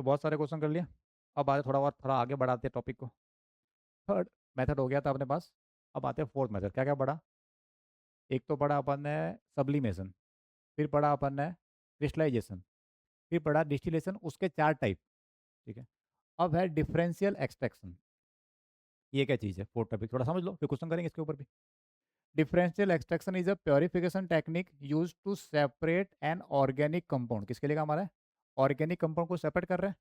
तो बहुत सारे क्वेश्चन कर लिया। अब आगे थोड़ा आगे बढ़ाते हैं टॉपिक को। थर्ड मेथड हो गया था अपने पास। अब आते हैं फोर्थ मेथड। क्या क्या पढ़ा? एक तो पढ़ा अपन ने सब्लिमेशन, फिर पढ़ा अपन ने क्रिस्टलाइजेशन, फिर पढ़ा डिस्टिलेशन, उसके चार टाइप। ठीक है। अब है डिफरेंशियल एक्सट्रैक्शन। ये क्या चीज़ है? फोर्थ टॉपिक थोड़ा समझ लो, फिर क्वेश्चन करेंगे इसके ऊपर भी। Differential extraction is a purification technique use to separate an organic compound. किसके लिए काम आ रहा है? ऑर्गेनिक कंपाउंड को सेपरेट कर रहे हैं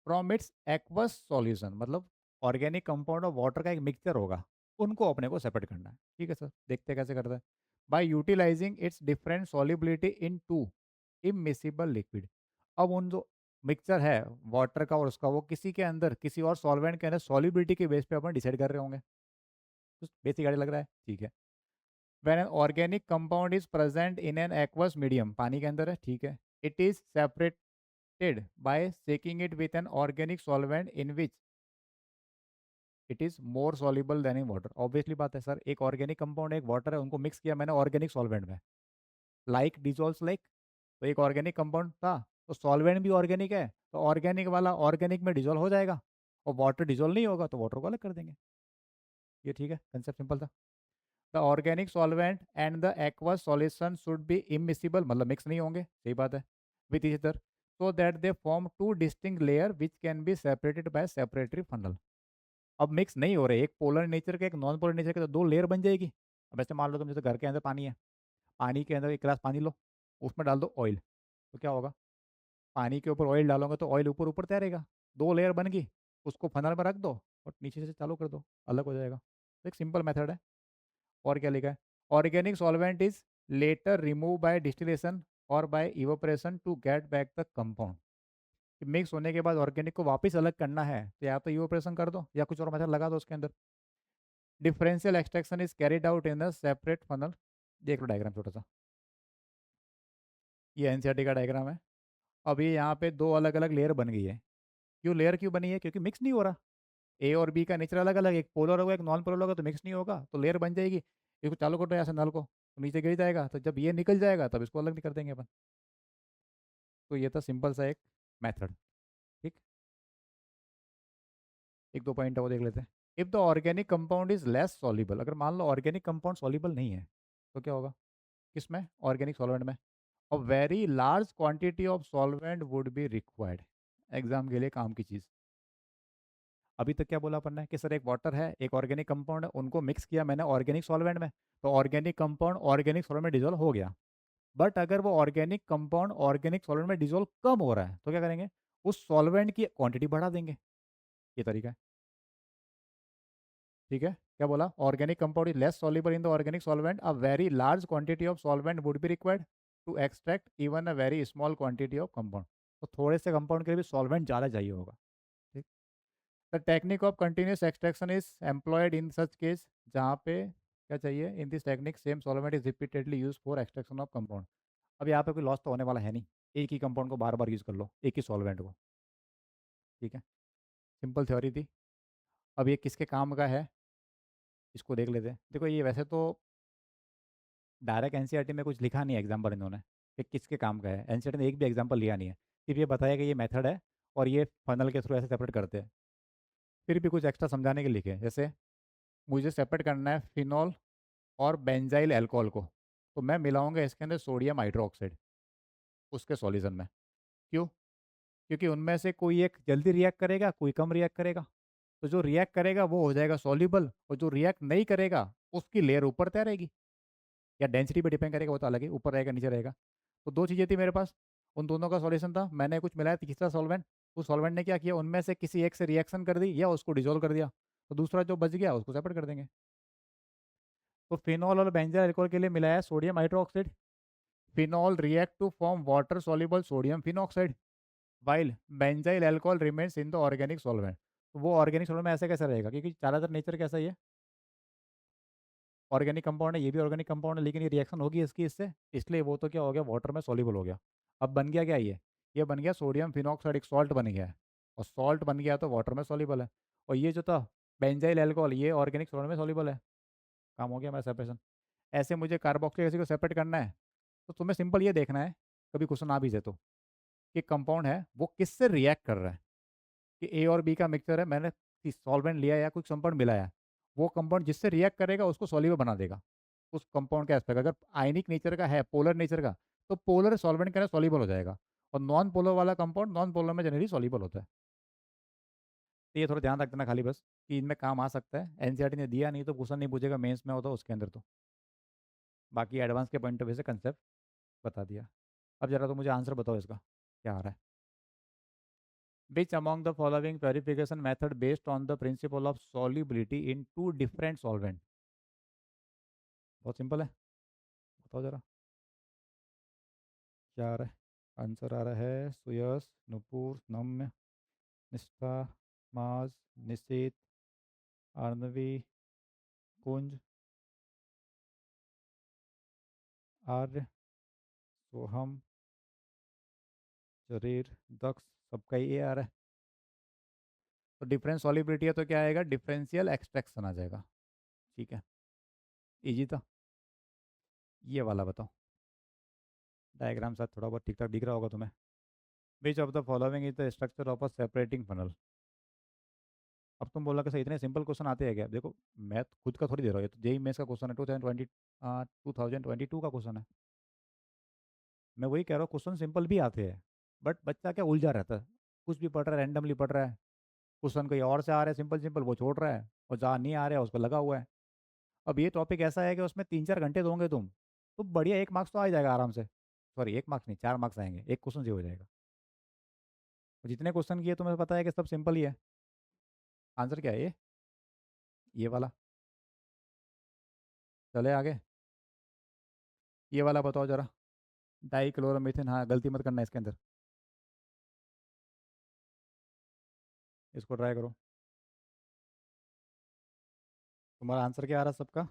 फ्रॉम इट्स एक्वस सॉल्यूशन। मतलब ऑर्गेनिक कंपाउंड और वाटर का एक मिक्सचर होगा, उनको अपने को सेपरेट करना है। ठीक है सर, देखते हैं कैसे करता है। By utilising its different solubility in two immiscible liquid. अब उन जो मिक्सचर है वाटर का और उसका, वो किसी के अंदर, किसी और सॉल्वेंट के अंदर सॉल्युबिलिटी के बेस पे अपन डिसाइड कर रहे होंगे। तो बेसिक आइडिया लग रहा है? ठीक है। When an organic compound is present in an aqueous medium, पानी के अंदर है, ठीक है, it is separated by shaking it with an organic solvent in which it is more soluble than in water. Obviously बात है सर, एक organic compound एक वाटर है, उनको मिक्स किया मैंने ऑर्गेनिक सॉल्वेंट में, लाइक डिजोल्व्स लाइक। तो एक ऑर्गेनिक कंपाउंड था, तो सॉल्वेंट भी ऑर्गेनिक है, तो ऑर्गेनिक वाला ऑर्गेनिक में डिजोल्व हो जाएगा, और वाटर डिजोल्व नहीं होगा तो वाटर को अलग कर देंगे। ये ठीक है, कंसेप्ट सिंपल था। The organic solvent and the aqueous solution should be immiscible, मतलब मिक्स नहीं होंगे, सही बात है, with each other, so that they form two distinct layer which can be separated by separatory funnel. अब मिक्स नहीं हो रहे, एक पोलर नेचर के एक नॉन पोलर नेचर के, तो दो लेयर बन जाएगी। अब ऐसे मान लो तुम, जैसे घर के अंदर पानी है, पानी के अंदर एक गिलास पानी लो, उसमें डाल दो ऑयल, तो क्या होगा? पानी के ऊपर ऑयल डालोगे तो ऑयल ऊपर ऊपर तैरेगा, दो लेयर बन गई, उसको फनल में रख दो और नीचे से चालू कर दो, अलग हो जाएगा। तो एक सिंपल मेथड है। और क्या लिखा है? Organic solvent is later remove by distillation और by evaporation to get back the compound. Mix होने के बाद ऑर्गेनिक को वापस अलग करना है, तो या तो इवोपरेशन कर दो या कुछ और मेथड लगा दो उसके अंदर। Differential extraction is carried out in a separate funnel. देख लो डायग्राम छोटा सा, ये एनसीईआरटी का डायग्राम है। अब ये यहाँ पे दो अलग अलग लेयर बन गई है। क्यों लेयर क्यों बनी है? क्योंकि मिक्स नहीं हो रहा। ए और बी का नेचर अलग अलग, एक पोलर होगा एक नॉन पोलर होगा, तो मिक्स नहीं होगा, तो लेयर बन जाएगी। इसको चालू कर दो यहाँ से नल को, तो नीचे गिर जाएगा, तो जब ये निकल जाएगा तब इसको अलग नहीं कर देंगे अपन। तो ये था सिंपल सा एक मेथड। ठीक। एक दो पॉइंट है वो देख लेते हैं। If the organic compound is less soluble, अगर मान लो ऑर्गेनिक कंपाउंड सॉल्युबल नहीं है, तो क्या होगा? किसमें? ऑर्गेनिक सॉल्वेंट में। और very large quantity of solvent would be required. Exam के लिए काम की चीज़। अभी तक क्या बोला अपन ने कि सर एक वाटर है एक ऑर्गेनिक कंपाउंड है, उनको मिक्स किया मैंने ऑर्गेनिक सॉल्वेंट में, तो ऑर्गेनिक कंपाउंड ऑर्गेनिक सॉल्वेंट में डिजोल्व हो गया। बट अगर वो ऑर्गेनिक कंपाउंड ऑर्गेनिक सॉल्वेंट में डिजोल्व कम हो रहा है, तो क्या करेंगे? उस सॉल्वेंट की क्वांटिटी बढ़ा देंगे। ये तरीका है। ठीक है। क्या बोला? Organic compound is less soluble in the organic solvent, a very large quantity of solvent would be required to extract even a very small quantity of compound. तो थोड़े से कंपाउंड के लिए भी सॉल्वेंट ज़्यादा चाहिए होगा। ठीक। The technique of continuous extraction is employed in such case, जहाँ पे क्या चाहिए? In this technique same solvent is repeatedly use for extraction of compound. अब यहाँ पे कोई लॉस तो होने वाला है नहीं, एक ही कंपाउंड को बार बार यूज कर लो, एक ही सॉल्वेंट को। ठीक है, सिंपल थ्योरी थी। अब ये किसके काम का है, इसको देख लेते हैं। देखो ये वैसे तो डायरेक्ट एनसीईआरटी में कुछ लिखा नहीं है एग्जाम्पल इन्होंने कि किसके काम का है, एनसीईआरटी ने एक भी एग्जाम्पल लिया नहीं है, सिर्फ ये बताया कि ये मेथड है और ये फनल के थ्रू ऐसे सेपरेट करते हैं। फिर भी कुछ एक्स्ट्रा समझाने के लिए लिखे, जैसे मुझे सेपरेट करना है फिनॉल और बेंजाइल अल्कोहल को, तो मैं मिलाऊंगा इसके अंदर सोडियम हाइड्रोक्साइड उसके सॉल्यूशन में। क्यों? क्योंकि उनमें से कोई एक जल्दी रिएक्ट करेगा, कोई कम रिएक्ट करेगा। तो जो रिएक्ट करेगा वो हो जाएगा सॉल्युबल, और जो रिएक्ट नहीं करेगा उसकी लेयर ऊपर तैरेगी, या डेंसिटी पे डिपेंड करेगा, वो तो अलग है, ऊपर रहेगा नीचे रहेगा। तो दो चीज़ें थी मेरे पास, उन दोनों का सॉल्यूशन था, मैंने कुछ मिलाया तीसरा सॉल्वेंट। उस सॉल्वेंट ने क्या किया? उनमें से किसी एक से रिएक्शन कर दी या उसको डिजोल्व कर दिया, तो दूसरा जो बच गया उसको सेपरेट कर देंगे। तो फिनॉल और बेंजाइल अल्कोहल के लिए मिलाया sodium hydroxide. Phenol react to form water soluble sodium phenoxide, while benzyl alcohol remains in the organic solvent. तो वो ऑर्गेनिक सॉल्वेंट में ऐसे कैसे रहेगा? क्योंकि ज़्यादातर नेचर कैसा ही है, ऑर्गेनिक कंपाउंड है, ये भी ऑर्गेनिक कंपाउंड है, लेकिन ये रिएक्शन होगी इसकी इससे, इसलिए वो तो क्या हो गया? वाटर में सॉल्युबल हो गया। अब बन गया क्या ये बन गया सोडियम फिनॉक्साइड, एक सॉल्ट बन गया है, और सॉल्ट बन गया तो वाटर में सॉल्युबल है। और ये जो था बेंजाइल अल्कोहल, ये ऑर्गेनिक सॉल्वेंट में सॉल्युबल है। काम हो गया हमारा सेपरेशन। ऐसे मुझे कार्बोक्सिलिक एसिड को सेपरेट करना है, तो तुम्हें सिंपल ये देखना है, कभी क्वेश्चन आ भी जाए तो, कि कंपाउंड है वो किससे रिएक्ट कर रहा है। कि ए और बी का मिक्सचर है, मैंने सॉल्वेंट लिया या कुछ कंपाउंड मिलाया, वो कंपाउंड जिससे रिएक्ट करेगा उसको सॉल्युबल बना देगा। उस कंपाउंड के एस्पेक्ट अगर आयनिक नेचर का है, पोलर नेचर का, तो पोलर सॉल्वेंट के अंदर सॉल्युबल हो जाएगा, और नॉन पोलर वाला कंपाउंड नॉन पोलर में जनरली सॉल्युबल होता है। तो ये थोड़ा ध्यान रखना खाली बस, कि इनमें काम आ सकता है। एनसीईआरटी ने दिया नहीं तो क्वेश्चन नहीं पूछेगा, मेंस में होता उसके अंदर तो। बाकी एडवांस के पॉइंट ऑफ व्यू से कंसेप्ट बता दिया। अब जरा तो मुझे आंसर बताओ इसका क्या आ रहा है। Which among the following purification method based on the principle of solubility in two different solvent? बहुत सिंपल है, बताओ जरा क्या आ रहा है। आंसर आ रहा है सुयस, नुपुर, नम्य, निष्ठा, माज, निशित, आर्नवी, कुंज, आर्य, सोहम, शरीर, दक्ष, सबका ये आ रहा है। तो डिफरेंस सॉलिबिलिटी है तो क्या आएगा, डिफरेंशियल एक्सट्रैक्शन आ जाएगा। ठीक है, इजी था। ये वाला बताओ, डायग्राम साथ थोड़ा बहुत ठीक ठाक दिख रहा होगा तुम्हें। विच of the following is the structure of a separating funnel. अब तुम बोला कि सर इतने सिंपल क्वेश्चन आते हैं क्या। देखो मैं खुद का थोड़ी दे रहा हूँ, ये तो जेई मेंस का क्वेश्चन है, 2022 का क्वेश्चन है। मैं वही कह रहा हूँ, क्वेश्चन सिंपल भी आते हैं, बट बच्चा क्या उलझा रहता है, कुछ भी पढ़ रहा है, रैंडमली पढ़ रहा है। क्वेश्चन कहीं और से आ रहा है सिंपल सिंपल, वो छोड़ रहा है, और जहाँ नहीं आ रहा है उस पर लगा हुआ है। अब ये टॉपिक ऐसा है कि उसमें 3-4 घंटे दोगे तुम, तो बढ़िया 1 मार्क्स तो आ ही जाएगा आराम से। सॉरी 1 मार्क्स नहीं, 4 मार्क्स आएंगे, एक क्वेश्चन से हो जाएगा। और जितने क्वेश्चन किए तुम्हें पता है कि सब सिंपल ही है। आंसर क्या है ये वाला। चले आगे, ये वाला बताओ जरा। डाई क्लोरोमीथेन, हाँ गलती मत करना इसके अंदर, इसको ट्राई करो। तुम्हारा आंसर क्या आ रहा सबका,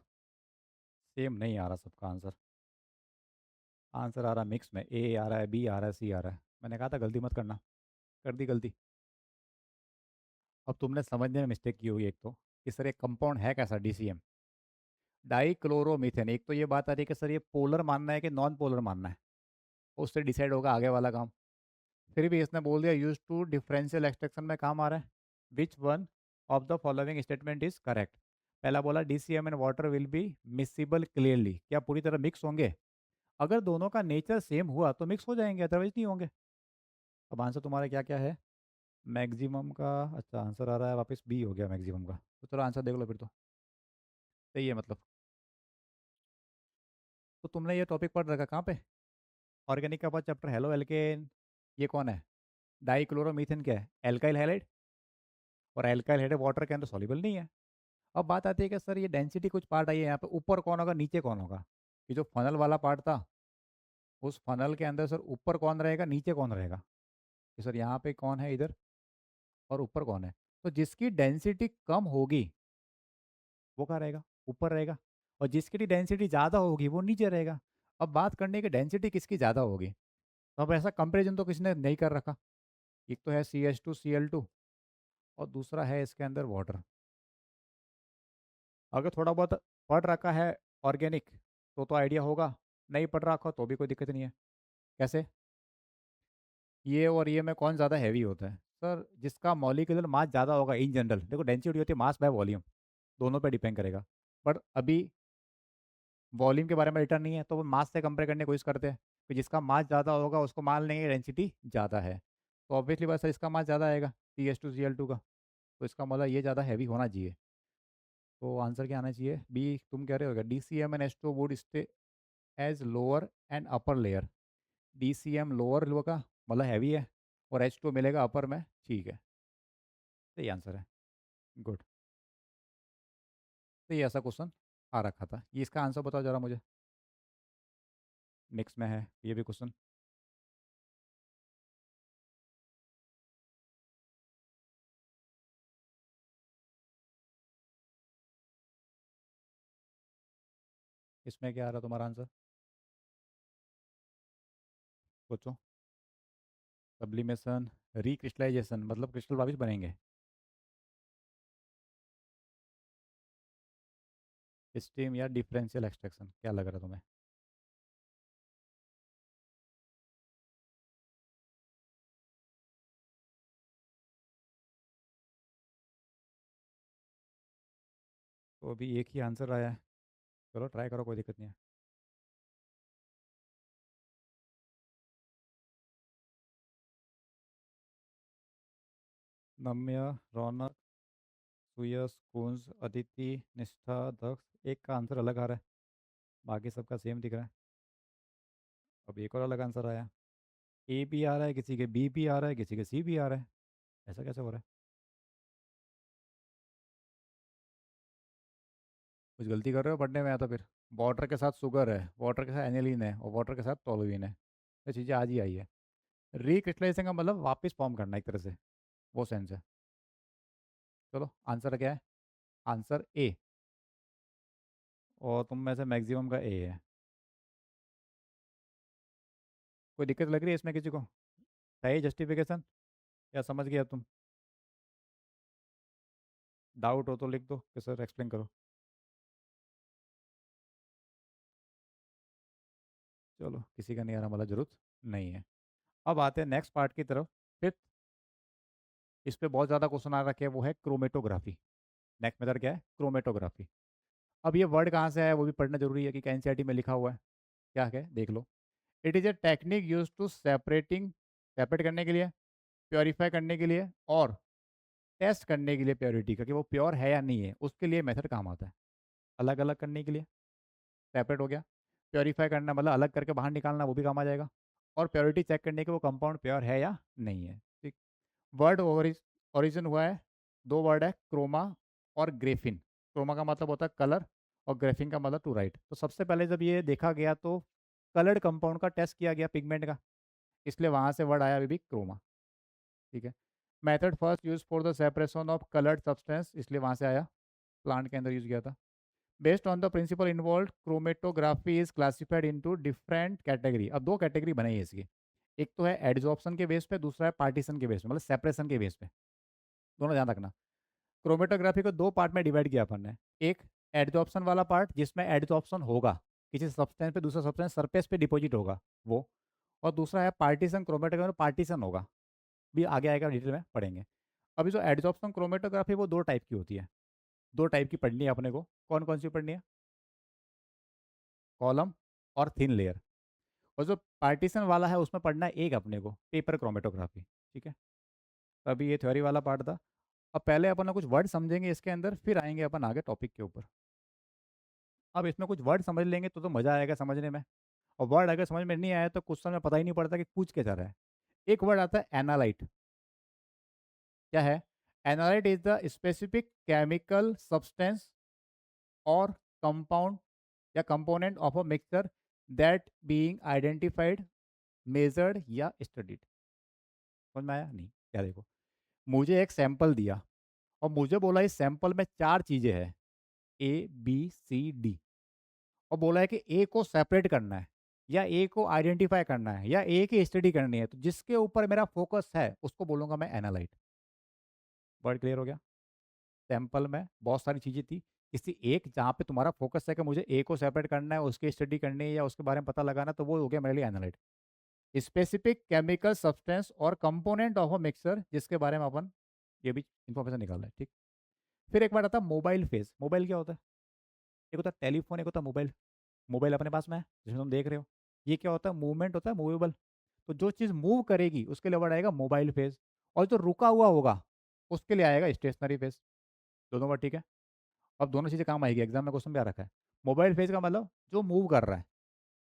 सेम नहीं आ रहा सबका आंसर। आंसर आ रहा मिक्स में, ए आ रहा है, बी आ रहा है, सी आ रहा है। मैंने कहा था गलती मत करना, कर दी गलती। अब तुमने समझने में मिस्टेक की हुई एक तो, कि सर ये कंपाउंड है कैसा डीसीएम, डाई क्लोरोमीथेन। एक तो ये बात आ रही है कि सर ये पोलर मानना है कि नॉन पोलर मानना है, उससे डिसाइड होगा आगे वाला काम। फिर भी इसने बोल दिया यूज टू डिफरेंशियल एक्सट्रैक्शन में काम आ रहा है। Which one of the following statement is correct. पहला बोला DCM and water will be miscible clearly, क्या पूरी तरह मिक्स होंगे। अगर दोनों का नेचर सेम हुआ तो मिक्स हो जाएंगे, अदरवाइज नहीं होंगे। अब आंसर तुम्हारा क्या क्या है। मैक्सिमम का, अच्छा आंसर आ रहा है वापस बी हो गया मैक्सिमम का, तो चलो आंसर देख लो फिर तो। सही है मतलब। तो तुमने ये टॉपिक पढ़ रखा कहाँ पे, ऑर्गेनिक का पास चैप्टर, हेलो एल्केन। ये कौन है, डाई क्लोरोमीथेन क्या है, एल्काइल हैलाइड, और एल्काइल हैलाइड वाटर के अंदर सॉल्युबल नहीं है। अब बात आती है कि सर ये डेंसिटी कुछ पार्ट आई है यहाँ पे, ऊपर कौन होगा नीचे कौन होगा। ये जो फनल वाला पार्ट था, उस फनल के अंदर सर ऊपर कौन रहेगा नीचे कौन रहेगा। कि सर यहाँ पे कौन है इधर, और ऊपर कौन है। तो जिसकी डेंसिटी कम होगी वो कहाँ रहेगा, ऊपर रहेगा। और जिसकी डेंसिटी ज़्यादा होगी वो नीचे रहेगा। अब बात करने की डेंसिटी किसकी ज़्यादा होगी, तो अब ऐसा कंपेरिजन तो किसी ने नहीं कर रखा। एक तो है CH2Cl2, और दूसरा है इसके अंदर वाटर। अगर थोड़ा बहुत पढ़ रखा है ऑर्गेनिक तो आइडिया होगा, नहीं पढ़ रखा तो भी कोई दिक्कत नहीं है। कैसे, ये और ये में कौन ज़्यादा हैवी होता है। सर जिसका मॉलिक्यूलर मास ज़्यादा होगा इन जनरल, देखो डेंसिटी होती है मास बाय वॉल्यूम, दोनों पे डिपेंड करेगा। पर अभी वॉल्यूम के बारे में रिटर्न नहीं है, तो वो मास से कंपेयर करने की कोशिश करते हैं कि जिसका मास ज़्यादा होगा उसको मान लेंगे डेंसिटी ज़्यादा है। तो ऑब्वियसली बात सर इसका मास ज़्यादा आएगा CH2Cl2 का, तो इसका मतलब ये ज़्यादा हैवी होना चाहिए। तो आंसर क्या आना चाहिए, बी तुम कह रहे हो, DCMNH2 would stay as lower and upper layer. DCM lower low का मतलब हैवी है, और H2 मिलेगा अपर में, ठीक है। सही आंसर है, गुड। तो ये ऐसा क्वेश्चन आ रखा था, ये इसका आंसर बताओ जरा मुझे। मिक्स में है ये भी क्वेश्चन। इसमें क्या आ रहा तुम्हारा आंसर, सोचो। सब्लिमेशन, रिक्रिस्टलाइजेशन मतलब क्रिस्टल वापिस बनेंगे, स्टीम या डिफरेंशियल एक्सट्रैक्शन, क्या लग रहा है तुम्हें। तो अभी एक ही आंसर आया है। चलो ट्राई करो, कोई दिक्कत नहीं है। नम्य, रौनक, सुयश, कुंज, अदिति, निष्ठा, दक्ष, एक का आंसर अलग आ रहा है, बाकी सबका सेम दिख रहा है। अब एक और अलग आंसर आया। ए भी आ रहा है, किसी के बी भी आ रहा है, किसी के सी भी आ रहा है। ऐसा कैसे हो रहा है? कुछ गलती कर रहे हो पढ़ने में, या तो फिर वाटर के साथ शुगर है, वाटर के साथ एनिलीन है, और वाटर के साथ टोलुइन है। ये चीज़ें आज ही आई है। रिक्रिस्टलाइजेशन का मतलब वापस फॉर्म करना एक तरह से, वो सेंस है। चलो आंसर क्या है? Answer A. और तुम में से मैक्सिमम का ए है। कोई दिक्कत लग रही है इसमें किसी को? सही जस्टिफिकेशन, या समझ गया तुम? डाउट हो तो लिख दो कि सर एक्सप्लेन करो। चलो किसी का नहीं आ रहा, मतलब जरूरत नहीं है। अब आते हैं नेक्स्ट पार्ट की तरफ। फिफ्थ, इस पे बहुत ज़्यादा क्वेश्चन आ रखे हैं, वो है क्रोमेटोग्राफी। नेक्स्ट मेथड क्या है? क्रोमेटोग्राफी। अब ये वर्ड कहाँ से आया वो भी पढ़ना जरूरी है, कि एनसीईआरटी में लिखा हुआ है। क्या है देख लो। It is a technique use to separate करने के लिए, प्योरीफाई करने के लिए, और टेस्ट करने के लिए प्योरिटी का, कि वो प्योर है या नहीं है, उसके लिए मेथड काम आता है। अलग अलग करने के लिए, सेपरेट हो गया। प्योरीफाई करना मतलब अलग करके बाहर निकालना, वो भी काम आ जाएगा। और प्योरिटी चेक करने के वो कंपाउंड प्योर है या नहीं है। ठीक। वर्ड ओरिजिन हुआ है, दो वर्ड है, क्रोमा और ग्रेफिन। क्रोमा का मतलब होता है कलर, और ग्रेफिन का मतलब टू राइट। तो सबसे पहले जब ये देखा गया तो कलर्ड कंपाउंड का टेस्ट किया गया, पिगमेंट का, इसलिए वहाँ से वर्ड आया अभी भी क्रोमा। ठीक है। Method first use for the separation of coloured substance, इसलिए वहाँ से आया, प्लांट के अंदर यूज किया था। Based on the principle involve, chromatography is classified into different category. अब दो कैटेगरी बनाई है इसकी। एक तो है एड्जॉर्प्शन के बेस पे, दूसरा है पार्टीशन के बेस पे, मतलब सेपरेशन के बेस पे। दोनों ध्यान रखना। क्रोमेटोग्राफी को दो पार्ट में डिवाइड किया अपन ने। एक एड्जॉर्प्शन वाला पार्ट, जिसमें एड्जॉर्प्शन होगा, किसी सब्सटेंस पे दूसरा सब्सटेंस सरफेस पे डिपॉजिट होगा वो। और दूसरा है पार्टीशन, क्रोमेटोग्राफी में पार्टीशन होगा, भी आगे आएगा, डिटेल में पढ़ेंगे। अभी जो एड्जॉर्प्शन क्रोमेटोग्राफी, वो दो टाइप की होती है। दो टाइप की पढ़नी है अपने को। कौन कौन सी पढ़नी है? कॉलम और थिन लेयर। और जो पार्टीशन वाला है उसमें पढ़ना है एक अपने को, पेपर क्रोमेटोग्राफी। ठीक है। तो अभी ये थ्योरी वाला पार्ट था। अब पहले अपन ना कुछ वर्ड समझेंगे इसके अंदर, फिर आएंगे अपन आगे टॉपिक के ऊपर। अब इसमें कुछ वर्ड समझ लेंगे तो मज़ा आएगा समझने में। और वर्ड अगर समझ में नहीं आया तो क्वेश्चन में पता ही नहीं पड़ता कि पूछ क्या जा रहा है। एक वर्ड आता है एनालाइट। क्या है? Analyte is the specific chemical substance और कंपाउंड या component of a mixture that being identified, measured या स्टडीड। समझ में आया नहीं क्या? देखो, मुझे एक सैंपल दिया और मुझे बोला इस सैंपल में चार चीजें हैं, ए बी सी डी। और बोला है कि ए को सेपरेट करना है, या ए को आइडेंटिफाई करना है, या ए की स्टडी करनी है, तो जिसके ऊपर मेरा फोकस है उसको बोलूंगा मैं एनालाइट। वर्ड क्लियर हो गया? सैंपल में बहुत सारी चीजें थी, किसी एक जहाँ पे तुम्हारा फोकस है कि मुझे ए को सेपरेट करना है, उसकी स्टडी करनी है, या उसके बारे में पता लगाना, तो वो हो गया मेरे लिए एनालाइट। स्पेसिफिक केमिकल सब्सटेंस और कंपोनेंट ऑफ अ मिक्सर, जिसके बारे में अपन ये भी इंफॉर्मेशन निकालना है। ठीक। फिर एक बार आता है मोबाइल फेज। मोबाइल क्या होता है? एक होता है टेलीफोन, एक होता है मोबाइल। मोबाइल अपने पास में है जिसमें तुम देख रहे हो। ये क्या होता है? मूवमेंट होता है, मूवेबल। तो जो चीज़ मूव करेगी उसके लिए वर्ड आएगा मोबाइल फेज। और जो रुका हुआ होगा उसके लिए आएगा स्टेशनरी फेज। दोनों बार ठीक है। अब दोनों चीज़ें काम आएगी, एग्जाम में क्वेश्चन भी आ रखा है। मोबाइल फेज का मतलब जो मूव कर रहा है,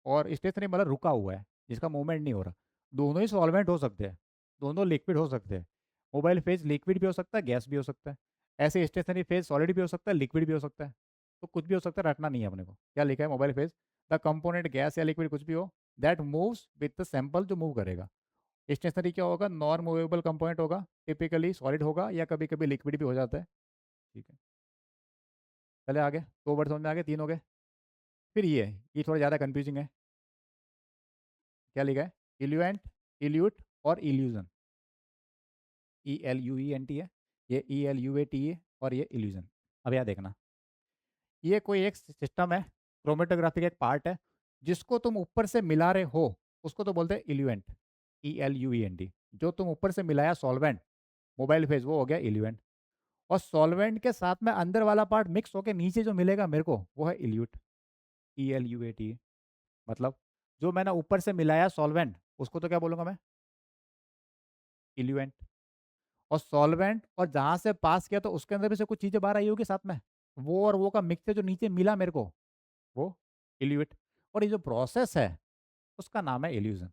और स्टेशनरी मतलब रुका हुआ है, जिसका मूवमेंट नहीं हो रहा। दोनों ही सॉल्वेंट हो सकते हैं, दोनों लिक्विड हो सकते हैं। मोबाइल फेज लिक्विड भी हो सकता है, गैस भी हो सकता है। ऐसे स्टेशनरी फेज सॉलिड भी हो सकता है, लिक्विड भी हो सकता है। तो कुछ भी हो सकता है, रटना नहीं है अपने को क्या लिखा है। Mobile phase, the component gas या लिक्विड कुछ भी हो, that moves with the sample, जो मूव करेगा। स्टेशनरी क्या होगा? नॉन मूवेबल कंपोनेंट होगा, टिपिकली सॉलिड होगा, या कभी कभी लिक्विड भी हो जाता है। ठीक है। चले आगे, दो वर्ड समझ में आ गए, तीन हो गए। फिर ये थोड़ा ज़्यादा कंफ्यूजिंग है। क्या लिखा है? इल्यूएंट, इल्यूट और इल्यूजन। ELUENT है, ये ELUAT है, और ये इल्यूजन। अब यह देखना, ये कोई एक सिस्टम है, क्रोमेटोग्राफी का एक पार्ट है, जिसको तुम ऊपर से मिला रहे हो उसको तो बोलते हैं इल्यूएंट। ELUENT। जो तुम ऊपर से मिलाया सॉल्वेंट, मोबाइल फेज, वो हो गया इल्यूएंट। और सॉल्वेंट के साथ में अंदर वाला पार्ट मिक्स होके नीचे जो मिलेगा मेरे को वो है इल्यूट, ELUAT। मतलब जो मैंने ऊपर से मिलाया सॉल्वेंट उसको तो क्या बोलूँगा मैं, इल्यूएंट। और सॉल्वेंट और जहाँ से पास किया तो उसके अंदर भी से कुछ चीज़ें बाहर आई होगी साथ में, वो और वो का मिक्सचर जो नीचे मिला मेरे को वो इल्यूट। और ये जो प्रोसेस है उसका नाम है इल्यूजन।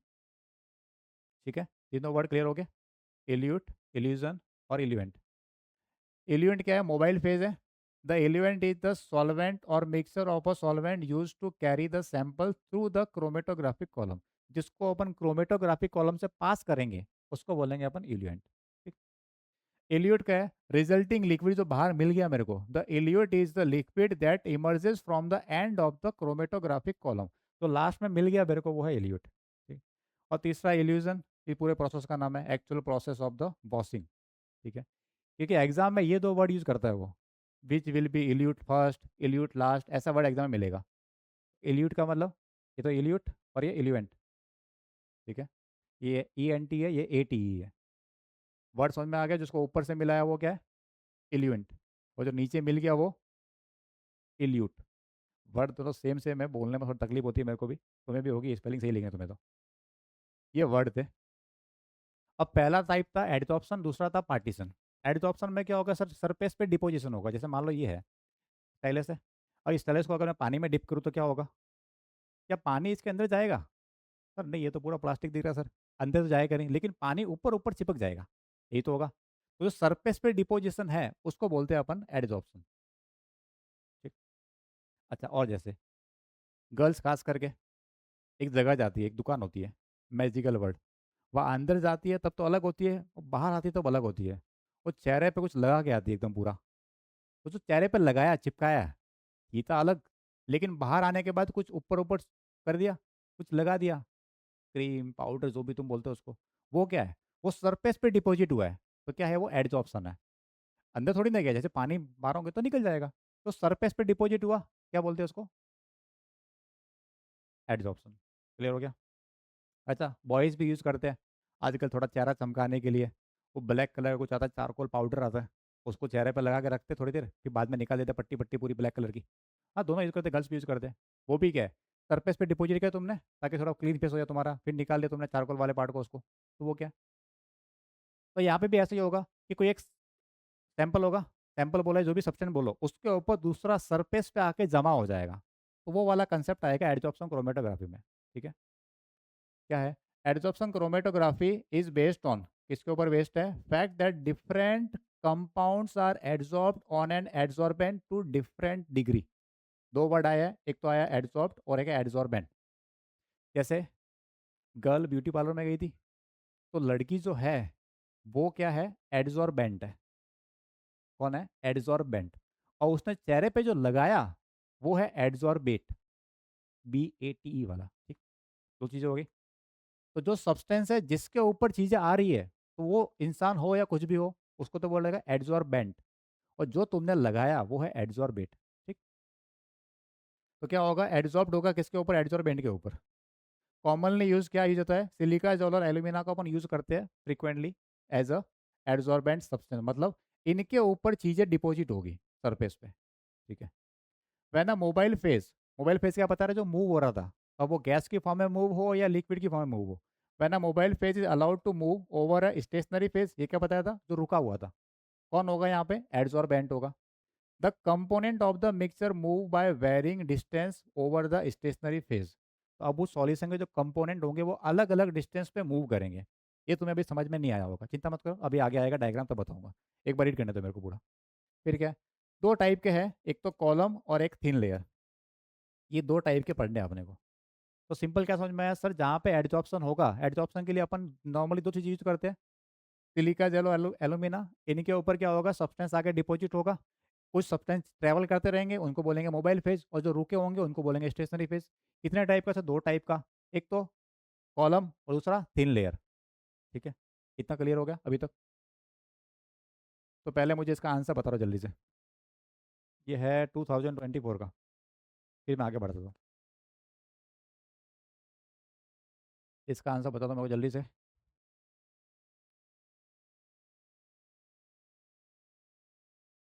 ठीक है, तीनों वर्ड क्लियर हो गए, इल्यूट, इल्यूजन और इल्यूएंट। इल्यूएंट क्या है, मोबाइल फेज है। The eluent is the solvent or mixture of a solvent use to carry the sample through the chromatographic column. जिसको अपन क्रोमेटोग्राफिक कॉलम से पास करेंगे उसको बोलेंगे अपन इल्यूएंट। ठीक। इल्यूट क्या है, रिजल्टिंग लिक्विड जो बाहर मिल गया मेरे को, the elute is the liquid that emerges from the end of the chromatographic column. तो लास्ट में मिल गया मेरे को वो है इल्यूट। ठीक। और तीसरा इल्यूजन, ये पूरे प्रोसेस का नाम है, actual process of the bossing. ठीक है, क्योंकि एग्जाम में ये दो वर्ड यूज करता है वो, which will be elute first, elute last, ऐसा वर्ड एग्जाम में मिलेगा। इल्यूट का मतलब ये तो इल्यूट और ये इल्यूएंट। ठीक है, ये ENT है, ये ATE है। वर्ड समझ में आ गया, जिसको ऊपर से मिला है वो क्या है, इल्यूएंट, और जो नीचे मिल गया वो इल्यूट। वर्ड दोनों सेम सेम है, बोलने में थोड़ी तकलीफ होती है मेरे को भी, तुम्हें भी होगी, स्पेलिंग सही लिखे हैं तुम्हें तो। ये वर्ड थे। अब पहला टाइप था एडजॉर्प्शन, दूसरा था पार्टीशन। एडजॉर्प्शन में क्या होगा सर, सरफेस पे डिपोजिशन होगा। जैसे मान लो ये है स्टाइलस है, और इस स्टाइलस को अगर मैं पानी में डिप करूँ तो क्या होगा, क्या पानी इसके अंदर जाएगा? सर नहीं, ये तो पूरा प्लास्टिक दिख रहा है सर, अंदर तो जाएगा नहीं, लेकिन पानी ऊपर ऊपर चिपक जाएगा, यही तो होगा। तो जो सरफेस पे डिपोजिशन है उसको बोलते हैं अपन एडजॉर्प्शन। ठीक। अच्छा, और जैसे गर्ल्स खास करके एक जगह जाती है, एक दुकान होती है, मैजिकल वर्ड, वह अंदर जाती है तब तो अलग होती है, और बाहर आती है तब अलग होती है। वो चेहरे पे कुछ लगा के आती है एकदम पूरा, वो जो चेहरे पे लगाया चिपकाया है ये था अलग, लेकिन बाहर आने के बाद कुछ ऊपर ऊपर कर दिया, कुछ लगा दिया, क्रीम पाउडर जो भी तुम बोलते हो उसको, वो क्या है, वो सरफेस पे डिपॉजिट हुआ है। तो क्या है, वो एडजॉर्प्शन है। अंदर थोड़ी ना गया, जैसे पानी मारोगे तो निकल जाएगा, तो सरफेस पे डिपॉजिट हुआ, क्या बोलते हैं उसको, एडजॉर्प्शन। क्लियर हो गया? अच्छा, बॉयज़ भी यूज़ करते हैं आजकल थोड़ा चेहरा चमकाने के लिए, वो ब्लैक कलर का कुछ आता है, चारकोल पाउडर आता है, उसको चेहरे पर लगा के रखते थोड़ी देर, फिर बाद में निकाल देते पट्टी पट्टी पूरी ब्लैक कलर की। हाँ, दोनों यूज़ करते हैं, गर्ल्स भी यूज़ करते हैं। वो भी क्या है, सरफेस पे डिपॉजिट किया तुमने ताकि थोड़ा क्लीन फेस हो जाए तुम्हारा, फिर निकाल दिया तुमने चारकोल वाले पार्ट को उसको, तो वो क्या। तो यहाँ पे भी ऐसे ही होगा कि कोई एक सैंपल होगा, सैंपल बोला है, जो भी सब्सटेंस बोलो, उसके ऊपर दूसरा सरफेस पे आके जमा हो जाएगा, तो वो वाला कंसेप्ट आएगा एडजॉर्प्शन क्रोमेटोग्राफी में। ठीक है, क्या है, adsorption chromatography is based on, किसके ऊपर बेस्ड है, fact that different compounds are adsorbed on an adsorbent to different degree. दो वर्ड आया है, एक तो आया एडजॉर्ब्ड और एक है एडजॉर्बेंट। जैसे गर्ल ब्यूटी पार्लर में गई थी, तो लड़की जो है वो क्या है, एडजॉर्बेंट है। कौन है, एडजॉर्बेंट। और उसने चेहरे पे जो लगाया वो है एडजॉर्बेट, BATE वाला। ठीक, दो चीज़ें हो गई। तो जो सब्सटेंस है जिसके ऊपर चीज़ें आ रही है, तो वो इंसान हो या कुछ भी हो, उसको तो बोलेगा एडजॉर्बेंट, और जो तुमने लगाया वो है एडजॉर्बेट। ठीक, तो क्या होगा, एडजॉर्ब्ड होगा किसके ऊपर, एडजॉर्बेंट के ऊपर। कॉमनली यूज क्या यूज होता है, सिलिका जेल और एल्यूमिना को अपन यूज करते हैं frequently as a adsorbent substance, मतलब इनके ऊपर चीज़ें डिपॉजिट होगी सरफेस पे। ठीक है, वैन अ मोबाइल फेज क्या बता रहे, जो मूव हो रहा था, अब वो गैस की फॉर्म में मूव हो या लिक्विड की फॉर्म में मूव हो, when a mobile phase is allowed to move over a stationary phase, ये क्या बताया था, जो रुका हुआ था, कौन होगा यहाँ पे, एडजॉर्बेंट होगा। The component of the mixture move by varying distance over the stationary phase. तो अब उस सॉल्यूशन के जो कंपोनेंट होंगे वो अलग अलग डिस्टेंस पे मूव करेंगे। ये तुम्हें अभी समझ में नहीं आया होगा, चिंता मत करो, अभी आगे आएगा डायग्राम तो बताऊंगा, एक बार रीड करने दो मेरे को पूरा। फिर क्या है? दो टाइप के हैं, एक तो कॉलम और एक थिन लेयर, ये दो टाइप के पढ़ने हैं अपने को। तो सिंपल क्या समझ में आया सर, जहाँ पे एडजॉर्प्शन होगा, एडजॉर्प्शन के लिए अपन नॉर्मली दो चीज़ यूज करते हैं, सिलिका जेल और एलुमिना, इनके ऊपर क्या होगा, सब्सटेंस आके डिपॉजिट होगा, कुछ सब्सटेंस ट्रैवल करते रहेंगे, उनको बोलेंगे मोबाइल फेज, और जो रुके होंगे उनको बोलेंगे स्टेशनरी फेज। कितने टाइप का सर, दो टाइप का, एक तो कॉलम और दूसरा थिन लेयर। ठीक है, इतना क्लियर हो गया अभी तक? तो पहले मुझे इसका आंसर बता दो जल्दी से। ये है 2024 का, फिर मैं आगे बढ़ता हूँ। इसका आंसर बता दो मेरे को जल्दी से।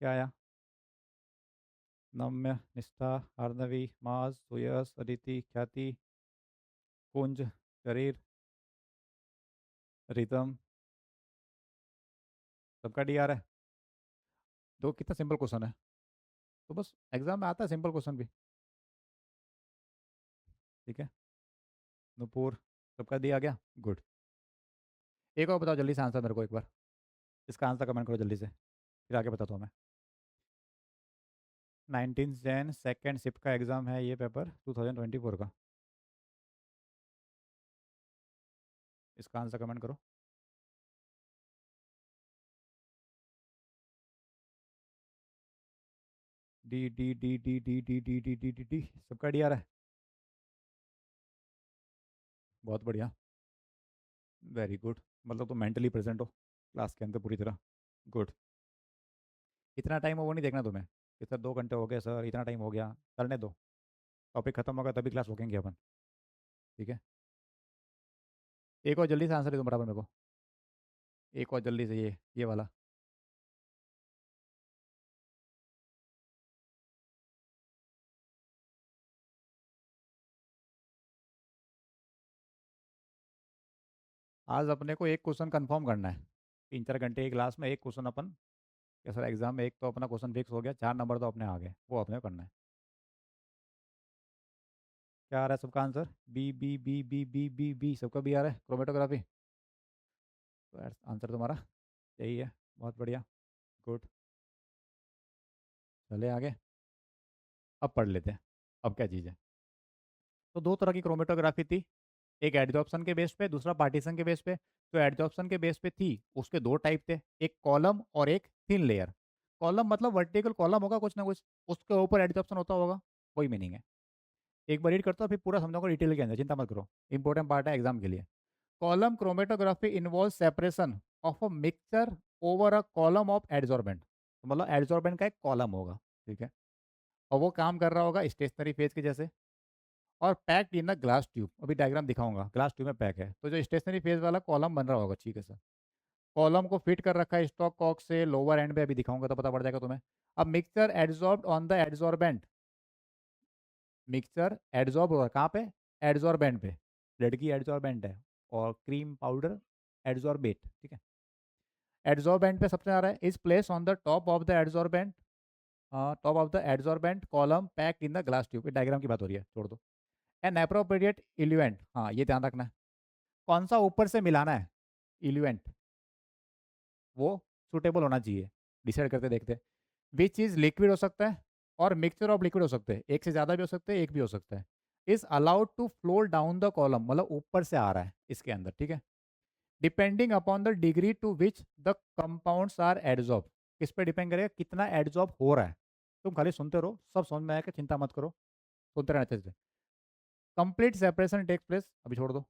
क्या आया? नम्य, निष्ठा, अर्णवी, माज, सुयस, अदिति, ख्याति, कुंज, शरीर, रितम, सबका डी आ रहा है। तो कितना सिंपल क्वेश्चन है, तो बस एग्जाम में आता है सिंपल क्वेश्चन भी। ठीक है, नुपुर, सबका डी आ गया, गुड। एक और बताओ जल्दी से आंसर मेरे को एक बार, इसका आंसर कमेंट करो जल्दी से, फिर आगे बताता हूँ मैं। 19 जैन सेकेंड शिफ्ट का एग्ज़ाम है ये पेपर 2024 का, इसका आंसर कमेंट करो। D D D D D D D D D D D सबका डी आ रहा है, बहुत बढ़िया, वेरी गुड। मतलब तो मेंटली प्रेजेंट हो क्लास के अंदर पूरी तरह, गुड। इतना टाइम हो वो नहीं देखना तुम्हें कि सर 2 घंटे हो गए सर, इतना टाइम हो गया, करने दो। टॉपिक खत्म होगा तभी क्लास रोकेंगे अपन। ठीक है, एक और जल्दी से आंसर दे दो बराबर मेरे को, एक और जल्दी से, ये वाला। आज अपने को एक क्वेश्चन कंफर्म करना है, 3-4 घंटे की क्लास में एक क्वेश्चन अपन, या सर एग्जाम में एक तो अपना क्वेश्चन फिक्स हो गया, 4 नंबर तो अपने आ गए, वो अपने को करना है। क्या आ रहा है सबका answer? B B B B B B B सबका बी आ रहा है, क्रोमेटोग्राफी। तो आंसर तुम्हारा यही है, बहुत बढ़िया, गुड। चले आगे, अब पढ़ लेते हैं, अब क्या चीज़ है। तो दो तरह की क्रोमेटोग्राफी थी, एक एडजॉर्प्शन के बेस पे, दूसरा पार्टीशन के बेस पे। तो एडजॉर्प्शन के बेस पे थी, उसके दो टाइप थे, एक कॉलम और एक थिन लेयर। कॉलम मतलब वर्टिकल कॉलम होगा कुछ ना कुछ, उसके ऊपर एडजॉर्प्शन होता होगा, वही मीनिंग है। एक बार रीड करता हूँ फिर पूरा समझाऊंगा डिटेल के अंदर, चिंता मत करो, इंपॉर्टेंट पार्ट है एग्जाम के लिए। Column chromatography involve separation of a mixture over a column of adsorbent, तो मतलब एडजॉर्बेंट का एक कॉलम होगा, ठीक है, और वो काम कर रहा होगा स्टेशनरी फेज के जैसे, और packed in a glass tube, अभी डायग्राम दिखाऊंगा, ग्लास ट्यूब में पैक है, तो जो स्टेशनरी फेज वाला कॉलम बन रहा होगा, ठीक है सर। कॉलम को फिट कर रखा है स्टॉक कॉक से लोअर एंड पे, अभी दिखाऊंगा तो पता पड़ जाएगा तुम्हें। अब mixture adsorbed on the adsorbent, mixture adsorb हो रहा है कहाँ पे? एड्सॉर्बेंट पे, लड़की एड्सॉर्बेंट है, और क्रीम पाउडर एड्सॉर्बेट, ठीक है। एड्सॉर्बेंट पे सबसे आ रहा है, is place on the top of the adsorbent, top of the adsorbent column packed in the glass tube, diagram की बात हो रही है, छोड़ दो। एन अप्रोप्रिएट इल्यूएंट, हाँ ये ध्यान रखना है, कौन सा ऊपर से मिलाना है इल्यूएंट, वो सुटेबल होना चाहिए, डिसाइड करते देखते। विच चीज़ लिक्विड हो सकता है और मिक्सचर ऑफ लिक्विड हो सकते हैं, एक से ज़्यादा भी हो सकते हैं, एक भी हो सकता है। Is allowed to flow down the column, मतलब ऊपर से आ रहा है इसके अंदर, ठीक है, depending upon the degree to which the compounds are adsorb, किस पे डिपेंड करेगा कितना एड्जॉर्ब हो रहा है। तुम खाली सुनते रहो, सब समझ में आएगा, चिंता मत करो, सुनते रहना चाहिए। कंप्लीट सेपरेशन टेक्स प्लेस, अभी छोड़ दो।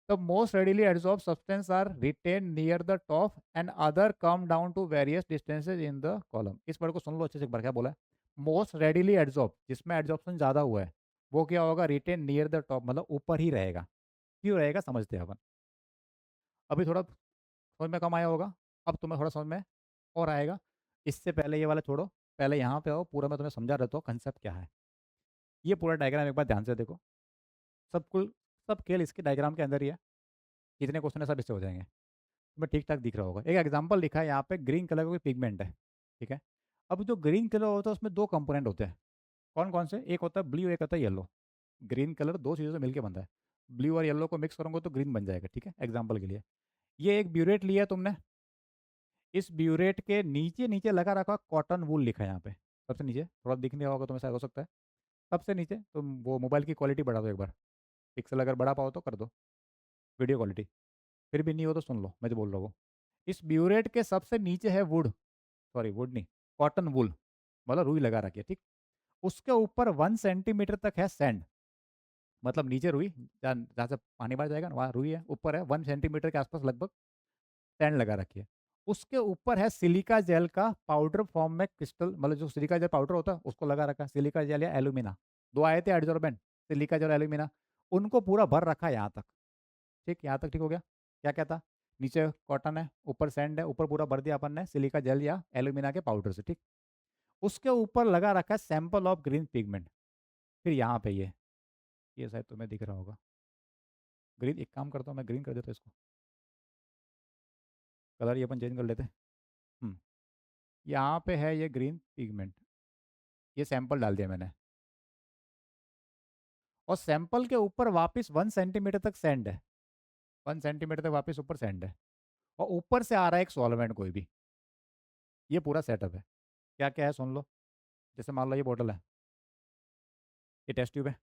The most readily adsorbed substance are retained near the top and other come down to various distances in the column। इस वर्ड को सुन लो अच्छे से एक बार, क्या बोला है? मोस्ट रेडिली एड्सॉर्ब, जिसमें एड्सॉर्प्शन ज़्यादा हुआ है, वो क्या होगा? रिटेन नियर द टॉप, मतलब ऊपर ही रहेगा। क्यों रहेगा समझते हैं अपन, अभी थोड़ा समझ में कम आया होगा, अब तुम्हें थोड़ा समझ में और आएगा। इससे पहले ये वाला छोड़ो, पहले यहाँ पे आओ, पूरा मैं तुम्हें समझा देता हूँ कंसेप्ट क्या है। ये पूरा डायग्राम एक बार ध्यान से देखो, सब कुल सब खेल इसके डायग्राम के अंदर ही है, कितने क्वेश्चन है सब इससे हो जाएंगे, तुम्हें ठीक ठाक दिख रहा होगा। एक एग्जांपल लिखा है यहाँ पे, ग्रीन कलर का कोई पिगमेंट है, ठीक है। अब जो ग्रीन कलर होता है उसमें दो कंपोनेंट होते हैं, कौन कौन से? एक होता है ब्लू, एक होता है येलो। ग्रीन कलर दो चीज़ों से मिलकर बनता है, ब्लू और येलो को मिक्स करोगे तो ग्रीन बन जाएगा, ठीक है, एग्जाम्पल के लिए। ये एक ब्यूरेट लिया तुमने, इस ब्यूरेट के नीचे नीचे लगा रखा कॉटन वूल लिखा है यहाँ पे, सबसे नीचे, थोड़ा दिख नहीं होगा तुम्हें शायद, हो सकता है सबसे नीचे। तुम वो मोबाइल की क्वालिटी बढ़ा दो एक बार, पिक्सल अगर बढ़ा पाओ तो कर दो, वीडियो क्वालिटी, फिर भी नहीं हो तो सुन लो मैं जो बोल रहा हूँ। इस ब्यूरेट के सबसे नीचे है वुड, सॉरी वुड नहीं, कॉटन वूल, मतलब रुई लगा रखी है, ठीक। उसके ऊपर 1 सेंटीमीटर तक है सैंड, मतलब नीचे रुई, जहाँ जहाँ से पानी बाहर जाएगा ना वहाँ रुई है, ऊपर है 1 सेंटीमीटर के आसपास लगभग सैंड लगा रखी है। उसके ऊपर है सिलिका जेल का पाउडर फॉर्म में क्रिस्टल, मतलब जो सिलिका जेल पाउडर होता है उसको लगा रखा है, सिलिका जेल या एल्यूमिना, दो आए थे एडजॉर्बेंट, सिलिका जेल एल्यूमिना, उनको पूरा भर रखा है यहाँ तक, ठीक, यहाँ तक ठीक हो गया। क्या क्या था? नीचे कॉटन है, ऊपर सैंड है, ऊपर पूरा भर दिया अपन ने सिलिका जेल या एल्यूमिना के पाउडर से, ठीक। उसके ऊपर लगा रखा है सैंपल ऑफ ग्रीन पिगमेंट। फिर यहाँ पे ये शायद तुम्हें दिख रहा होगा। ग्रीन, एक काम करता हूँ मैं, ग्रीन कर देता हूँ इसको, कलर ये अपन चेंज कर लेते हैं। हम्म, यहाँ पे है ये ग्रीन पिगमेंट, ये सैंपल डाल दिया मैंने, और सैंपल के ऊपर वापस 1 सेंटीमीटर तक सैंड है, 1 सेंटीमीटर तक वापस ऊपर सैंड है, और ऊपर से आ रहा है एक सॉल्वेंट कोई भी। ये पूरा सेटअप है। क्या क्या है सुन लो। जैसे मान लो ये बोतल है, ये टेस्ट ट्यूब है,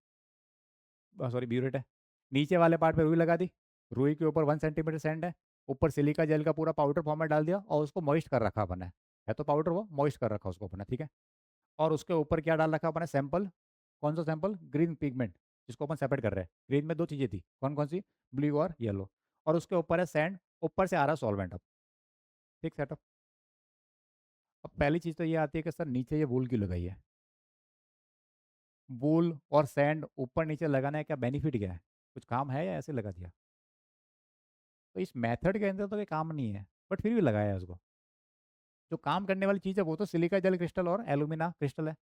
सॉरी ब्यूरेट है, नीचे वाले पार्ट पे रुई लगा दी, रुई के ऊपर 1 सेंटीमीटर सैंड है, ऊपर सिलिका जेल का पूरा पाउडर फॉर्मेट डाल दिया और उसको मॉइस्ट कर रखा अपन है तो पाउडर, वो मॉइस्ट कर रखा उसको अपन ने, ठीक है। और उसके ऊपर क्या डाल रखा अपन ने, सैंपल। कौन सा सैंपल? ग्रीन पिगमेंट, जिसको अपन सेपरेट कर रहे हैं। ग्रीन में दो चीज़ें थी, कौन कौन सी? ब्लू और येलो। और उसके ऊपर है सैंड, ऊपर से आ रहा है सॉल्वेंट। अब ठीक सेटअप। अब पहली चीज़ तो ये आती है कि सर नीचे ये वूल क्यों लगाई है? वूल और सैंड ऊपर नीचे लगाने का क्या बेनिफिट, क्या है? कुछ काम है या ऐसे लगा दिया? तो इस मेथड के अंदर तो कोई काम नहीं है, बट फिर भी लगाया है उसको। जो काम करने वाली चीज़ है वो तो सिलिका जेल क्रिस्टल और एलुमिना क्रिस्टल है,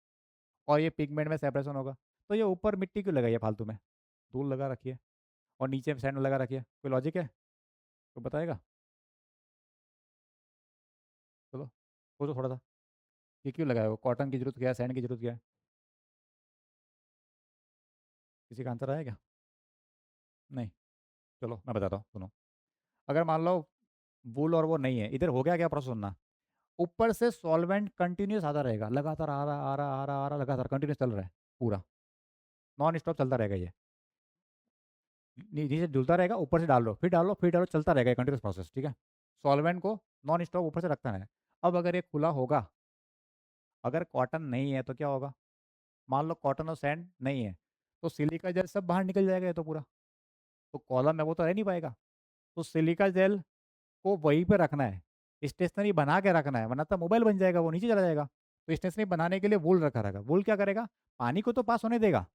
और ये पिगमेंट में सेपरेशन होगा। तो ये ऊपर मिट्टी क्यों लगाई है फालतू में? धूल लगा रखी है, और नीचे सैंड लगा रखी है, कोई लॉजिक है? तो बताएगा? चलो सोचो थोड़ा सा, ये क्यों लगाया हो? कॉटन की जरूरत क्या है, सैंड की जरूरत क्या है? किसी का आंसर आया क्या? नहीं। चलो मैं बताता हूँ, सुनो। अगर मान लो वूल और वो नहीं है, इधर हो गया क्या प्रोसेस सुनना। ऊपर से सॉल्वेंट कंटिन्यूस आता रहेगा, लगातार आ रहा आ रहा आ रहा आ रहा, लगातार कंटिन्यूस चल रहा है पूरा, नॉन स्टॉप चलता रहेगा ये। नीचे धुलता रहेगा, ऊपर से डाल लो, फिर डालो, फिर डालो, चलता रहेगा कंटिन्यूस प्रोसेस, ठीक है। सॉल्वेंट को नॉन स्टॉप ऊपर से रखता है। अब अगर ये खुला होगा, अगर कॉटन नहीं है तो क्या होगा? मान लो कॉटन और सैंड नहीं है, तो सिलिका जेल सब बाहर निकल जाएगा ये तो पूरा, तो कॉलम में वो तो रह नहीं पाएगा। तो सिलिका जेल को वहीं पे रखना है, स्टेशनरी बना के रखना है, वरना तो मोबाइल बन जाएगा, वो नीचे चला जाएगा। तो स्टेशनरी बनाने के लिए वूल रखा रहेगा। वूल क्या करेगा? पानी को तो पास होने देगा,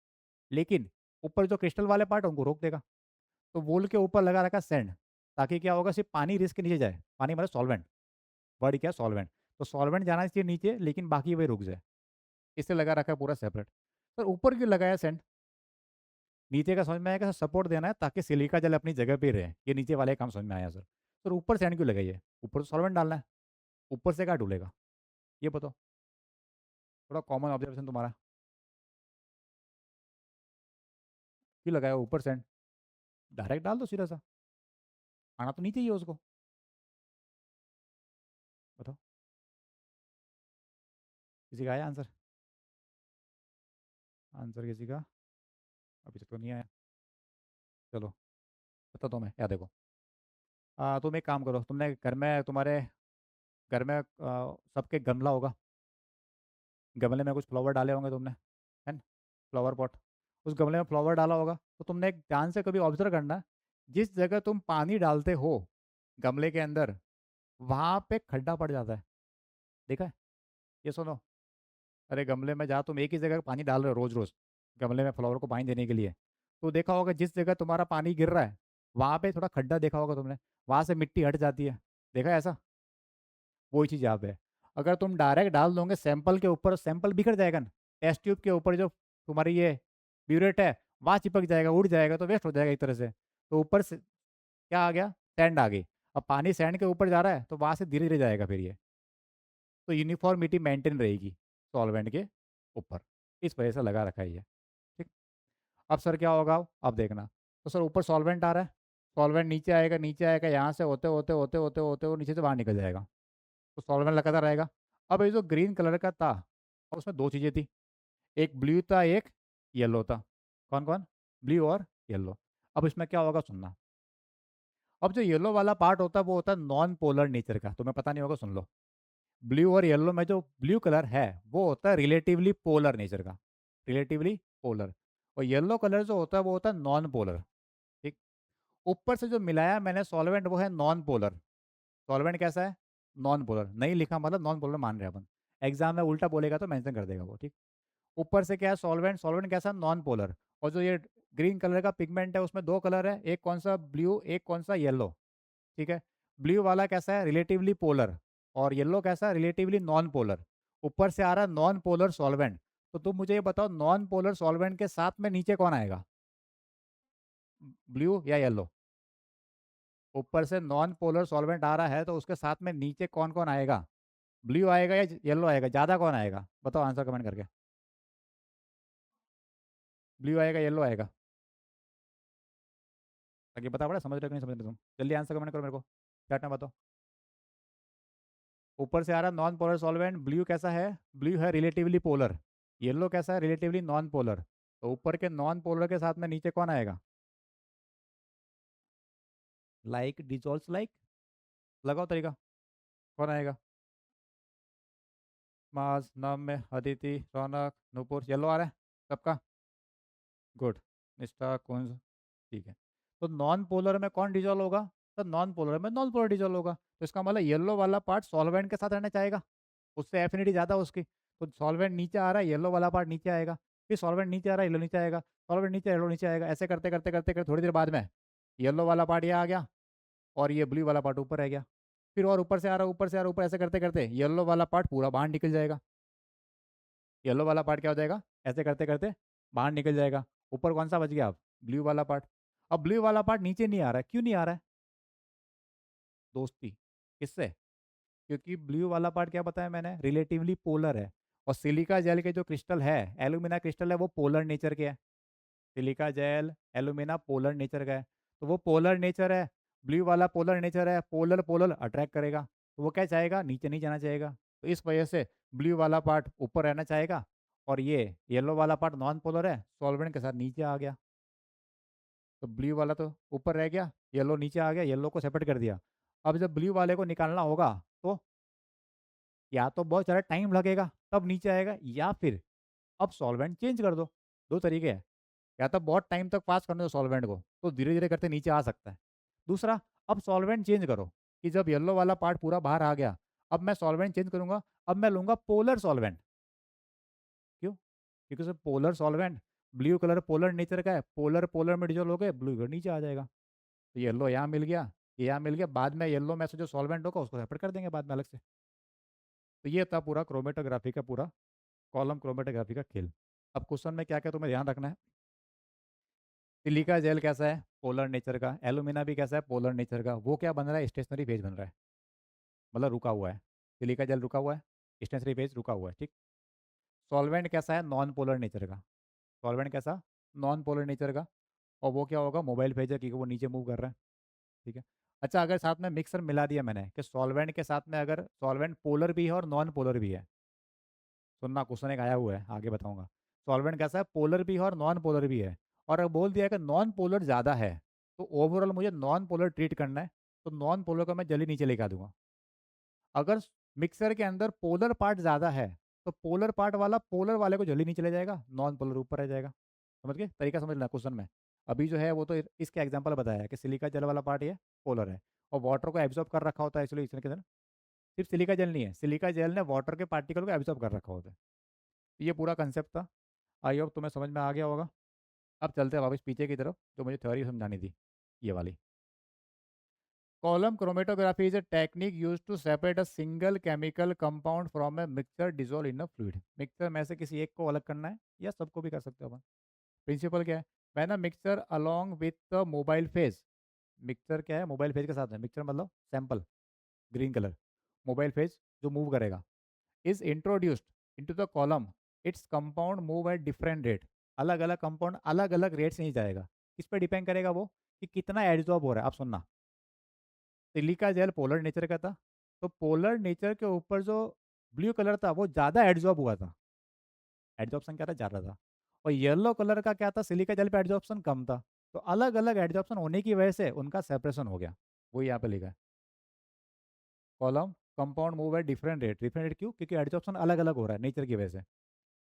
लेकिन ऊपर जो क्रिस्टल वाले पार्ट उनको रोक देगा। तो वूल के ऊपर लगा रखा सैंड, ताकि क्या होगा, सिर्फ पानी रिस्क के नीचे जाए, पानी मतलब सॉल्वेंट, वर्ड क्या, सॉल्वेंट। तो सॉल्वेंट जाना चाहिए नीचे, लेकिन बाकी वही रुक जाए, इससे लगा रखा है पूरा सेपरेट। सर ऊपर क्यों लगाया सैंड? नीचे का समझ में आएगा, सपोर्ट देना है ताकि सिलिका जल अपनी जगह पे ही रहे, ये नीचे वाले काम समझ में आया सर। सर ऊपर सैंड क्यों लगाइए? ऊपर तो सॉल्वेंट डालना है, ऊपर से क्या डूलेगा? ये बताओ, थोड़ा कॉमन ऑब्जर्वेशन तुम्हारा। क्यों लगाया ऊपर सैंड? डायरेक्ट डाल दो सीधा सा, आना तो नीचे ही है उसको। बताओ, किसी का आया आंसर? आंसर किसी का अभी तक तो नहीं आया। चलो बताता हूँ मैं, या देखो, तुम एक काम करो, तुमने घर में, तुम्हारे घर में सबके गमला होगा, गमले में कुछ फ्लावर डाले होंगे तुमने, है ना? फ्लावर पॉट, उस गमले में फ्लावर डाला होगा, तो तुमने एक ध्यान से कभी ऑब्जर्व करना, जिस जगह तुम पानी डालते हो गमले के अंदर, वहाँ पे खड्डा पड़ जाता है। देखा है? ये सुनो, अरे गमले में जहाँ तुम एक ही जगह पानी डाल रहे हो रोज रोज, गमले में फ्लावर को पानी देने के लिए, तो देखा होगा जिस जगह तुम्हारा पानी गिर रहा है, वहाँ पे थोड़ा खड्डा देखा होगा तुमने, वहाँ से मिट्टी हट जाती है। देखा है ऐसा? वही चीज़ यहाँ पे है। अगर तुम डायरेक्ट डाल दोगे सैंपल के ऊपर, सैंपल बिखर जाएगा ना, टेस्ट ट्यूब के ऊपर जो तुम्हारी ये ब्यूरेट है, वहाँ चिपक जाएगा, उड़ जाएगा, तो वेस्ट हो जाएगा एक तरह से। तो ऊपर से क्या आ गया? सैंड आ गई। अब पानी सैंड के ऊपर जा रहा है, तो वहाँ से धीरे धीरे जाएगा फिर ये, तो यूनिफॉर्मिटी मेंटेन रहेगी सॉल्वेंट के ऊपर, इस वजह से लगा रखा है ये। ठीक। अब सर क्या होगा, अब देखना। तो सर ऊपर सॉल्वेंट आ रहा है, सॉल्वेंट नीचे आएगा, नीचे आएगा, यहाँ से होते होते होते होते होते वो नीचे से बाहर निकल जाएगा, तो सॉल्वेंट लगाता रहेगा। अब ये जो ग्रीन कलर का था, उसमें दो चीज़ें थी, एक ब्लू था, एक येलो था। कौन कौन? ब्लू और येलो। अब इसमें क्या होगा सुनना। अब जो येलो वाला पार्ट होता है वो होता है नॉन पोलर नेचर का, तुम्हें पता नहीं होगा, सुन लो। ब्लू और येलो में जो ब्लू कलर है वो होता है रिलेटिवली पोलर नेचर का, रिलेटिवली पोलर। और येलो कलर जो होता है वो होता है नॉन पोलर। ठीक। ऊपर से जो मिलाया मैंने सॉल्वेंट, वो है नॉन पोलर। सॉल्वेंट कैसा है? Non polar. नहीं लिखा मतलब नॉन पोलर मान रहे हैं अपन, एग्जाम में उल्टा बोलेगा तो मेंशन कर देगा वो, ठीक। ऊपर से क्या है? सॉल्वेंट। सॉल्वेंट कैसा? Non polar. और जो ये ग्रीन कलर का पिगमेंट है उसमें दो कलर है, एक कौन सा? ब्लू, एक कौन सा? येलो। ठीक है। ब्लू वाला कैसा है? Relatively polar. और येलो कैसा? Relatively non polar. ऊपर से आ रहा है नॉन पोलर सॉल्वेंट, तो तुम मुझे ये बताओ नॉन पोलर सॉल्वेंट के साथ में नीचे कौन आएगा, ब्लू या येलो? ऊपर से नॉन पोलर सॉल्वेंट आ रहा है तो उसके साथ में नीचे कौन कौन आएगा, ब्लू आएगा या येलो आएगा, ज़्यादा कौन आएगा, बताओ आंसर कमेंट करके। ब्लू आएगा येलो आएगा, ताकि बता पड़ा समझ रहे हो कि नहीं समझ रहे तुम, जल्दी आंसर कमेंट करो मेरे को, चैट में बताओ। ऊपर से आ रहा नॉन पोलर सॉल्वेंट, ब्लू कैसा है, ब्लू है रिलेटिवली पोलर, येलो कैसा है रिलेटिवली नॉन पोलर, तो ऊपर के नॉन पोलर के साथ में नीचे कौन आएगा, लाइक डिजॉल्व्स लाइक, लगाओ तरीका, कौन आएगा, मास नम में अदिति रौनक नूपुर, येलो आ रहा है सबका, गुड, निष्ठा कुंज, ठीक है। तो नॉन पोलर में कौन डिजोल्व होगा, तो नॉन पोलर में नॉन पोलर डिजोल्व होगा, तो इसका मतलब येलो वाला पार्ट सॉल्वेंट के साथ रहना चाहेगा, उससे एफिनिटी ज़्यादा उसकी, तो सॉल्वेंट नीचे आ रहा है येलो वाला पार्ट नीचे आएगा, फिर सॉल्वेंट नीचे आ रहा है येलो नीचे आएगा, सॉल्वेंट नीचे येलो नीचे आएगा, ऐसे करते करते करते करते थोड़ी देर बाद में येलो वाला पार्ट ये आ गया और ये ब्लू वाला पार्ट ऊपर रह गया, फिर और ऊपर से आ रहा है ऊपर से आ रहा है ऊपर, ऐसे करते करते येलो वाला पार्ट पूरा बाहर निकल जाएगा, येलो वाला पार्ट क्या हो जाएगा, ऐसे करते करते बाहर निकल जाएगा, ऊपर कौन सा बच गया अब, ब्लू वाला पार्ट। अब ब्लू वाला पार्ट नीचे नहीं आ रहा है, क्यों नहीं आ रहा है, दोस्ती किससे, क्योंकि ब्लू वाला पार्ट क्या बताया मैंने, रिलेटिवली पोलर है, और सिलिका जेल के जो क्रिस्टल है, एलुमिना क्रिस्टल है, वो पोलर नेचर के है, silica gel alumina polar nature का है, तो वो पोलर नेचर है, ब्लू वाला पोलर नेचर है, पोलर पोलर अट्रैक्ट करेगा, तो वो क्या चाहेगा, नीचे नहीं जाना चाहेगा, तो इस वजह से ब्लू वाला पार्ट ऊपर रहना चाहेगा, और ये येलो वाला पार्ट नॉन पोलर है, सॉल्वेंट के साथ नीचे आ गया, तो ब्लू वाला तो ऊपर रह गया, येलो नीचे आ गया, येलो को सेपरेट कर दिया। अब जब ब्लू वाले को निकालना होगा तो या तो बहुत ज़्यादा टाइम लगेगा तब नीचे आएगा, या फिर अब सॉल्वेंट चेंज कर दो, दो तरीके हैं, या तो बहुत टाइम तक पास करने दो सॉल्वेंट को तो धीरे धीरे करते नीचे आ सकता है, दूसरा अब सॉल्वेंट चेंज करो कि जब येलो वाला पार्ट पूरा बाहर आ गया, अब मैं सॉल्वेंट चेंज करूंगा, अब मैं लूंगा पोलर सॉल्वेंट, क्यों, क्योंकि sir polar solvent, blue colour polar nature का है, पोलर पोलर में डिजोल्व हो गए, ब्लू कलर नीचे आ जाएगा, तो येलो यहाँ मिल गया, ये यहाँ मिल गया, बाद में येलो में से जो सॉल्वेंट होगा उसको सेपरेट कर देंगे बाद में अलग से। तो ये था पूरा क्रोमेटोग्राफी का पूरा कॉलम क्रोमेटोग्राफी का खेल। अब क्वेश्चन में क्या क्या तुम्हें ध्यान रखना है, सिलिका जेल कैसा है, पोलर नेचर का, एलुमिना भी कैसा है, पोलर नेचर का, वो क्या बन रहा है, स्टेशनरी फेज बन रहा है, मतलब रुका हुआ है, सिलिका जेल रुका हुआ है, स्टेशनरी फेज रुका हुआ है, ठीक। सॉल्वेंट कैसा है, नॉन पोलर नेचर का, सॉल्वेंट कैसा, नॉन पोलर नेचर का, और वो क्या होगा, मोबाइल फेज है क्योंकि वो नीचे मूव कर रहा है, ठीक है। अच्छा अगर साथ में मिक्सर मिला दिया मैंने कि सॉल्वेंट के साथ में अगर सॉल्वेंट पोलर भी है और नॉन पोलर भी है, सुनना क्वेश्चन एक आया हुआ है आगे बताऊंगा, सॉल्वेंट कैसा है, पोलर भी है और नॉन पोलर भी है, और अगर बोल दिया कि नॉन पोलर ज़्यादा है तो ओवरऑल मुझे नॉन पोलर ट्रीट करना है, तो नॉन पोलर को मैं जल्दी नीचे लेकर आ दूंगा। अगर मिक्सर के अंदर पोलर पार्ट ज़्यादा है तो पोलर पार्ट वाला पोलर वाले को जल्दी नीचे ले जाएगा, नॉन पोलर ऊपर रह जाएगा, समझ गए तरीका, समझ लेना क्वेश्चन में। अभी जो है वो तो इसके एग्जाम्पल बताया है कि सिलिका जेल वाला पार्ट ये पोलर है, और वाटर को एब्जॉर्ब कर रखा होता है एक्चुअली इसके अंदर, सिर्फ सिलिका जेल नहीं है, सिलिका जेल ने वाटर के पार्टिकल को एब्जॉर्ब कर रखा होता है, तो ये पूरा कंसेप्ट था, आई होप तुम्हें समझ में आ गया होगा। अब चलते हैं वापस पीछे की तरफ जो मुझे थ्योरी समझानी थी, ये वाली। Column chromatography is a technique used to separate a single chemical compound from a mixture dissolved in a fluid। Mixture में से किसी एक को अलग करना है या सबको भी कर सकते हो अपन। प्रिंसिपल क्या है, मैंने mixture along with the mobile phase, mixture क्या है, मोबाइल फेज के साथ है, मिक्सचर मतलब sample, green colour, mobile phase जो मूव करेगा, is introduced into the column, its compound move at different rate, अलग अलग कंपाउंड अलग अलग रेट से नहीं जाएगा, किस पे डिपेंड करेगा वो, कि कितना एड्जॉर्ब हो रहा है। आप सुनना, सिलिका जेल पोलर नेचर का था, तो पोलर नेचर के ऊपर जो ब्लू कलर था वो ज़्यादा एड्जॉर्ब हुआ था, एड्जॉर्प्शन क्या था, ज़्यादा था, और येलो कलर का क्या था, सिलिका जेल पे एड्जॉर्प्शन कम था, तो अलग अलग एड्जॉर्प्शन होने की वजह से उनका सेपरेशन हो गया, वो यहाँ पे लिखा है, column compound move at different rate क्यों, क्योंकि एड्जॉर्प्शन अलग अलग हो रहा है नेचर की वजह से।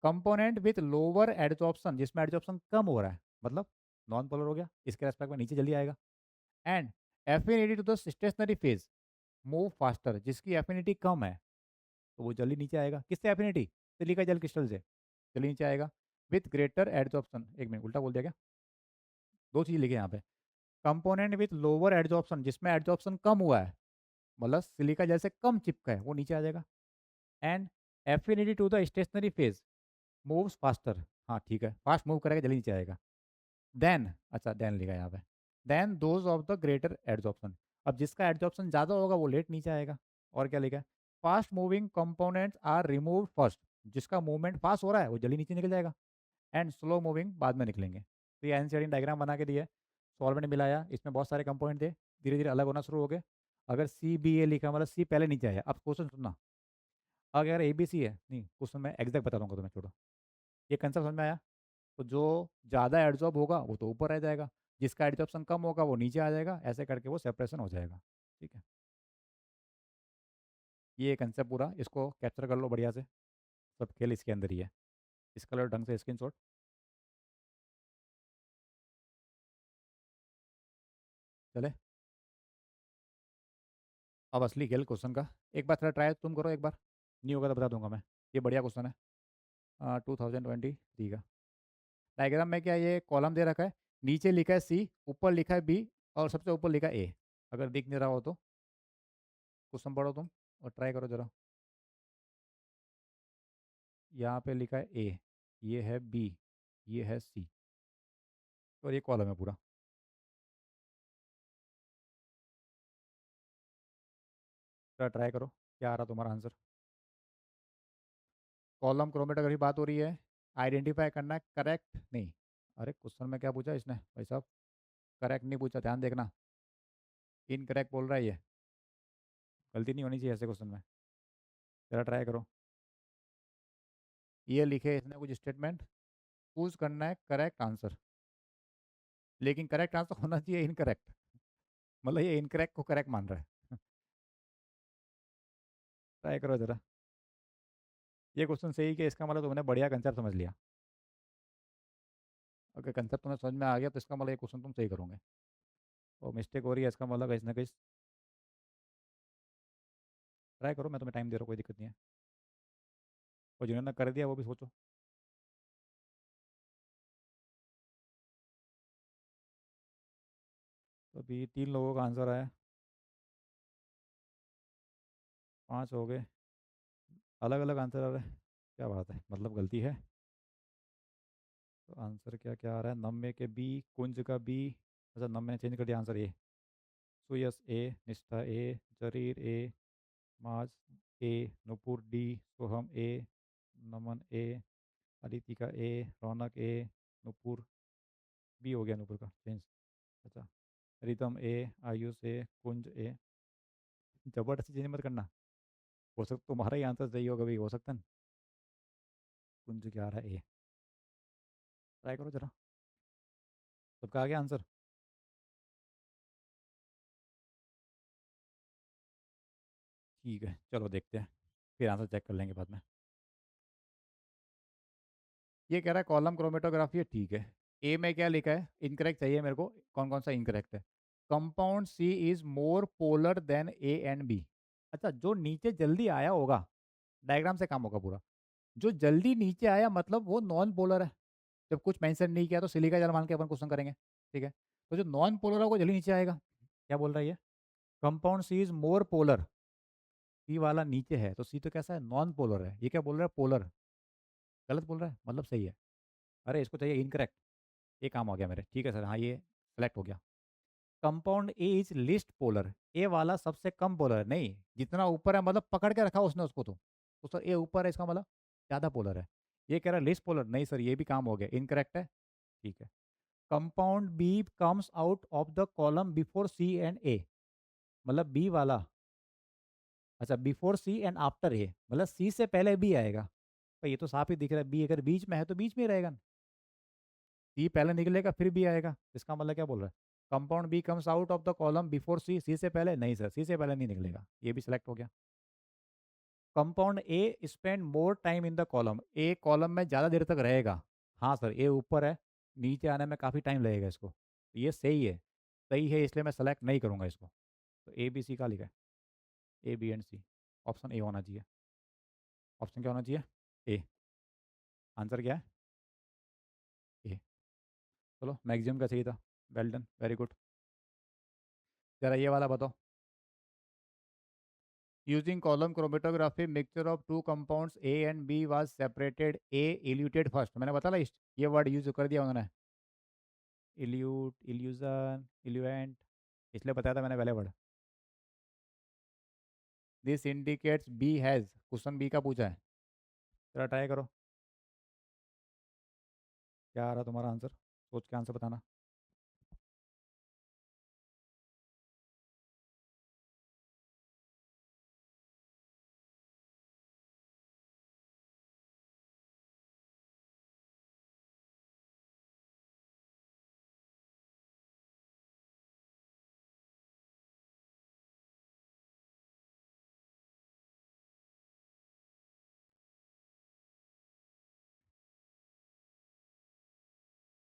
कंपोनेंट विथ लोअर एड्जॉर्प्शन, जिसमें एड्जॉर्प्शन कम हो रहा है, मतलब नॉन पोलर हो गया, इसके रेस्पेक्ट में नीचे जल्दी आएगा, and affinity to the stationary phase move faster, जिसकी एफिनिटी कम है तो वो जल्दी नीचे आएगा, किससे एफिनिटी, सिलिका जेल क्रिस्टल से, जल्दी नीचे आएगा, विथ ग्रेटर एड्जॉर्प्शन, एक मिनट उल्टा बोल दिया क्या, दो चीज़ लिखे यहाँ पे, कंपोनेंट विथ लोअर एड्जॉर्प्शन, जिसमें एड्जॉर्प्शन कम हुआ है, मतलब सिलिका जेल से कम चिपका है वो नीचे आ जाएगा, and affinity to the stationary phase moves faster. हाँ ठीक है, फास्ट मूव करेगा जल्दी नीचे आएगा। देन, अच्छा देन लिखा है यहाँ पे, then those of the greater adsorption. अब जिसका एड्जॉर्प्शन ज़्यादा होगा वो लेट नीचे आएगा। और क्या लिखा है, fast moving components are remove first. जिसका मूवमेंट फास्ट हो रहा है वो जल्दी नीचे निकल जाएगा, एंड स्लो मूविंग बाद में निकलेंगे। तो ये एनसीईआरटी डायग्राम बना के दिया है, सॉल्वेंट मिलाया, इसमें बहुत सारे कंपोनेंट थे, धीरे धीरे अलग होना शुरू हो गए। अगर सी बी ए लिखा मतलब सी पहले नीचे आया। अब क्वेश्चन सुनना, अगर ए बी सी है, नहीं क्वेश्चन मैं एग्जैक्ट बता दूंगा तुम्हें, छोड़ो। ये कंसेप्ट समझ में आया? तो जो ज़्यादा एड्जॉर्ब होगा वो तो ऊपर रह जाएगा, जिसका एड्जॉर्प्शन कम होगा वो नीचे आ जाएगा, ऐसे करके वो सेपरेशन हो जाएगा। ठीक है, ये कंसेप्ट पूरा इसको कैप्चर कर लो बढ़िया से, सब खेल इसके अंदर ही है। इसका लो ढंग से स्क्रीनशॉट। चले, अब असली खेल क्वेश्चन का। एक बार थोड़ा ट्राई तुम करो एक बार, नहीं होगा तो बता दूंगा मैं। ये बढ़िया क्वेश्चन है, 2023 का। डायग्राम में क्या, ये कॉलम दे रखा है, नीचे लिखा है सी, ऊपर लिखा है बी, और सबसे ऊपर लिखा है ए। अगर दिख नहीं रहा हो तो क्वेश्चन पढ़ो तुम और ट्राई करो जरा। यहाँ पे लिखा है ए, ये है बी, ये है सी, और ये कॉलम है पूरा। जरा ट्राई करो, क्या आ रहा तुम्हारा आंसर। कॉलम क्रोमेटोग्राफी बात हो रही है, आइडेंटिफाई करना है करेक्ट नहीं। अरे क्वेश्चन में क्या पूछा इसने भाई साहब, करेक्ट नहीं पूछा, ध्यान देखना, इनकरेक्ट बोल रहा है ये। गलती नहीं होनी चाहिए ऐसे क्वेश्चन में। जरा ट्राई करो, ये लिखे इसने कुछ स्टेटमेंट, चूज करना है करेक्ट आंसर, लेकिन करेक्ट आंसर होना चाहिए इनकरेक्ट, मतलब ये इनकरेक्ट को करेक्ट मान रहा है। ट्राई करो जरा। ये क्वेश्चन सही कि इसका मतलब तुमने बढ़िया कंसेप्ट समझ लिया। अगर कंसेप्ट तुम्हें समझ में आ गया तो इसका मतलब ये क्वेश्चन तुम सही करोगे, और मिस्टेक हो रही है इसका मतलब कहीं ना कहीं। ट्राई करो, मैं तुम्हें टाइम दे रहा हूँ, कोई दिक्कत नहीं है। और जिन्होंने कर दिया वो भी सोचो। तो अभी 3 लोगों का आंसर आया, 5 हो गए, अलग अलग आंसर आ रहे हैं। क्या बात है, मतलब गलती है। तो आंसर क्या क्या आ रहा है, नम्य के बी, कुंज का बी। अच्छा नम्य ने चेंज कर दिया आंसर ए। सुयस ए, निष्ठा ए, जरीर ए, माज ए, नुपुर डी, सोहम ए, नमन ए, अदितिका ए, रौनक ए, नुपुर बी हो गया, नुपुर का चेंज। अच्छा, रितम ए, आयुष ए, कुंज ए। जबरदस्ती चेंज मत करना, हो सकता तुम्हारा ही आंसर सही हो, कभी हो सकता है। कुंज क्या आ रहा है, ए। ट्राई करो जरा, सबका आ गया आंसर। ठीक है चलो देखते हैं, फिर आंसर चेक कर लेंगे बाद में। ये कह रहा है कॉलम क्रोमेटोग्राफी है, ठीक है। ए में क्या लिखा है, इनकरेक्ट चाहिए मेरे को, कौन कौन सा इनकरेक्ट है। Compound C is more polar than A and B. अच्छा, जो नीचे जल्दी आया होगा, डायग्राम से काम होगा पूरा, जो जल्दी नीचे आया मतलब वो नॉन पोलर है। जब कुछ मेंशन नहीं किया तो सिलिका जल मान के अपन क्वेश्चन करेंगे, ठीक है। तो जो नॉन पोलर है वो जल्दी नीचे आएगा। क्या बोल रहा है ये, compound C is more polar, C वाला नीचे है तो सी तो कैसा है, नॉन पोलर है। ये क्या बोल रहा है, पोलर। गलत बोल रहा है, मतलब सही है। अरे इसको चाहिए इनकरेक्ट। ये काम हो गया मेरे, ठीक है सर, हाँ ये सेलेक्ट हो गया। Compound A is least polar, A वाला सबसे कम पोलर है। नहीं, जितना ऊपर है मतलब पकड़ के रखा उसने उसको, तो सर ए ऊपर है इसका मतलब ज़्यादा पोलर है। ये कह रहा है लिस्ट पोलर, नहीं सर ये भी काम हो गया, इनकरेक्ट है। ठीक है, compound B comes out of the column before C and A, मतलब बी वाला, अच्छा before C and after A, मतलब सी से पहले बी आएगा। तो ये तो साफ ही दिख रहा है, बी अगर बीच में है तो बीच में ही रहेगा। सी पहले निकलेगा फिर बी आएगा, इसका मतलब क्या बोल रहा है, compound B comes out of the column before C, C से पहले नहीं सर, सी से पहले नहीं निकलेगा, ये भी सिलेक्ट हो गया। Compound A spend more time in the column, A column में ज़्यादा देर तक रहेगा। हाँ सर ए ऊपर है, नीचे आने में काफ़ी टाइम लगेगा इसको, तो ये सही है, सही है, इसलिए मैं सेलेक्ट नहीं करूँगा इसको। तो ए बी सी का लिखा है, A B and C, option A होना चाहिए। ऑप्शन क्या होना चाहिए, ए। आंसर क्या है, ए। चलो मैक्सिमम का सही था, वेल डन, वेरी गुड। जरा ये वाला बताओ, using column chromatography mixture of two compounds A and B was separated, A eluted first, मैंने बताया ये वर्ड यूज कर दिया उन्होंने, इल्यूट, इल्यूजन, इल्यूएंट, इसलिए बताया था मैंने पहले word. This indicates B has, question B का पूछा है, जरा ट्राई करो क्या आ रहा तुम्हारा आंसर, सोच के आंसर बताना।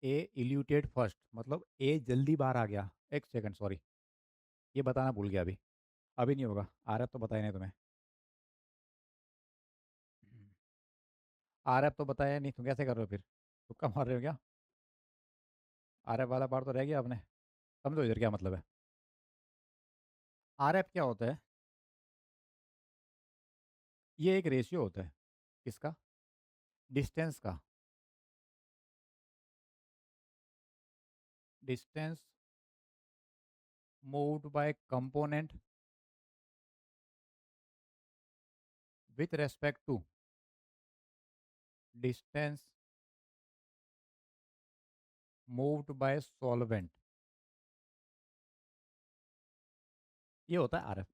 ए इल्यूटेड फर्स्ट मतलब ए जल्दी बाहर आ गया, एक सेकंड सॉरी, ये बताना भूल गया अभी, अभी नहीं होगा, आ रहा तो बताया नहीं तुम्हें, आ रहा तो बताया नहीं, तुम कैसे कर रहे हो फिर, तुक्का मार रहे हो क्या, आर एफ वाला पार्ट तो रह गया आपने, समझो इधर क्या मतलब है। आर एफ क्या होता है, ये एक रेशियो होता है, किसका, डिस्टेंस का, distance moved by component with respect to distance moved by solvent, ये होता है आर एफ।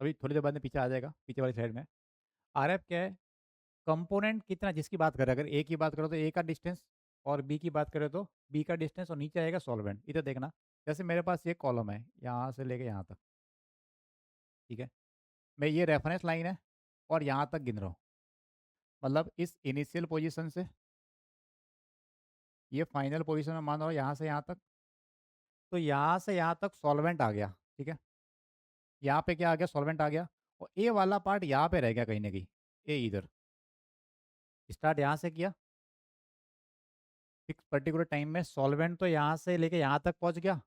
अभी थोड़ी देर बाद में पीछे आ जाएगा, पीछे वाली साइड में। आर एफ क्या है, कंपोनेंट कितना जिसकी बात करें, अगर ए की बात करो तो ए का डिस्टेंस, और बी की बात करें तो बी का डिस्टेंस, और नीचे आएगा सॉल्वेंट, इधर देखना, जैसे मेरे पास ये कॉलम है यहाँ से लेके यहाँ तक, ठीक है, मैं ये रेफरेंस लाइन है और यहाँ तक गिन रहा हूँ, मतलब इस इनिशियल पोजीशन से ये फाइनल पोजीशन में मान रहा हूँ यहाँ से यहाँ तक, तो यहाँ से यहाँ तक सॉल्वेंट आ गया, ठीक है, यहाँ पे क्या आ गया, सॉल्वेंट आ गया, और ए वाला पार्ट यहाँ पे रह गया कहीं ना कहीं, ए इधर, स्टार्ट यहाँ से किया, फिक्स पर्टिकुलर टाइम में सॉल्वेंट तो यहाँ से लेके यहाँ तक पहुँच गया,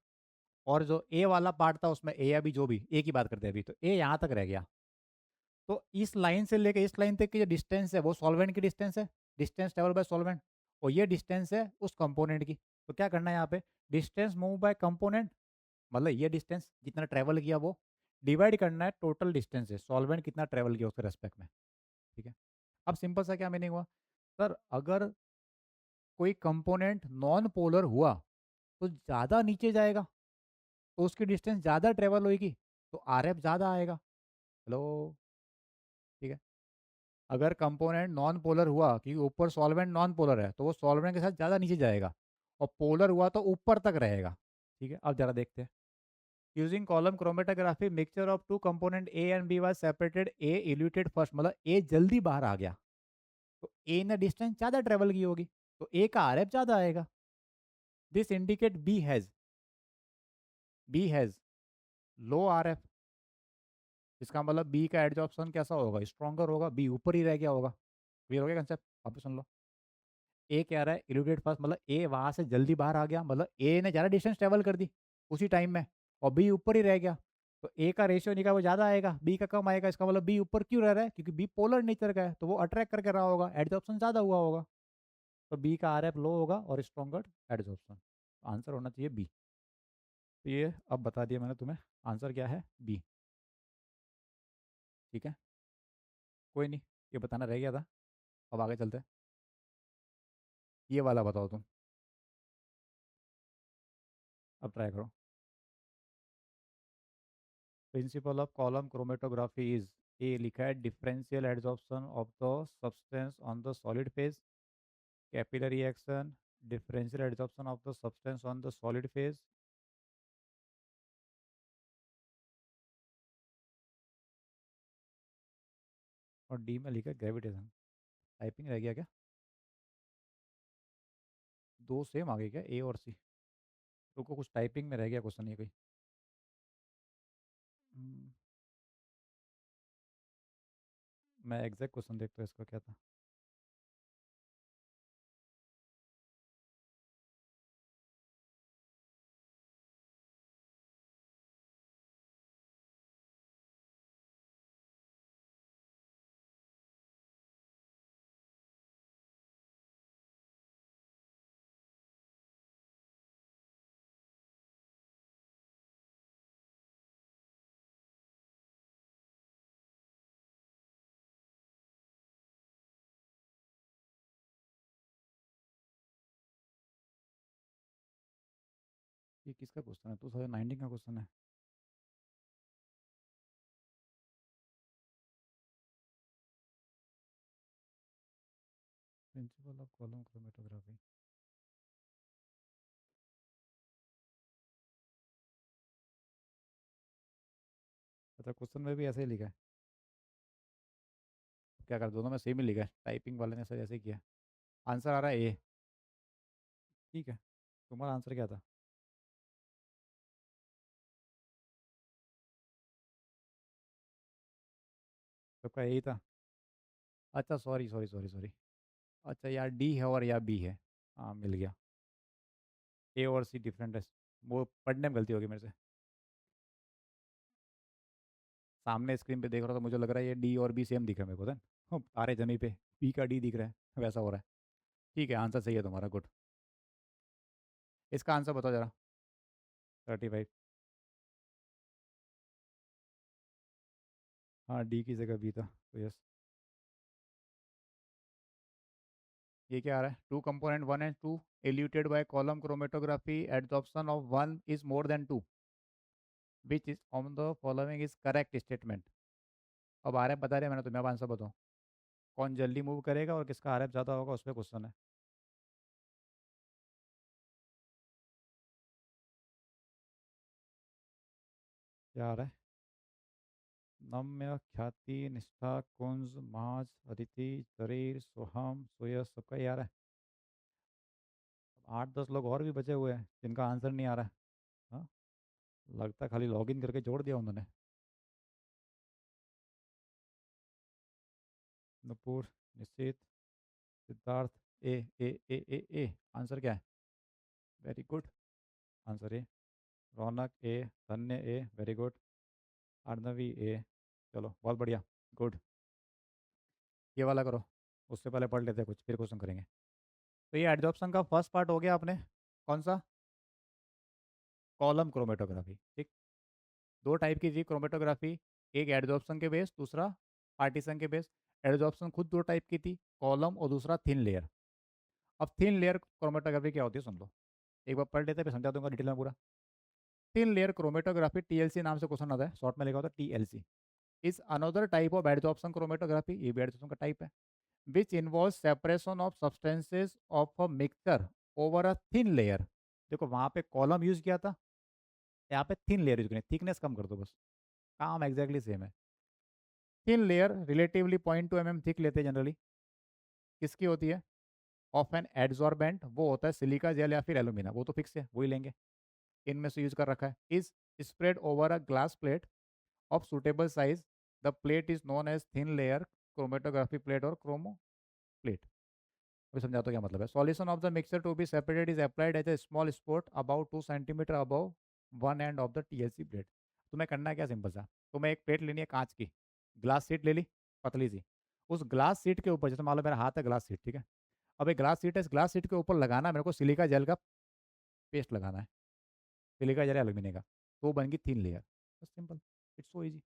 और जो ए वाला पार्ट था उसमें ए अभी जो भी ए की बात करते हैं अभी, तो ए यहाँ तक रह गया, तो इस लाइन से लेके इस लाइन तक की जो डिस्टेंस है वो सॉल्वेंट की डिस्टेंस है, डिस्टेंस ट्रेवल बाय सॉल्वेंट, और ये डिस्टेंस है उस कंपोनेंट की, तो क्या करना है यहाँ पे, डिस्टेंस मूव बाय कंपोनेंट, मतलब ये डिस्टेंस जितना ट्रेवल किया वो डिवाइड करना है टोटल डिस्टेंस है, सॉल्वेंट कितना ट्रेवल किया उसके रेस्पेक्ट में, ठीक है। अब सिंपल सा क्या मीनिंग हुआ, सर अगर कोई कंपोनेंट नॉन पोलर हुआ तो ज़्यादा नीचे जाएगा, तो उसकी डिस्टेंस ज़्यादा ट्रेवल होगी, तो आर एफ ज़्यादा आएगा, हेलो, ठीक है। अगर कंपोनेंट नॉन पोलर हुआ, क्योंकि ऊपर सॉल्वेंट नॉन पोलर है, तो वो सॉल्वेंट के साथ ज़्यादा नीचे जाएगा, और पोलर हुआ तो ऊपर तक रहेगा, ठीक है। अब ज़रा देखते हैं, using column chromatography mixture of two component A and B was separated, A eluted first, मतलब ए जल्दी बाहर आ गया, तो ए ने डिस्टेंस ज़्यादा ट्रेवल की होगी, तो ए का आर एफ ज़्यादा आएगा। This indicate B has low R F, इसका मतलब बी का एडजॉर्प्शन कैसा होगा, स्ट्रॉन्गर होगा, बी ऊपर ही रह गया होगा, क्लियर हो गया कंसेप्ट, वापस सुन लो। ए कह रहा है इल्यूटेड फर्स्ट, मतलब ए वहां से जल्दी बाहर आ गया, मतलब ए ने ज़्यादा डिस्टेंस ट्रेवल कर दी उसी टाइम में, और बी ऊपर ही रह गया, तो ए का रेशियो निकाल वो ज़्यादा आएगा, बी का कम आएगा, इसका मतलब बी ऊपर क्यों रह रहा है, क्योंकि बी पोलर नेचर का है, तो वो अट्रैक्ट करके रहा होगा, एडजॉर्प्शन ज़्यादा हुआ होगा, तो बी का आर एफ लो होगा और स्ट्रॉन्गर एडजॉर्प्शन, आंसर होना चाहिए बी। तो ये अब बता दिया मैंने तुम्हें, आंसर क्या है, बी, ठीक है, कोई नहीं, ये बताना रह गया था, अब आगे चलते हैं, ये वाला बताओ तुम, अब ट्राई करो। Principle of column chromatography is, A लिखा है differential adsorption of the substance on the solid phase, capillary action, differential adsorption of the substance on the solid phase, और डी में लिखा है ग्रेविटेशन, टाइपिंग रह गया क्या, दो सेम आ गए क्या, ए और सी, रुको कुछ टाइपिंग में रह गया क्वेश्चन ये कोई, हम्म, मैं एग्जैक्ट क्वेश्चन देखता हूँ इसका क्या था, ये किसका क्वेश्चन है? 2019 का क्वेश्चन है। Principal of column chromatography. अच्छा, क्वेश्चन में भी ऐसे ही लिखा है? क्या कर, दोनों में सेम ही लिखा है, टाइपिंग वाले ने सर ऐसे ही किया। आंसर आ रहा है ए। ठीक है, तुम्हारा आंसर क्या था? सबका यही था? अच्छा, सॉरी सॉरी सॉरी सॉरी। अच्छा, या डी है और या बी है। हाँ, मिल गया। ए और सी डिफरेंट है। वो पढ़ने में गलती होगी मेरे से। सामने स्क्रीन पे देख रहा था, मुझे लग रहा है ये डी और बी सेम दिख रहा है मेरे को। तारे जमी पे बी का डी दिख रहा है, वैसा हो रहा है। ठीक है, आंसर सही है तुम्हारा, गुड। इसका आंसर बताओ जरा। 35। हाँ, डी की जगह बी था, तो यस। ये क्या आ रहा है? Two component one and two eluted by column chromatography adsorption of one is more than two, which is on the following is correct statement। अब आर एफ बता रहे, मैंने तुम्हें अब आंसर बताओ। कौन जल्दी मूव करेगा और किसका आर एफ ज़्यादा होगा, उस पर क्वेश्चन है। क्या आ रहा है? नम्य, ख्याति, निष्ठा, कुंज, माज, अदिति, शरीर, सोहम, सुयस, सबका ही आ रहा है। अब 8-10 लोग और भी बचे हुए हैं जिनका आंसर नहीं आ रहा है। हाँ, लगता है खाली लॉगिन करके जोड़ दिया उन्होंने। नुपुर, निश्चित, सिद्धार्थ। ए ए ए ए ए आंसर क्या है? Very good, answer A. Raunak A, Dhanya A, very good. अर्णवी ए। चलो, बहुत बढ़िया, गुड। ये वाला करो, उससे पहले पढ़ लेते हैं कुछ, फिर क्वेश्चन करेंगे। तो ये एडजॉर्प्शन का फर्स्ट पार्ट हो गया अपने। कौन सा? कॉलम क्रोमेटोग्राफी, ठीक। दो टाइप की थी क्रोमेटोग्राफी, एक एडजॉर्प्शन के बेस, दूसरा पार्टीशन के बेस। एडजॉर्प्शन खुद दो टाइप की थी, कॉलम और दूसरा थिन लेयर। अब थिन लेयर क्रोमेटोग्राफी क्या होती है सुन लो, एक बार पढ़ लेते हैं, फिर समझा दूंगा डिटेल में पूरा। थिन लेयर क्रोमेटोग्राफी, टीएलसी नाम से क्वेश्चन आता है, शॉर्ट में लिखा होता है TLC, is another type of adsorption chromatography, ये भी एडजॉर्प्शन का टाइप है, which involve separation of substances of a mixture over a thin layer. देखो, वहां पे कॉलम यूज किया था, यहाँ पे थिन लेयर यूज करें, थिकनेस कम कर दो बस, काम एग्जैक्टली सेम है। Thin layer relatively 0.2 mm thick लेते हैं जनरली। किसकी होती है? ऑफ एन एडजॉर्बेंट, वो होता है सिलिका जेल या फिर एलुमिना, वो तो फिक्स है, वही लेंगे। इनमें से यूज कर रखा है। Is spread over a glass plate of suitable size, the plate is known as thin layer chromatography plate or chromo plate. अभी समझा तो क्या मतलब है। Solution of the mixture to be separated is applied as a small spot about 2 centimetre above one end of the TLC plate. तुम्हें करना है क्या, सिंपल सा, तुम्हें एक प्लेट लेनी है कांच की, ग्लास सीट ले ली, पतली सी। उस ग्लास सीट के ऊपर, जैसे मान लो मेरा हाथ है ग्लास सीट, ठीक है। अब एक ग्लास सीट है, इस ग्लास सीट के ऊपर लगाना है मेरे को सिलिका जेल का पेस्ट लगाना है, सिलिका जेल एल्यूमिनियम का, तो वो बन गई थिन लेयर। बस simple, it's so easy.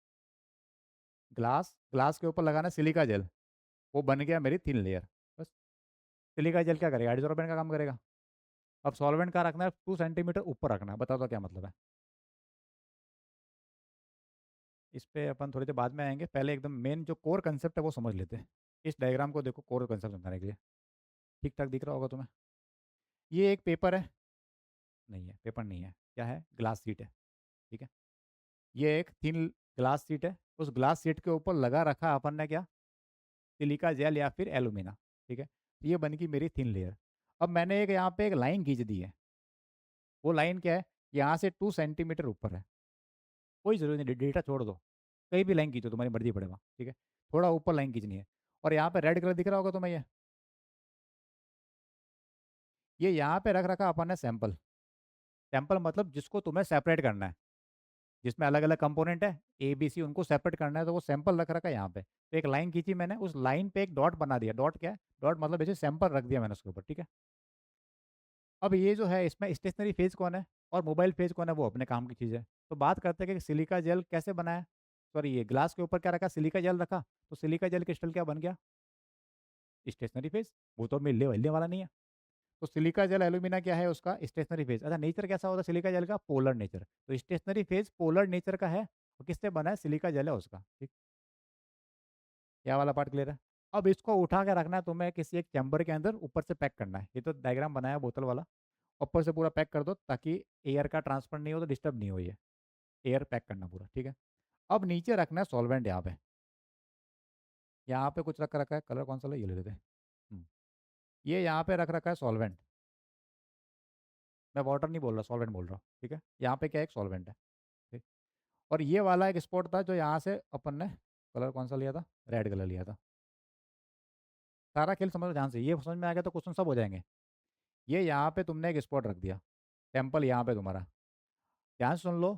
Glass glass के ऊपर लगाना है सिलिका जेल, वो बन गया मेरी थिन लेयर, बस। सिलिका जेल क्या करेगा? एडजॉर्बेंट का काम करेगा। अब सॉल्वेंट का रखना है 2 सेंटीमीटर ऊपर रखना है, बता दो क्या मतलब है। इस पे अपन थोड़ी देर बाद में आएंगे, पहले एकदम मेन जो कोर कंसेप्ट है वो समझ लेते हैं। इस डायग्राम को देखो, कोर कंसेप्ट समझाने के लिए। ठीक ठाक दिख रहा होगा तुम्हें? ये एक पेपर है, नहीं है पेपर नहीं है, क्या है? ग्लास सीट है, ठीक है। ये एक थिन ग्लास सीट है, उस ग्लास सीट के ऊपर लगा रखा अपन ने क्या? सिलिका जेल या फिर एलुमिना, ठीक है। ये बन गई मेरी थिन लेयर। अब मैंने एक यहाँ पे एक लाइन खींच दी है, वो लाइन क्या है? यहाँ से 2 सेंटीमीटर ऊपर है। कोई जरूरी नहीं, डेटा छोड़ दो, कहीं भी लाइन खींचो, तुम्हारी मर्जी पड़ेगा, ठीक है। थोड़ा ऊपर लाइन खींचनी है। और यहाँ पे रेड कलर दिख रहा होगा तुम्हें, ये यहाँ पे रख रखा अपन ने सैंपल। सैंपल मतलब जिसको तुम्हें सेपरेट करना है, जिसमें अलग अलग कंपोनेंट है, ए बी सी, उनको सेपरेट करना है, तो वो सैंपल रख रखा है यहाँ पे। तो एक लाइन खींची मैंने, उस लाइन पे एक डॉट बना दिया। डॉट क्या है? डॉट मतलब जैसे सैंपल रख दिया मैंने उसके ऊपर, ठीक है। अब ये जो है, इसमें स्टेशनरी फेज कौन है और मोबाइल फेज कौन है, वो अपने काम की चीज़ है। तो बात करते हैं कि सिलिका जेल कैसे बनाया। सॉरी, ये ग्लास के ऊपर क्या रखा? सिलिका जेल रखा, तो सिलिका जेल क्रिस्टल क्या बन गया? Stationary phase. वो तो मिलने मिलने वाला नहीं है। तो सिलिका जेल एल्यूमिना क्या है उसका स्टेशनरी फेज। अच्छा नेचर कैसा होता है सिलिका जेल का, पोलर नेचर। तो स्टेशनरी फेज पोलर नेचर का है, तो किससे बना है, सिलिका जेल है उसका, ठीक। यह वाला पार्ट क्लियर है। अब इसको उठा के रखना है तुम्हें किसी एक चैम्बर के अंदर, ऊपर से पैक करना है। ये तो डायग्राम बनाया बोतल वाला, ऊपर से पूरा पैक कर दो ताकि एयर का ट्रांसफर नहीं हो, तो डिस्टर्ब नहीं हो ये। एयर पैक करना पूरा, ठीक है। अब नीचे रखना है सॉल्वेंट यहाँ पे। यहाँ पे कुछ रख रखा है, कलर कौन सा ये ले लेते हैं। ये यहाँ पे रख रखा है सॉल्वेंट। मैं वाटर नहीं बोल रहा, सॉल्वेंट बोल रहा हूँ, ठीक है। यहाँ पे क्या है, एक सॉल्वेंट है, ठीक। और ये वाला एक स्पॉट था जो यहाँ से अपन ने कलर कौन सा लिया था, रेड कलर लिया था। सारा खेल समझ लो ध्यान से, ये समझ में आ गया तो क्वेश्चन सब हो जाएंगे। ये यहाँ पे तुमने एक स्पॉट रख दिया, सैंपल यहाँ पे तुम्हारा। ध्यान से सुन लो,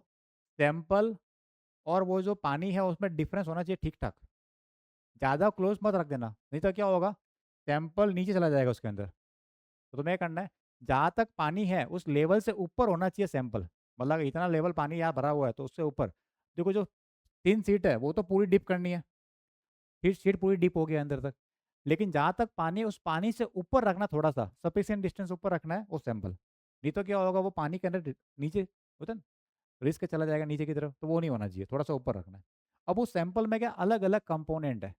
सैंपल और वो जो पानी है उसमें डिफरेंस होना चाहिए ठीक ठाक। ज़्यादा क्लोज मत रख देना, नहीं तो क्या होगा, सैंपल नीचे चला जाएगा उसके अंदर। तो तुम्हें करना है, जहाँ तक पानी है उस लेवल से ऊपर होना चाहिए सैंपल। मतलब इतना लेवल पानी यहाँ भरा हुआ है तो उससे ऊपर। देखो जो थिन सीट है वो तो पूरी डिप करनी है, शीट शीट पूरी डिप हो गया अंदर तक। लेकिन जहाँ तक पानी है उस पानी से ऊपर रखना, थोड़ा सा सफिशियंट डिस्टेंस ऊपर रखना है वो सैंपल। नहीं तो क्या होगा, वो पानी के अंदर नीचे होता है ना, रिस्क चला जाएगा नीचे की तरफ, तो वो नहीं होना चाहिए, थोड़ा सा ऊपर रखना है। अब उस सैंपल में क्या अलग अलग कंपोनेंट है,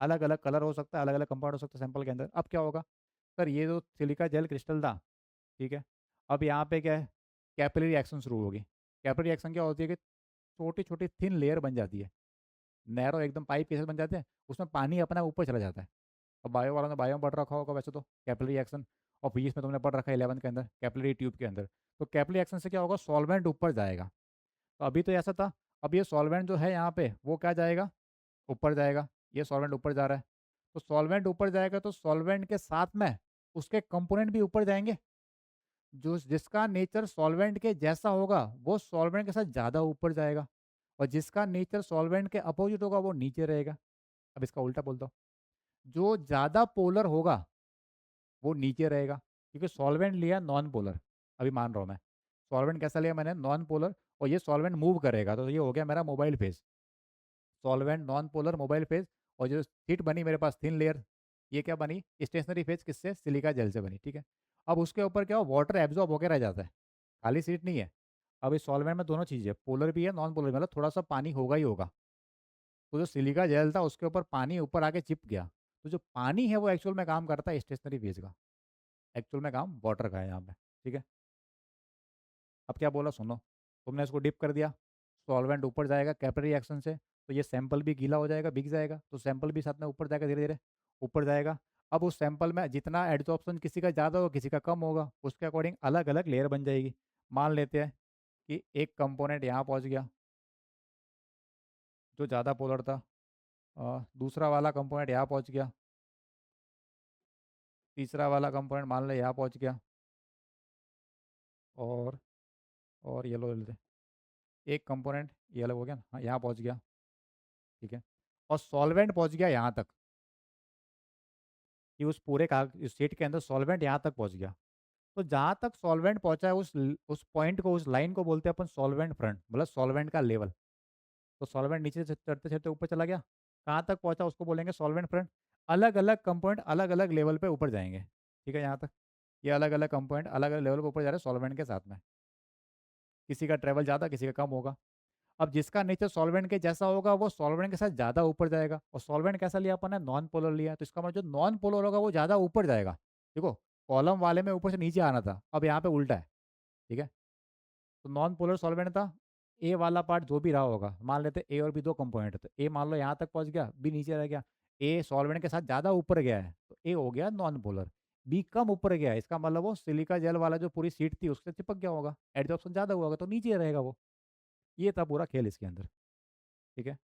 अलग अलग कलर हो सकता है, अलग अलग कंपाउंड हो सकता है सैंपल के अंदर। अब क्या होगा, सर ये जो सिलिका जेल क्रिस्टल था, ठीक है। अब यहाँ पे क्या है, कैपिलरी एक्शन शुरू होगी। कैपिलरी एक्शन क्या होती है कि छोटी छोटी थिन लेयर बन जाती है, नैरो एकदम पाइप केसेस बन जाते हैं, उसमें पानी अपना ऊपर चला जाता है। अब बायो वालों ने बायो में पढ़ रखा होगा वैसे तो कैपिलरी एक्शन, और फिजिक्स में तुमने पढ़ रखा है 11th के अंदर कैपिलरी ट्यूब के अंदर। तो कैपिलरी एक्शन से क्या होगा, सॉल्वेंट ऊपर जाएगा। तो अभी तो ऐसा था, अब ये सॉल्वेंट जो है यहाँ पे वो क्या जाएगा, ऊपर जाएगा। ये सॉल्वेंट ऊपर जा रहा है, तो सॉल्वेंट ऊपर जाएगा तो सॉल्वेंट के साथ में उसके कंपोनेंट भी ऊपर जाएंगे। जो जिसका नेचर सॉल्वेंट के जैसा होगा वो सॉल्वेंट के साथ ज़्यादा ऊपर जाएगा, और जिसका नेचर सॉल्वेंट के अपोजिट होगा वो नीचे रहेगा। अब इसका उल्टा बोलता हूँ, जो ज़्यादा पोलर होगा वो नीचे रहेगा, क्योंकि सॉल्वेंट लिया नॉन पोलर। अभी मान रहा हूँ मैं, सॉल्वेंट कैसा लिया मैंने, नॉन पोलर। और ये सॉल्वेंट मूव करेगा तो ये हो गया मेरा mobile phase. Solvent non polar mobile phase. और जो शीट बनी मेरे पास थिन लेयर, ये क्या बनी, स्टेशनरी फेज, किससे, सिलिका जेल से बनी, ठीक है। अब उसके ऊपर क्या हो, वाटर एब्जॉर्ब होकर रह जाता है, खाली सीट नहीं है। अब इस सॉल्वेंट में दोनों चीज़ें, पोलर भी है नॉन पोलर, मतलब थोड़ा सा पानी होगा ही होगा। तो जो सिलिका जेल था उसके ऊपर पानी ऊपर आके चिप गया। तो जो पानी है वो एक्चुअल में काम करता है स्टेशनरी फेज का, एक्चुअल में काम वाटर का है यहाँ पे, ठीक है। अब क्या बोला सुनो, तुमने इसको डिप कर दिया, सॉल्वेंट ऊपर जाएगा कैपिलरी एक्शन से, तो ये सैंपल भी गीला हो जाएगा, भीग जाएगा, तो सैंपल भी साथ में ऊपर जाएगा, धीरे धीरे ऊपर जाएगा। अब उस सैंपल में जितना एडजॉर्प्शन किसी का ज़्यादा होगा किसी का कम होगा, उसके अकॉर्डिंग अलग अलग लेयर बन जाएगी। मान लेते हैं कि एक कंपोनेंट यहाँ पहुँच गया जो ज़्यादा पोलर था, दूसरा वाला कंपोनेंट यहाँ पहुँच गया, तीसरा वाला कंपोनेंट मान ले यहाँ पहुँच गया, और और येलो ले लेते हैं। एक कंपोनेंट ये अलग हो गया ना, हाँ यहाँ पहुँच गया, ठीक है। और सॉल्वेंट पहुँच गया यहाँ तक, कि उस पूरे का इस शीट के अंदर सॉल्वेंट यहाँ तक पहुँच गया। तो जहाँ तक सॉल्वेंट पहुँचा है उस पॉइंट को, उस लाइन को बोलते हैं अपन सॉल्वेंट फ्रंट, मतलब सॉल्वेंट का लेवल। तो सॉल्वेंट नीचे से चढ़ते चढ़ते ऊपर चला गया, कहाँ तक पहुँचा उसको बोलेंगे सॉल्वेंट फ्रंट। अलग अलग कंपोनेंट अलग अलग लेवल पे ऊपर जाएंगे, ठीक है। यहाँ तक ये अलग अलग कंपोनेंट अलग अलग लेवल पे ऊपर जा रहे हैं सॉल्वेंट के साथ में, किसी का ट्रेवल ज़्यादा किसी का कम होगा। अब जिसका नेचर सॉल्वेंट के जैसा होगा वो सॉल्वेंट के साथ ज़्यादा ऊपर जाएगा। और सॉल्वेंट कैसा लिया अपन ने, नॉन पोलर लिया, तो इसका मतलब जो नॉन पोलर होगा वो ज़्यादा ऊपर जाएगा। देखो कॉलम वाले में ऊपर से नीचे आना था, अब यहाँ पे उल्टा है, ठीक है। तो नॉन पोलर सॉल्वेंट था, ए वाला पार्ट जो भी रहा होगा, मान लेते ए और बी दो कंपोनेंट, तो ए मान लो यहाँ तक पहुँच गया, बी नीचे रह गया। ए सॉल्वेंट के साथ ज़्यादा ऊपर गया है तो ए हो गया नॉन पोलर। बी कम ऊपर गया है, इसका मतलब वो सिलिका जेल वाला जो पूरी सीट थी उससे चिपक गया होगा, एडजॉर्प्शन ज़्यादा हुआ होगा तो नीचे रहेगा वो। ये था पूरा खेल इसके अंदर, ठीक है।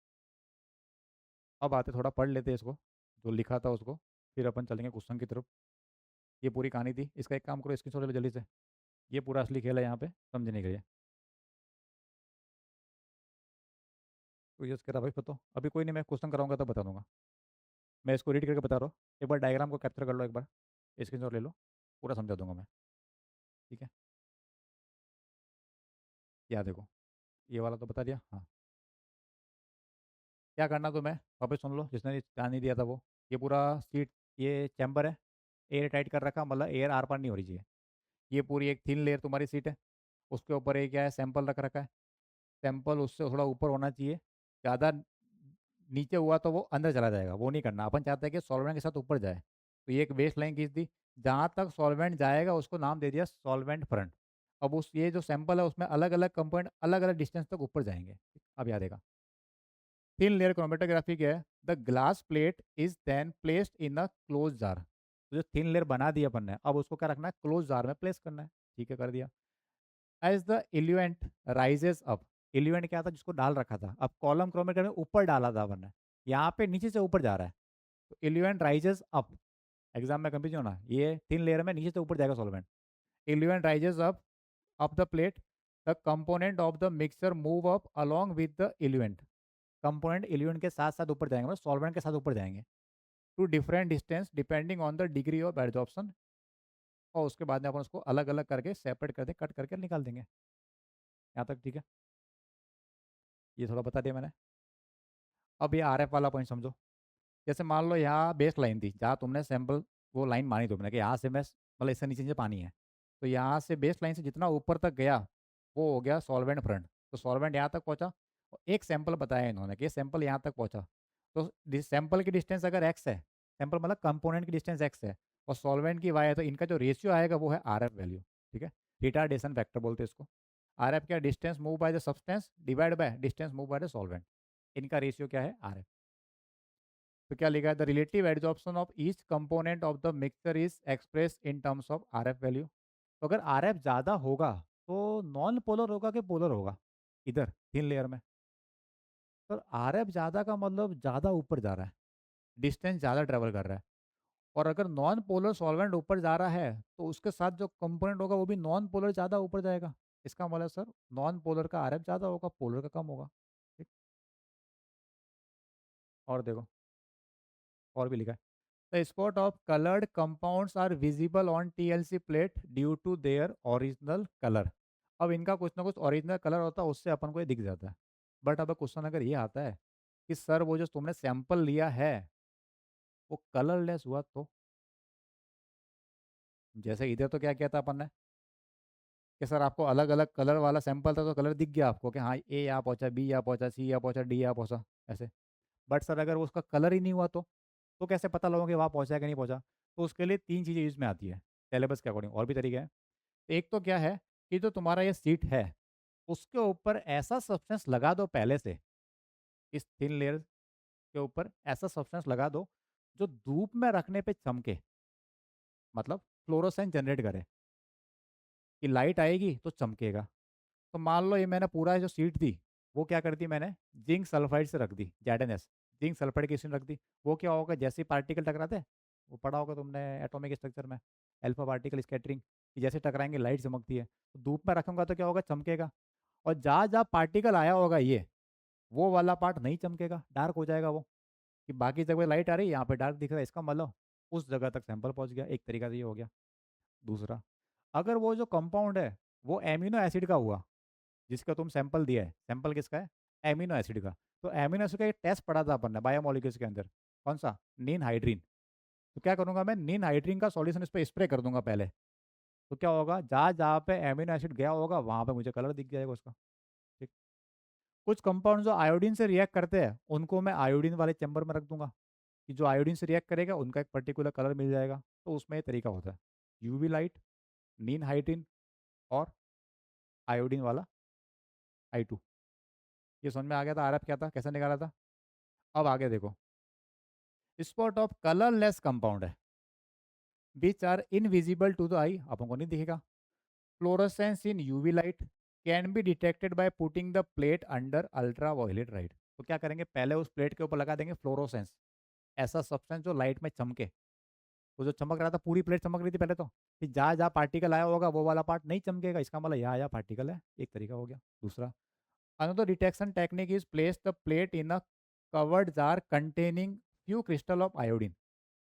अब आते थोड़ा पढ़ लेते इसको, जो लिखा था उसको, फिर अपन चलेंगे क्वेश्चन की तरफ। ये पूरी कहानी थी, इसका एक काम करो स्क्रीनशॉट ले लो जल्दी से। ये पूरा असली खेल है यहाँ पे समझने के लिए। तो ये उसके रहा भाई पता, अभी कोई नहीं, मैं क्वेश्चन कराऊंगा तब बता दूंगा। मैं इसको रीड करके बता रहा हूँ, एक बार डायग्राम को कैप्चर कर लो, एक बार स्क्रीनशॉट ले लो, पूरा समझा दूंगा मैं, ठीक है। या देखो, ये वाला तो बता दिया, हाँ। क्या करना तुम्हें वापस सुन लो, जिसने ध्यान नहीं दिया था वो। ये पूरा सीट, ये चैम्बर है, एयर टाइट कर रखा, मतलब एयर आर पार नहीं हो रही चाहिए। ये पूरी एक थिन लेयर तुम्हारी सीट है, उसके ऊपर एक क्या है, सैंपल रख रखा है। सैंपल उससे थोड़ा ऊपर होना चाहिए, ज़्यादा नीचे हुआ तो वो अंदर चला जाएगा, वो नहीं करना। अपन चाहते हैं कि सॉल्वेंट के साथ ऊपर जाए, तो ये एक बेस लाइन खींच दी। जहाँ तक सॉल्वेंट जाएगा उसको नाम दे दिया सॉल्वेंट फ्रंट। अब उस ये जो सैंपल है उसमें अलग अलग कंपोनेंट अलग अलग डिस्टेंस तक ऊपर जाएंगे। अब याद देगा, थिन लेयर क्रोमेटोग्राफी क्या है, the glass plate is then placed in a close jar. तो जो थिन लेयर बना दी अपन ने, अब उसको क्या रखना है, क्लोज जार में प्लेस करना है। ठीक है, कर दिया। एज द इल्यूएंट राइजेस अप, इल्यूएंट क्या था, जिसको डाल रखा था, अब कॉलम क्रोमेटर में ऊपर डाला था अपन ने, यहाँ पे नीचे से ऊपर जा रहा है, तो इल्यूएंट राइजेस अप। एग्जाम में कंफ्यूजन होना, ये थिन लेयर में नीचे से ऊपर जाएगा solvent. Eluent rises up the plate, the component of the mixture move up along with the eluent. Component eluent के साथ साथ ऊपर जाएंगे, मतलब सॉल्वेंट के साथ ऊपर जाएंगे, to different distance depending on the degree of adsorption. और उसके बाद में अपन उसको अलग अलग करके सेपरेट कर दें, कट करके निकाल देंगे। यहाँ तक ठीक है, ये थोड़ा बता दिया मैंने। अब ये आर एफ वाला पॉइंट समझो। जैसे मान लो यहाँ बेस लाइन थी, जहाँ तुमने सैंपल वो लाइन मानी तुमने कि यहाँ से मैं मतलब इससे नीचे नीचे पानी है, तो यहाँ से बेस लाइन से जितना ऊपर तक गया वो हो गया सॉल्वेंट फ्रंट। तो सॉल्वेंट यहाँ तक पहुँचा, और एक सैंपल बताया इन्होंने कि सैंपल यहाँ तक पहुँचा। तो सैंपल की डिस्टेंस अगर एक्स है, सैंपल मतलब कंपोनेंट की डिस्टेंस एक्स है, और सॉल्वेंट की वाई है, तो इनका जो रेशियो आएगा वो है आर एफ वैल्यू। ठीक है, रिटार्डेशन फैक्टर बोलते हैं इसको। आर एफ क्या, distance move by the substance divide by distance move by the solvent. इनका रेशियो क्या है, आर एफ। तो क्या लिखा है, the relative adsorption of each component of the mixture is express in terms of R F value. तो अगर are F ज़्यादा होगा तो नॉन पोलर होगा कि पोलर होगा, इधर थिन लेयर में। तो आर एफ ज़्यादा का मतलब ज़्यादा ऊपर जा रहा है, डिस्टेंस ज़्यादा ट्रेवल कर रहा है। और अगर नॉन पोलर सॉल्वेंट ऊपर जा रहा है तो उसके साथ जो कंपोनेंट होगा वो भी नॉन पोलर ज़्यादा ऊपर जाएगा। इसका मतलब सर, नॉन पोलर का आर एफ ज़्यादा होगा, पोलर का कम होगा। ठीक, और देखो, और भी लिखा है, the spot of colored compounds are visible on TLC plate due to their original color। अब इनका कुछ ना कुछ ओरिजिनल कलर होता है, उससे अपन को ये दिख जाता है। बट अब क्वेश्चन अगर ये आता है कि सर वो जो तुमने सैंपल लिया है वो कलरलेस हुआ, तो जैसे इधर तो क्या किया था अपन ने कि सर आपको अलग अलग कलर वाला सैंपल था, तो कलर दिख गया आपको कि हाँ ए यहाँ पहुँचा, बी यहाँ पहुँचा, सी यहाँ पहुँचा, डी यहाँ पहुँचा, ऐसे। बट सर अगर वो उसका कलर ही नहीं हुआ तो कैसे पता लगेगा कि वहाँ पहुँचा है कि नहीं पहुँचा। तो उसके लिए तीन चीज़ें यूज में आती है सिलेबस के अकॉर्डिंग, और भी तरीके हैं। एक तो क्या है कि जो तुम्हारा ये सीट है उसके ऊपर ऐसा सब्सटेंस लगा दो पहले से, इस थिन लेयर के ऊपर ऐसा सब्सटेंस लगा दो जो धूप में रखने पे चमके, मतलब फ्लोरोसेंस जनरेट करे, कि लाइट आएगी तो चमकेगा। तो मान लो ये मैंने पूरा जो सीट थी वो क्या कर दी, मैंने जिंक सल्फाइड से रख दी, जेडएनएस, जिंक सल्फाइड की रख दी। वो क्या होगा, जैसे ही पार्टिकल टकराते हैं, वो पढ़ा होगा तुमने एटॉमिक स्ट्रक्चर में, अल्फा पार्टिकल स्कैटरिंग, कि जैसे टकराएंगे लाइट चमकती है। तो धूप में रखूंगा तो क्या होगा, चमकेगा। और जहाँ जहाँ पार्टिकल आया होगा ये, वो वाला पार्ट नहीं चमकेगा, डार्क हो जाएगा वो, कि बाकी जगह लाइट आ रही है, यहाँ पे डार्क दिख रहा है, इसका मतलब उस जगह तक सैंपल पहुँच गया। एक तरीका तो ये हो गया। दूसरा, अगर वो जो कंपाउंड है वो एमिनो एसिड का हुआ, जिसका तुम सैंपल दिया है, सैंपल किसका है, एमिनो एसिड का, तो एमिनो एसिड का एक टेस्ट पढ़ा था अपन ने बायोमोलिक्यूल्स के अंदर, कौन सा, नीन हाइड्रीन। तो क्या करूंगा मैं, नीन हाइड्रीन का सॉल्यूशन इस पर स्प्रे कर दूंगा पहले। तो क्या होगा, जहाँ जहाँ पे एमिनो एसिड गया होगा वहाँ पे मुझे कलर दिख जाएगा उसका। ठीक, कुछ कंपाउंड जो आयोडीन से रिएक्ट करते हैं उनको मैं आयोडीन वाले चैम्बर में रख दूंगा, कि जो आयोडीन से रिएक्ट करेगा उनका एक पर्टिकुलर कलर मिल जाएगा। तो उसमें ये तरीका होता है, यूवी लाइट, नीन हाइड्रीन, और आयोडीन वाला I2। ये समझ में आ गया था आरएफ क्या था, कैसे निकाला था। अब आगे देखो, स्पॉट ऑफ कलरलेस कंपाउंड है which are invisible to the eye, अपन को नहीं दिखेगा। Fluorescence in UV light can be detected by putting the plate under ultra violet light. तो क्या करेंगे, पहले उस प्लेट के ऊपर लगा देंगे फ्लोरोसेंस, ऐसा सब्सटेंस जो लाइट में चमके। वो जो चमक रहा था, पूरी प्लेट चमक रही थी पहले तो, कि जहाँ जहाँ पार्टिकल आया होगा वो वाला पार्ट नहीं चमकेगा, इसका मतलब यहाँ यहाँ पार्टिकल है, एक तरीका हो गया। दूसरा, another detection technique is place the plate in a covered jar containing few crystal of iodine।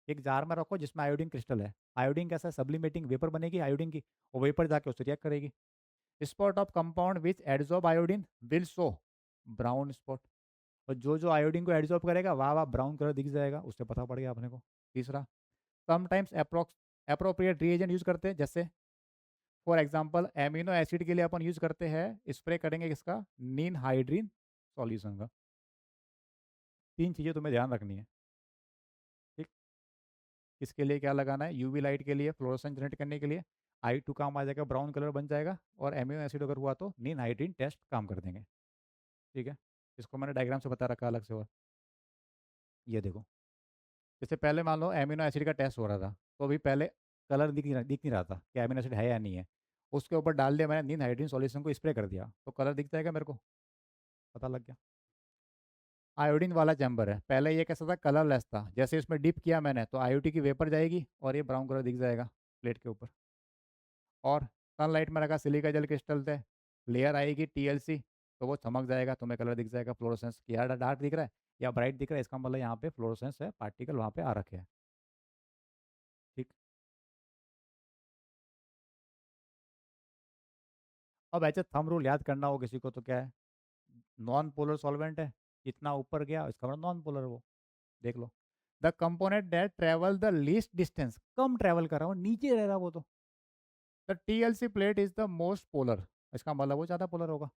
एक जार में रखो जिसमें आयोडीन क्रिस्टल है। आयोडीन कैसा, सब्लिमेटिंग वेपर बनेगी आयोडीन की, और वेपर जाके उससे रिएक्ट करेगी। Spot of compound which adsorb iodine will show brown spot. और जो जो आयोडीन को एड्सॉर्ब करेगा वहाँ वहाँ ब्राउन कलर दिख जाएगा, उससे पता पड़ गया अपने को। तीसरा, समटाइम्स अप्रोप्रिएट रिएजेंट यूज करते हैं, जैसे फॉर एग्जांपल एमिनो एसिड के लिए अपन यूज करते हैं, स्प्रे करेंगे किसका, नीन हाइड्रीन सॉल्यूशन का। तीन चीज़ें तुम्हें ध्यान रखनी है। ठीक। इसके लिए क्या लगाना है, यूवी लाइट के लिए फ्लोरोसेंट जनरेट करने के लिए I2 काम आ जाएगा, ब्राउन कलर बन जाएगा, और एमिनो एसिड अगर हुआ तो नीन हाइड्रीन टेस्ट काम कर देंगे। ठीक है। इसको मैंने डायग्राम से बता रखा अलग से। और ये देखो, जैसे पहले मान लो एमिनो एसिड का टेस्ट हो रहा था, तो अभी पहले कलर दिख नहीं रहा था कि एमिनो एसिड है या नहीं है। उसके ऊपर डाल दिया मैंने नीन हाइड्रीन सॉल्यूशन को, स्प्रे कर दिया, तो कलर दिख जाएगा मेरे को, पता लग गया। आयोडीन वाला चैम्बर है, पहले ये कैसा था, कलरलेस था, जैसे इसमें डिप किया मैंने तो आयोडी की वेपर जाएगी और ये ब्राउन कलर दिख जाएगा प्लेट के ऊपर। और सनलाइट में रखा सिलिका जेल क्रिस्टल से, लेयर आएगी टीएलसी, तो वो चमक जाएगा, तुम्हें कलर दिख जाएगा फ्लोरोसेंस, यार डार्क दिख रहा है या ब्राइट दिख रहा है, इसका मतलब यहाँ पे फ्लोरोसेंस है, पार्टिकल वहाँ पे आ रखे हैं। ठीक। अब ऐसे थंब रूल याद करना हो किसी को तो क्या है, नॉन पोलर सॉल्वेंट है, इतना ऊपर गया इसका मतलब नॉन पोलर है वो। देख लो, the component that travel the least distance, कम ट्रेवल कर रहा हो, नीचे रह रहा वो तो, the TLC plate is the most polar, इसका मतलब वो ज़्यादा पोलर होगा,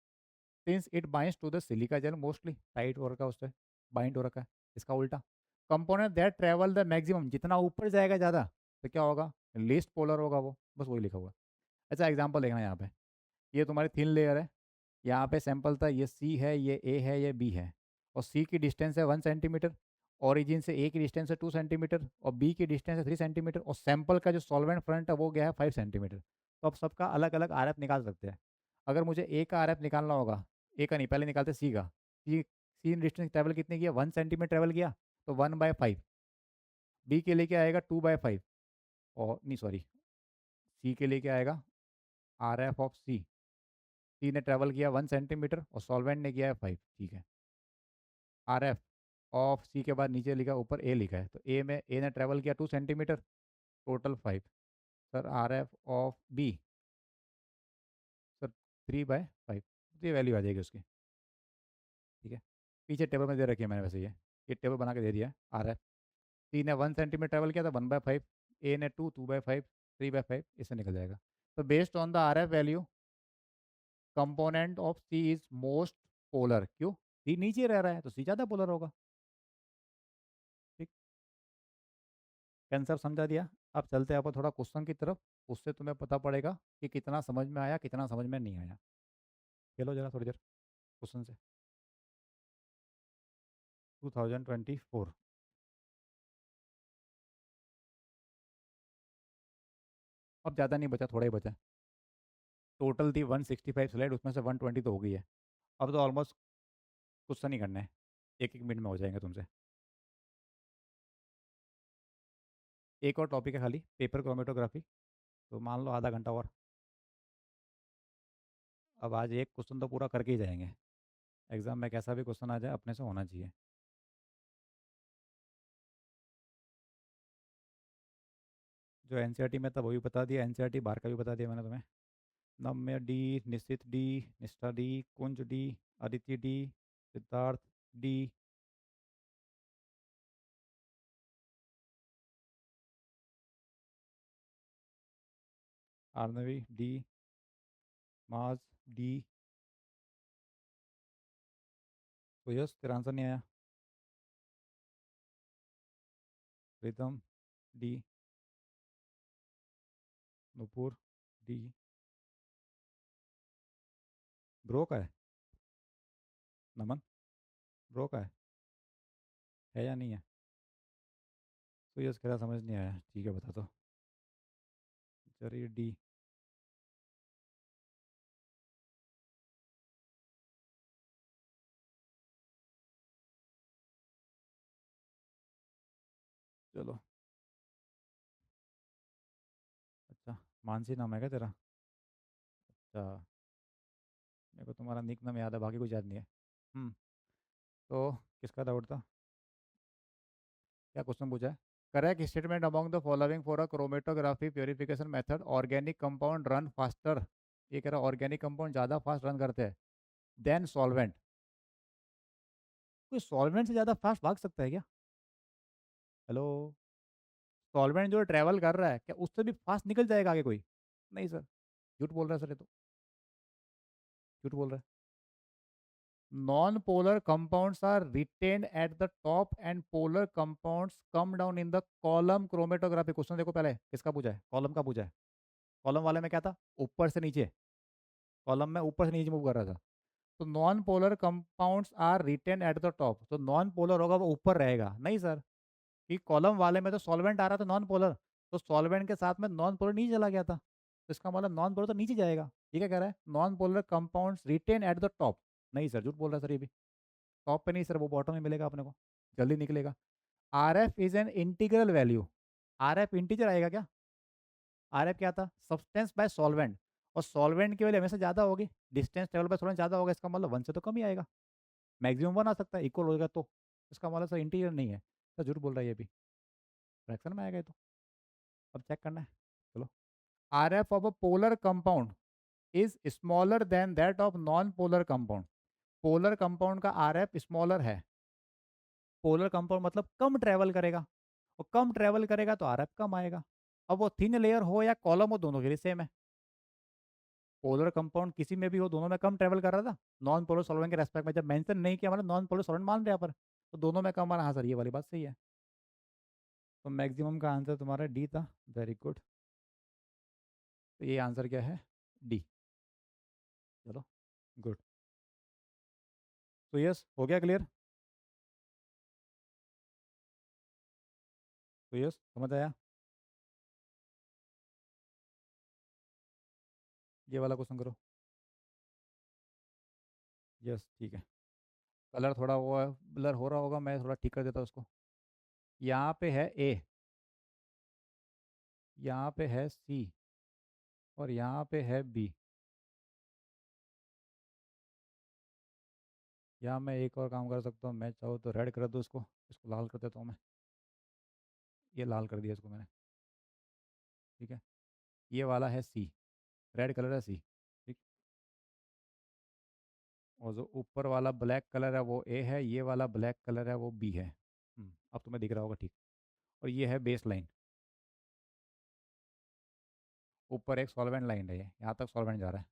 since it binds to the silica gel mostly, tight हो रखा है उससे, बाइंड हो रखा है। इसका उल्टा, component that travel the maximum, जितना ऊपर जाएगा ज़्यादा तो क्या होगा, लीस्ट पोलर होगा वो, बस वही लिखा हुआ है। अच्छा एग्जाम्पल देखना यहाँ पे, ये तुम्हारी थिन लेयर है, यहाँ पे सैंपल था, ये सी है, ये ए है, ये बी है, और सी की डिस्टेंस है 1 सेंटीमीटर, ओरिजिन से ए की डिस्टेंस है 2 सेंटीमीटर, और बी की डिस्टेंस है 3 सेंटीमीटर, और सैंपल का जो सॉल्वेंट फ्रंट है वो गया है 5 सेंटीमीटर। तो अब सबका अलग अलग आर एफ निकाल सकते हैं। अगर मुझे ए का आर एफ निकालना होगा, ए का नहीं, पहले निकालते सी का। सी डिस्टेंस ट्रेवल कितनी किया, 1 सेंटीमीटर ट्रेवल किया, तो 1/5। बी के लिए क्या आएगा, 2/5, और नहीं सॉरी, सी के लिए क्या आएगा, आर एफ ऑफ सी, सी ने ट्रेवल किया 1 सेंटीमीटर और सॉल्वेंट ने किया है 5। ठीक है। आर एफ ऑफ सी के बाद नीचे लिखा, ऊपर ए लिखा है, तो ए में ए ने ट्रेवल किया 2 centimetre, total 5। Sir R F of B, sir 3/5, तो ये वैल्यू आ जाएगी उसकी। ठीक है। पीछे टेबल में दे रखी है मैंने वैसे, ये टेबल बना के दे दिया है। आर एफ, सी ने 1 सेंटीमीटर ट्रेवल किया था, 1/5, ए ने 2/5, 3/5, इससे निकल जाएगा। तो based on the R F value, component of C is most polar, क्यों, सी नीचे रह रहा है तो सी ज़्यादा पोलर होगा। ठीक। कैंसर समझा दिया। अब चलते हैं अपन थोड़ा क्वेश्चन की तरफ, उससे तुम्हें पता पड़ेगा कि कितना समझ में आया कितना समझ में नहीं आया। चलो जरा थोड़ी देर क्वेश्चन से। 2024। अब ज़्यादा नहीं बचा, थोड़ा ही बचा। टोटल थी 165 स्लाइड, उसमें से 120 तो हो गई है। अब तो ऑलमोस्ट क्वेश्चन ही करना है, एक एक मिनट में हो जाएंगे तुमसे। एक और टॉपिक है खाली, पेपर क्रोमेटोग्राफी, तो मान लो आधा घंटा और। अब आज एक क्वेश्चन तो पूरा करके ही जाएंगे, एग्जाम में कैसा भी क्वेश्चन आ जाए अपने से होना चाहिए। जो एनसीईआरटी में था वो भी बता दिया, एनसीईआरटी बाहर का भी बता दिया मैंने तुम्हें। नम्य D, Nishchit D, Nishtha D, Kunj D, Aditi D, Siddharth D, Aarnavi D, Maaz D. तो यस, तेरा आंसर नहीं आया। Ridham D, Nupur D. Bro का है, नमन, ब्रो का है या नहीं है। तो यस, तेरा समझ नहीं आया, ठीक है बता दो। चलिए डी। चलो। अच्छा, मानसी नाम है क्या तेरा। अच्छा, मेरे को तुम्हारा निक नाम याद है, बाकी कुछ याद नहीं है। हम्म। तो किसका डाउट था, क्या क्वेश्चन पूछा है। Correct statement among the following for a chromatography purification method, organic compound run faster, ये कह रहा ऑर्गेनिक कंपाउंड ज़्यादा फास्ट रन करते हैं देन सॉल्वेंट। कोई सॉल्वेंट से ज़्यादा फास्ट भाग सकता है क्या। हेलो। सॉल्वेंट जो ट्रैवल कर रहा है क्या उससे भी फास्ट निकल जाएगा आगे कोई? नहीं सर, झूठ बोल रहा है सर, ये तो झूठ बोल रहा है। Non polar compounds are retained at the top and polar compounds come down in the column chromatography. Question देखो पहले किसका पूछा है, कॉलम का पूछा है। कॉलम वाले में क्या था, ऊपर से नीचे, कॉलम में ऊपर से नीचे मूव कर रहा था। तो non polar compounds are retain at the top, तो नॉन पोलर होगा वो ऊपर रहेगा, नहीं सर। कि कॉलम वाले में तो सॉल्वेंट आ रहा था नॉन पोलर, तो सॉल्वेंट के साथ में नॉन पोलर नीचे चला गया था, तो इसका मतलब नॉन पोलर तो नीचे जाएगा। ये क्या कह रहा है, non polar compounds retain at the top. नहीं सर, झूठ बोल रहा है सर ये भी। टॉप पे नहीं सर, वो बॉटम में मिलेगा अपने को, जल्दी निकलेगा। R F is an integral value. R F integer आएगा क्या? आर एफ क्या था, सब्सटेंस बाय सॉल्वेंट, और सॉल्वेंट की वैल्यू हमेशा ज़्यादा होगी, डिस्टेंस ट्रेवल बाय सॉल्वेंट ज़्यादा होगा, इसका मतलब वन से तो कम ही आएगा, मैक्सिमम वन आ सकता है, इक्वल होगा तो। इसका मतलब सर इंटीजर नहीं है, सर झूठ बोल रहा है ये भी, फ्रैक्शन में आएगा ये तो। अब चेक करना है, चलो। Are F of a polar compound is smaller than that of non polar compound. Polar compound का आर एफ स्मॉलर है, पोलर कंपाउंड मतलब कम ट्रेवल करेगा, और कम ट्रेवल करेगा तो आर एफ कम आएगा। अब वो थिन लेयर हो या कॉलम हो, दोनों के लिए सेम है। पोलर कंपाउंड किसी में भी हो, दोनों में कम ट्रेवल कर रहा था, नॉन पोलर सॉल्वेंट के रेस्पेक्ट में जब मेंशन नहीं किया मतलब नॉन पोलर सॉल्वेंट मान रहे हैं पर, तो दोनों में कम आ रहा। हाँ सर, ये वाली बात सही है। तो मैक्सिमम का आंसर तुम्हारा डी था, वेरी गुड। तो ये आंसर क्या है, डी। चलो, गुड। तो यस, हो गया क्लियर? तो यस, समझ आया? ये वाला क्वेश्चन करो। यस, ठीक है। कलर थोड़ा वो ब्लर हो रहा होगा, मैं थोड़ा ठीक कर देता हूँ उसको। यहाँ पे है ए, यहाँ पे है सी, और यहाँ पे है बी। यहाँ मैं एक और काम कर सकता हूँ, मैं चाहूँ तो रेड कर दूँ इसको, इसको लाल कर देता हूँ मैं। ये लाल कर दिया इसको मैंने, ठीक है। ये वाला है सी, रेड कलर है सी, ठीक। और जो ऊपर वाला ब्लैक कलर है वो ए है, ये वाला ब्लैक कलर है वो बी है। अब तुम्हें दिख रहा होगा, ठीक। और ये है बेस लाइन, ऊपर एक सॉल्वेंट लाइन है, ये यहाँ तक सॉल्वेंट जा रहा है,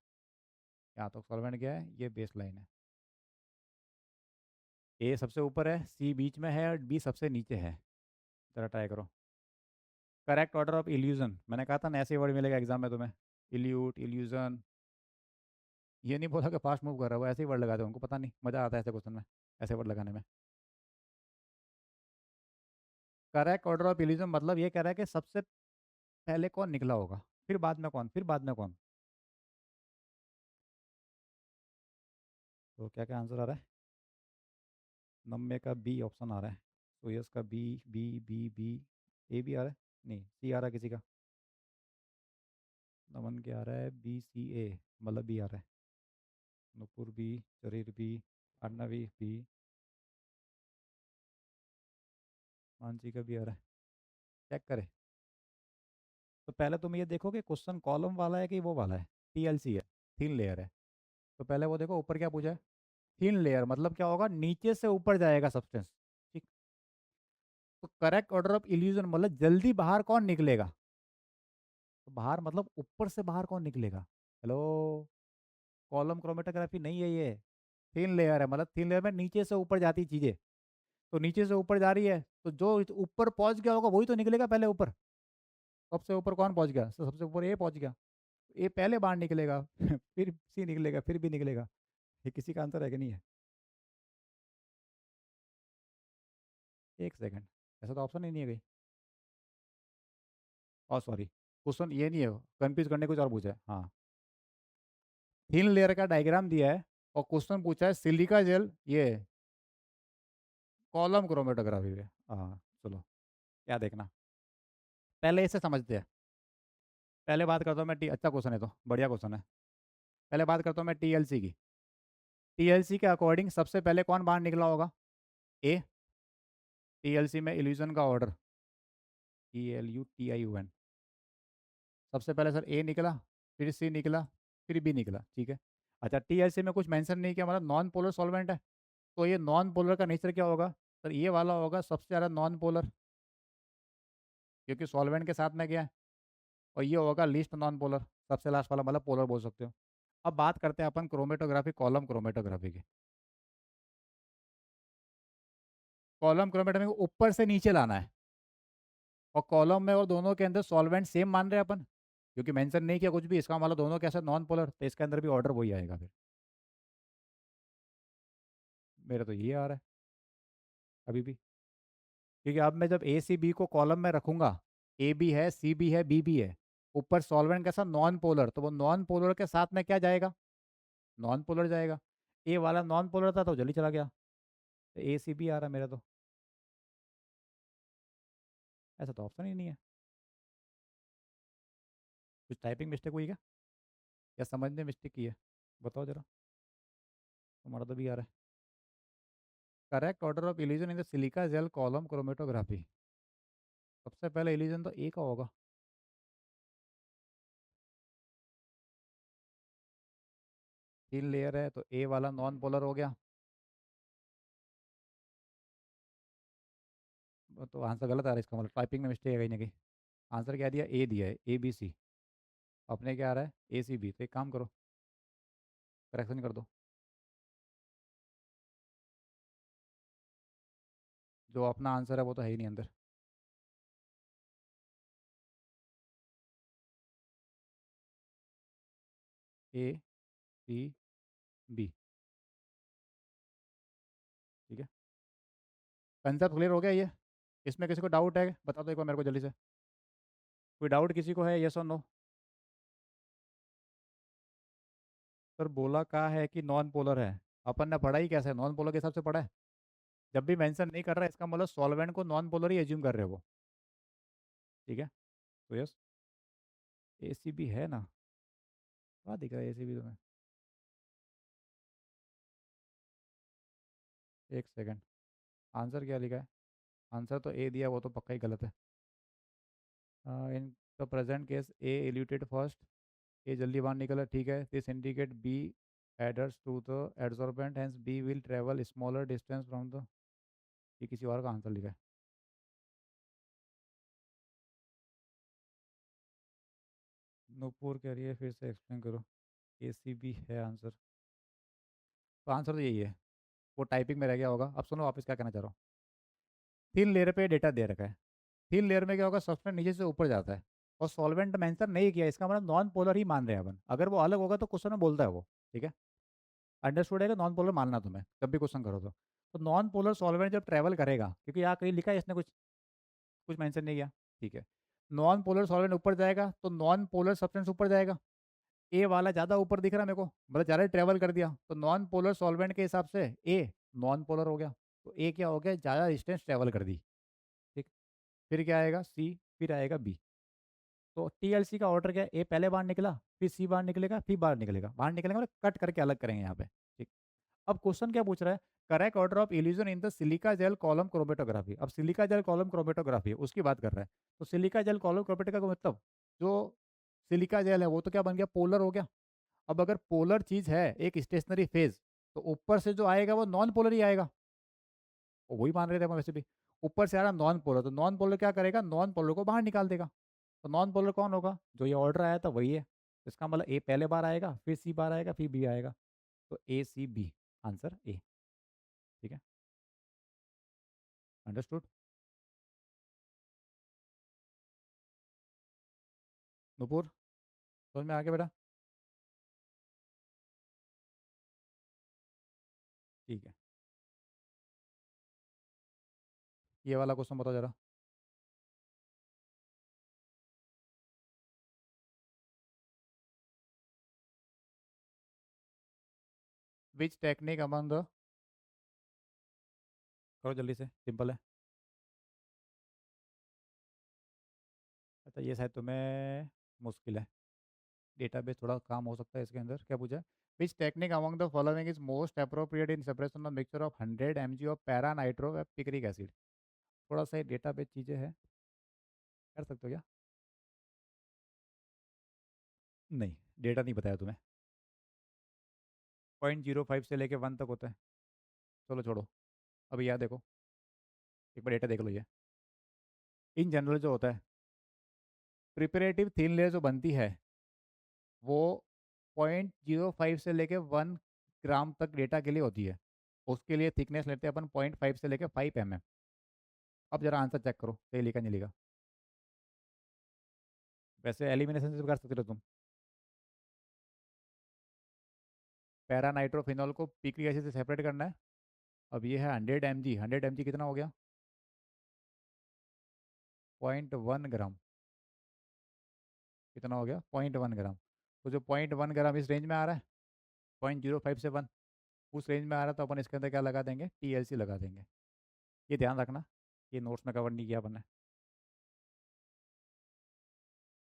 यहाँ तक सॉल्वेंट गया है, ये बेस लाइन है। ए सबसे ऊपर है, सी बीच में है, और बी सबसे नीचे है। जरा ट्राई करो। करेक्ट ऑर्डर ऑफ इल्यूजन, मैंने कहा था ना ऐसे वर्ड मिलेगा एग्जाम में तुम्हें, इल्यूट, इल्यूजन। ये नहीं बोला कि फास्ट मूव कर रहा है, वो ऐसे ही वर्ड लगाते हैं, उनको पता नहीं, मज़ा आता है ऐसे क्वेश्चन में, ऐसे वर्ड लगाने में। करेक्ट ऑर्डर ऑफ इल्यूजन मतलब ये कह रहा है कि सबसे पहले कौन निकला होगा, फिर बाद में कौन, फिर बाद में कौन। तो क्या क्या आंसर आ रहा है, नम्बे का बी ऑप्शन आ रहा है, तो यस का बी, बी बी बी, ए भी आ रहा है, नहीं सी आ रहा है किसी का, नमन के आ रहा है बी सी ए, मतलब बी आ रहा है, नुपुर बी, शरीर बी, अर्नवी बी, मानसी का भी आ रहा है। चेक करें। तो पहले तुम ये देखो कि क्वेश्चन कॉलम वाला है कि वो वाला है, टीएलसी है, थिन लेयर है। तो पहले वो देखो ऊपर क्या पूछा है, थिन लेयर मतलब क्या होगा, नीचे से ऊपर जाएगा सब्सटेंस, ठीक। तो करेक्ट ऑर्डर ऑफ इल्यूजन मतलब जल्दी बाहर कौन निकलेगा, तो बाहर मतलब ऊपर से बाहर कौन निकलेगा। हेलो, कॉलम क्रोमेटोग्राफी नहीं है ये, थिन लेयर है, मतलब थिन लेयर में नीचे से ऊपर जाती चीजें, तो नीचे से ऊपर जा रही है, तो जो ऊपर पहुंच गया होगा वही तो निकलेगा पहले ऊपर। सबसे ऊपर कौन पहुंच गया, सबसे ऊपर ए पहुंच गया, ए पहले बाहर निकलेगा फिर सी निकलेगा, फिर भी निकलेगा। ये किसी का आंसर है कि नहीं है? एक सेकंड, ऐसा तो ऑप्शन ही नहीं है कहीं। और सॉरी, क्वेश्चन ये नहीं है, कंफ्यूज करने कुछ और पूछा है, हाँ। थिन लेयर का डायग्राम दिया है, और क्वेश्चन पूछा है सिलिका जेल, ये कॉलम क्रोमेटोग्राफी पे। हाँ चलो, क्या देखना, पहले इसे समझते हैं। पहले बात करता हूँ मैं अच्छा क्वेश्चन है, तो बढ़िया क्वेश्चन है। पहले बात करता हूँ मैं टीएलसी की। टीएलसी के अकॉर्डिंग सबसे पहले कौन बाहर निकला होगा, ए। टीएलसी में इल्यूजन का ऑर्डर, ELUTION, सबसे पहले सर ए निकला, फिर सी निकला, फिर बी निकला, ठीक है। अच्छा, टीएलसी में कुछ मेंशन नहीं किया, मतलब नॉन पोलर सॉल्वेंट है, तो ये नॉन पोलर का नेचर क्या होगा, सर ये वाला होगा सबसे ज़्यादा नॉन पोलर, क्योंकि सॉल्वेंट के साथ में क्या है, और ये होगा लीस्ट नॉन पोलर, सबसे लास्ट वाला, मतलब पोलर बोल सकते हो। अब बात करते हैं अपन क्रोमेटोग्राफी, कॉलम क्रोमेटोग्राफी की। कॉलम क्रोमेटोग्राफी को ऊपर से नीचे लाना है, और कॉलम में और दोनों के अंदर सॉल्वेंट सेम मान रहे हैं अपन, क्योंकि मेंशन नहीं किया कुछ भी, इसका मतलब दोनों कैसे नॉन पोलर, तो इसके अंदर भी ऑर्डर वही आएगा फिर। मेरा तो ये आ रहा है अभी भी, क्योंकि अब मैं जब ए सी बी को कॉलम में रखूंगा, ए भी है, सी भी है, बी भी है, ऊपर सॉल्वेंट के साथ नॉन पोलर, तो वो नॉन पोलर के साथ में क्या जाएगा, नॉन पोलर जाएगा। ए वाला नॉन पोलर था तो जल्दी चला गया, तो ए सी बी आ रहा है मेरा तो। ऐसा तो ऑप्शन ही नहीं है। कुछ टाइपिंग मिस्टेक हुई क्या, या समझने मिस्टेक की है, बताओ जरा। तुम्हारा तो भी आ रहा है। Correct order of illusion in the silica jail column chromatography, सबसे पहले इल्यूजन तो ए का होगा। 3 लेयर है तो ए वाला नॉन पोलर हो गया। वो तो आंसर गलत आ रहा है, इसका मतलब टाइपिंग में मिस्टेक है कहीं ना कहीं। आंसर क्या दिया, ए दिया है, ए बी सी। अपने क्या आ रहा है, ए सी बी, तो एक काम करो, करेक्शन कर दो। जो अपना आंसर है वो तो है ही नहीं अंदर। ए सी बी, ठीक है। कंसेप्ट क्लियर हो गया ये, इसमें किसी को डाउट है बता दो एक बार मेरे को जल्दी से। कोई डाउट किसी को है, यस और नो। सर बोला कहा है कि नॉन पोलर है, अपन ने पढ़ा ही कैसे, नॉन पोलर के हिसाब से पढ़ा है। जब भी मेंशन नहीं कर रहा है इसका मतलब सॉल्वेंट को नॉन पोलर ही एज्यूम कर रहे हो वो, ठीक है। तो यस, ए सी बी है ना, कहाँ दिख रहा है ए सी बी तुम्हें, एक सेकंड। आंसर क्या लिखा है, आंसर तो ए दिया, वो तो पक्का ही गलत है। In the present case A eluted first, A जल्दी बाहर निकला, ठीक है, this indicate B adheres to the adsorbent, hence B will travel smaller distance from the, ये किसी और का आंसर लिखा है। नूपुर कह रही है फिर से एक्सप्लेन करो, ए सी बी है आंसर, तो आंसर तो यही है, वो टाइपिंग में रह गया होगा। अब सुनो वापस क्या कहना चाह रहा हूँ। 3 लेयर पे डेटा दे रखा है, 3 लेयर में क्या होगा, सब्सटेंस नीचे से ऊपर जाता है, और सॉल्वेंट मेंशन नहीं किया, इसका मतलब नॉन पोलर ही मान रहे हैं अपन, अगर वो अलग होगा तो क्वेश्चन में बोलता है वो, ठीक है। अंडरस्टूड है कि नॉन पोलर मानना तुम्हें जब भी क्वेश्चन करो तो नॉन पोलर सॉल्वेंट जब ट्रैवल करेगा, क्योंकि यहाँ कहीं लिखा है इसने कुछ कुछ मेंशन नहीं किया, ठीक है। नॉन पोलर सॉल्वेंट ऊपर जाएगा तो नॉन पोलर सब्सटेंस ऊपर जाएगा, ए वाला ज़्यादा ऊपर दिख रहा है मेरे को, मतलब ज़्यादा ट्रैवल कर दिया, तो नॉन पोलर सॉल्वेंट के हिसाब से ए नॉन पोलर हो गया, तो ए क्या हो गया, ज़्यादा डिस्टेंस ट्रैवल कर दी, ठीक। फिर क्या आएगा, सी, फिर आएगा बी। तो टीएलसी का ऑर्डर क्या है, ए पहले बाहर निकला, फिर सी बाहर निकलेगा, फिर बाहर निकलेगा, बाहर निकलेगा मतलब कट करके अलग करेंगे यहाँ पे, ठीक। अब क्वेश्चन क्या पूछ रहा है, correct order of illusion in the silica jail column chromatography. अब सिलिका जेल कॉलम क्रोमेटोग्राफी उसकी बात कर रहा है, तो सिलिका जेल कॉलम क्रोमेटोग्राफी का मतलब, जो सिलिका जेल है वो तो क्या बन गया, पोलर हो गया। अब अगर पोलर चीज है एक स्टेशनरी फेज, तो ऊपर से जो आएगा वो नॉन पोलर ही आएगा, वो वही मान रहे थे हम वैसे भी। ऊपर से आ रहा नॉन पोलर, तो नॉन पोलर क्या करेगा, नॉन पोलर को बाहर निकाल देगा। तो नॉन पोलर कौन होगा, जो ये ऑर्डर आया था वही है, तो इसका मतलब ए पहले बार आएगा, फिर सी बार आएगा, फिर बी आएगा, तो ए सी बी, आंसर ए, ठीक है। अंडरस्टूड। नुपुर, समझ में आगे बेटा, ठीक है। ये वाला क्वेश्चन बताओ जरा। विच टेक्निक अमंग द, करो जल्दी से, सिंपल है। अच्छा ये शायद तुम्हें मुश्किल है, डेटाबेस थोड़ा काम हो सकता है इसके अंदर, क्या पूछा है, which technique among the following is most appropriate in separation of mixture of 100 mg of para nitro picric acid. थोड़ा सा डेटाबेस चीज़ें हैं, कर सकते हो क्या। नहीं, डेटा नहीं बताया तुम्हें, 0.05 से लेके 1 तक होता है। चलो छोड़ो, अभी याद देखो, एक बार डेटा देख लो ये, इन जनरल जो होता है प्रिपरेटिव थिन लेयर जो बनती है वो 0.05 से लेके 1 ग्राम तक डेटा के लिए होती है। उसके लिए थिकनेस लेते हैं अपन 0.5 से लेके 5 mm। अब जरा आंसर चेक करो, सही लिखा नहीं लिखा। वैसे एलिमिनेशन से भी कर सकते हो तुम। पैरा नाइट्रोफिनॉल को पिक्रिक एसिड से सेपरेट करना है। अब ये है 100 mg। 100 mg कितना हो गया? 0.1 ग्राम। कितना हो गया? 0.1 ग्राम। तो जो 0.1 ग्राम इस रेंज में आ रहा है, 0.05 से 1, उस रेंज में आ रहा है, तो अपन इसके अंदर क्या लगा देंगे? TLC लगा देंगे। ये ध्यान रखना, ये नोट्स में कवर नहीं किया अपन ने।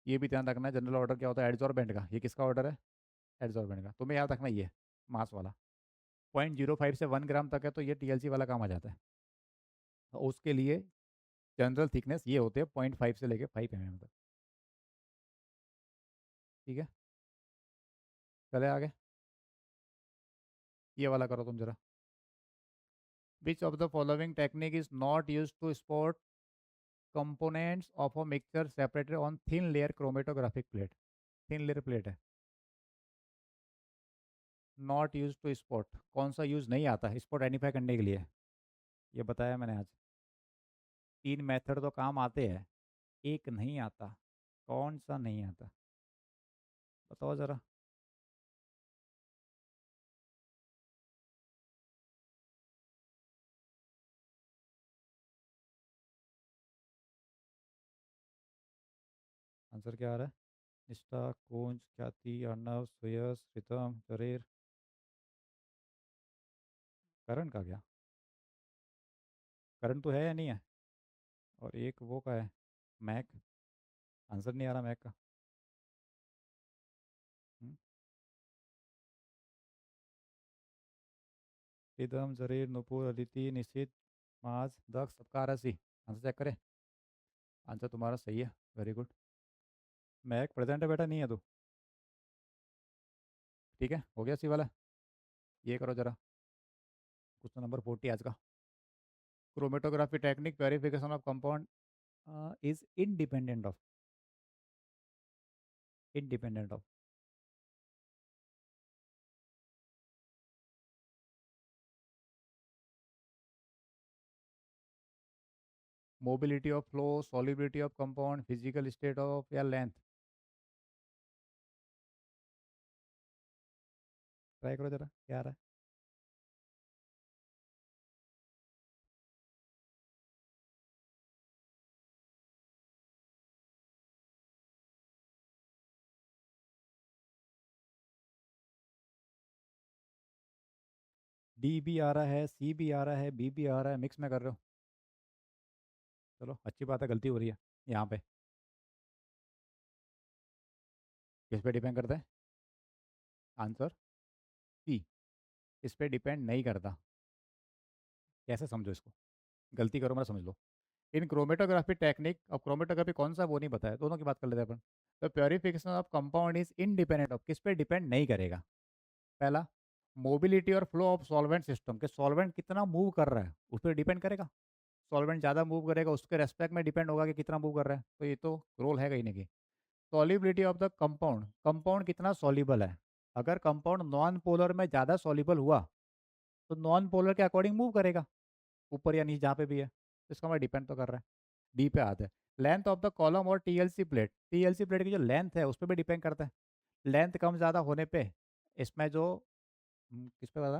ये भी ध्यान रखना है जनरल ऑर्डर क्या होता है एडजॉर्बेंट का। ये किसका ऑर्डर है? एडजॉर्बेंट का। तुम्हें याद रखना ये मास वाला 0.05 से 1 ग्राम तक है तो ये TLC वाला काम आ जाता है। और उसके लिए जनरल थिकनेस ये होते हैं 0.5 से लेके 5 mm तक। ठीक है, चले आगे। ये वाला करो तुम जरा। Which of the following technique is not use to spot components of a mixture separated on thin layer chromatographic plate? Thin layer plate है। नॉट यूज टू स्पॉट, कौन सा यूज नहीं आता है स्पॉट आइडेंटिफाई करने के लिए? ये बताया मैंने आज। 3 मेथड तो काम आते हैं, एक नहीं आता। कौन सा नहीं आता? बताओ जरा। आंसर क्या आ रहा है? निष्ठा, कुंज, ख्याति, अर्णव, सुयस, रितम, जरीर। करण का क्या? करण तो है या नहीं है? और एक वो का है, मैक। आंसर नहीं आ रहा मैक का। हम्म, रिदम, जरीर, नुपुर, अदिति, निशित, माज, दक्ष, सबका आ रहा है सी। आंसर चेक करें। आंसर तुम्हारा सही है, वेरी गुड। मैक प्रेजेंट है बेटा, नहीं है तो ठीक है, हो गया सी वाला। ये करो जरा, क्वेश्चन नंबर 40 आज का। Chromatography technique verification of compound is independent of. Independent of mobility of flow, solubility of compound, physical state of, या लेंथ? ट्राई करो जरा, क्या आ रहा है? डी भी आ रहा है, सी भी आ रहा है, बी भी आ रहा है, मिक्स में कर रहे हो। चलो अच्छी बात है, गलती हो रही है यहाँ पे। किस पे डिपेंड करता है? Answer C. इस पे डिपेंड नहीं करता। कैसे समझो इसको? गलती करो मैं समझ लो। इन क्रोमेटोग्राफी टेक्निक, अब क्रोमेटोग्राफी कौन सा वो नहीं बताया, दोनों की बात कर लेते हैं अपन। तो purification of compound is independent of, किस पे डिपेंड नहीं करेगा? पहला, मोबिलिटी और फ्लो ऑफ सॉल्वेंट सिस्टम, के सॉल्वेंट कितना मूव कर रहा है उस पर डिपेंड करेगा। सॉल्वेंट ज़्यादा मूव करेगा उसके रेस्पेक्ट में डिपेंड होगा कि कितना मूव कर रहा है, तो ये तो रोल है कहीं ना कहीं। Solubility of the compound, compound कितना सॉल्युबल है। अगर कंपाउंड नॉन पोलर में ज़्यादा सॉल्युबल हुआ तो नॉन पोलर के अकॉर्डिंग मूव करेगा, ऊपर या नीचे जहाँ पे भी है, तो इसका मतलब डिपेंड तो कर रहा है। डी पे आते हैं। लेंथ ऑफ द कॉलम और TLC प्लेट, TLC प्लेट की जो लेंथ है उस पर भी डिपेंड करता है। लेंथ कम ज़्यादा होने पे इसमें जो किस पे ज़्यादा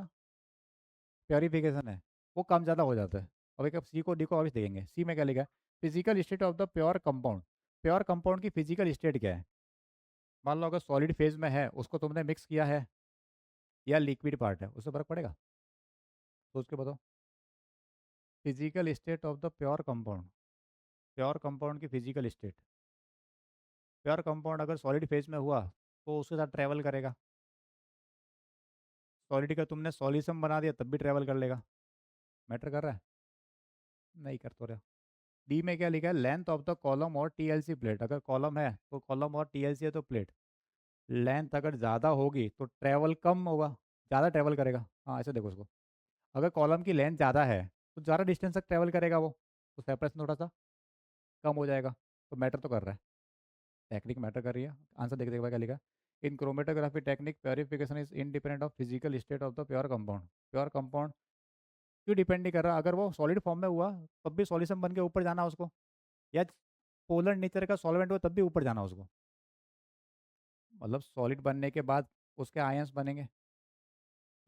प्योरीफिकेशन है वो कम ज़्यादा हो जाता है। अब एक सी को डी को वापस देखेंगे। सी में क्या लिखा है? Physical state of the pure compound. Pure compound की फिजिकल स्टेट क्या है? मान लो अगर सॉलिड फेज में है, उसको तुमने मिक्स किया है, या लिक्विड पार्ट है, उससे फर्क पड़ेगा? सोच के बताओ। Physical state of the pure compound, pure compound की फिजिकल स्टेट। प्योर कंपाउंड अगर सॉलिड फेज में हुआ तो उसके साथ ट्रैवल करेगा। सॉलिड का तुमने सॉल्यूशन बना दिया तब भी ट्रैवल कर लेगा। मैटर कर रहा है? नहीं कर तो रहा। डी में क्या लिखा है? लेंथ ऑफ द कॉलम और TLC प्लेट। अगर कॉलम है तो कॉलम, और TLC है तो प्लेट। लेंथ अगर ज़्यादा होगी तो ट्रैवल कम होगा, ज़्यादा ट्रैवल करेगा। हाँ ऐसे देखो उसको। अगर कॉलम की लेंथ ज़्यादा है तो ज़्यादा डिस्टेंस तक ट्रैवल करेगा वो, तो सेपरेशन थोड़ा सा कम हो जाएगा। तो मैटर तो कर रहा है। टेक्निक मैटर कर रही है। आंसर देख देख भाई क्या लिखा। In chromatography technique purification is independent of physical state of the pure compound. Pure compound क्यों डिपेंड नहीं कर रहा? अगर वो सॉलिड फॉर्म में हुआ तब भी सॉल्यूशन बन के ऊपर जाना उसको, या पोलर नेचर का सॉल्वेंट हुआ तब भी ऊपर जाना उसको। मतलब सॉलिड बनने के बाद उसके आयंस बनेंगे,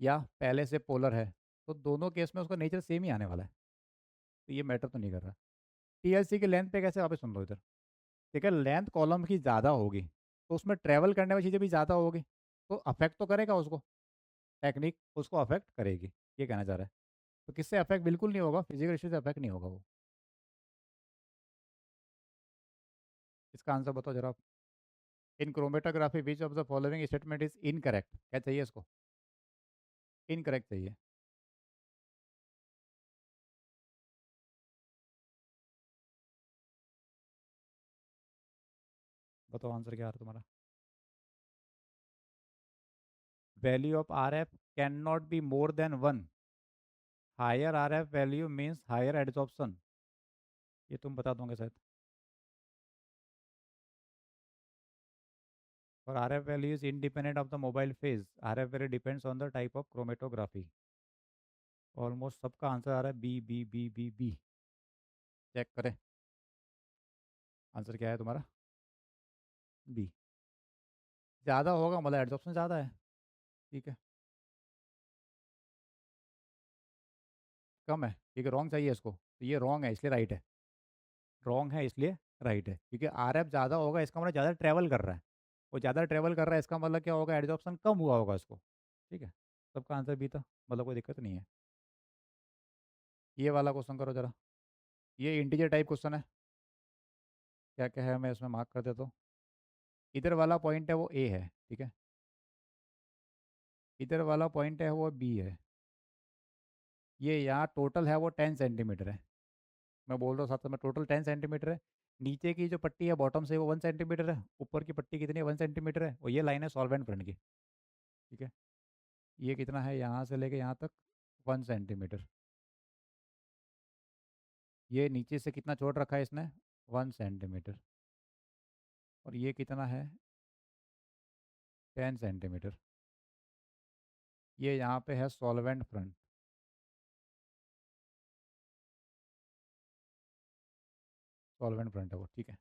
या पहले से पोलर है, तो दोनों केस में उसका नेचर सेम ही आने वाला है। तो ये मैटर तो नहीं कर रहा। टीएलसी की लेंथ पे कैसे, वापस सुन लो इधर। ठीक है, लेंथ कॉलम की ज़्यादा होगी तो उसमें ट्रेवल करने वाली चीज़ें भी ज़्यादा होगी, तो अफेक्ट तो करेगा उसको, टेक्निक उसको अफेक्ट करेगी। ये कहना चाह रहा है। तो किससे अफेक्ट बिल्कुल नहीं होगा, फिजिकल इशू से अफेक्ट नहीं होगा वो। इसका आंसर बताओ जरा आप। In chromatography which of the following statement is incorrect? क्या चाहिए इसको? इनकरेक्ट चाहिए। बताओ आंसर क्या आ रहा है तुम्हारा। Value of R F can not be more than one. Higher R F value means higher adsorption. ये तुम बता दोगे शायद। और R F value is independent of the mobile phase. R F value depends on the type of chromatography. Almost सबका answer आ रहा है B B B B B. Check करें आंसर क्या है तुम्हारा। बी। ज़्यादा होगा मतलब एड्सॉर्प्शन ज़्यादा है। ठीक है। कम है क्योंकि रॉन्ग चाहिए इसको, तो ये रॉन्ग है इसलिए राइट है। रॉन्ग है इसलिए राइट है, क्योंकि आर एफ ज़्यादा होगा इसका मतलब ज़्यादा ट्रैवल कर रहा है। वो ज़्यादा ट्रैवल कर रहा है इसका मतलब क्या होगा, एड्सॉर्प्शन कम हुआ होगा इसको। ठीक है। सबका आंसर बी था, मतलब कोई दिक्कत नहीं है। ये वाला क्वेश्चन करो जरा। ये इंटीजर टाइप क्वेश्चन है। क्या क्या है मैं इसमें मार्क कर देता हूँ। इधर वाला पॉइंट है वो ए है, ठीक है। इधर वाला पॉइंट है वो बी है। ये यहाँ टोटल है वो 10 सेंटीमीटर है। मैं बोल रहा हूँ साथ में टोटल 10 सेंटीमीटर है। नीचे की जो पट्टी है बॉटम से वो 1 सेंटीमीटर है, ऊपर की पट्टी कितनी है 1 सेंटीमीटर है, और ये लाइन है सॉल्वेंट फ्रंट की। ठीक है। ये कितना है यहाँ से लेके यहाँ तक, 1 सेंटीमीटर। ये नीचे से कितना छोड़ रखा है इसने, 1 सेंटीमीटर। और ये कितना है, 10 सेंटीमीटर। ये यहाँ पे है सॉल्वेंट फ्रंट। सॉल्वेंट फ्रंट है वो, ठीक है।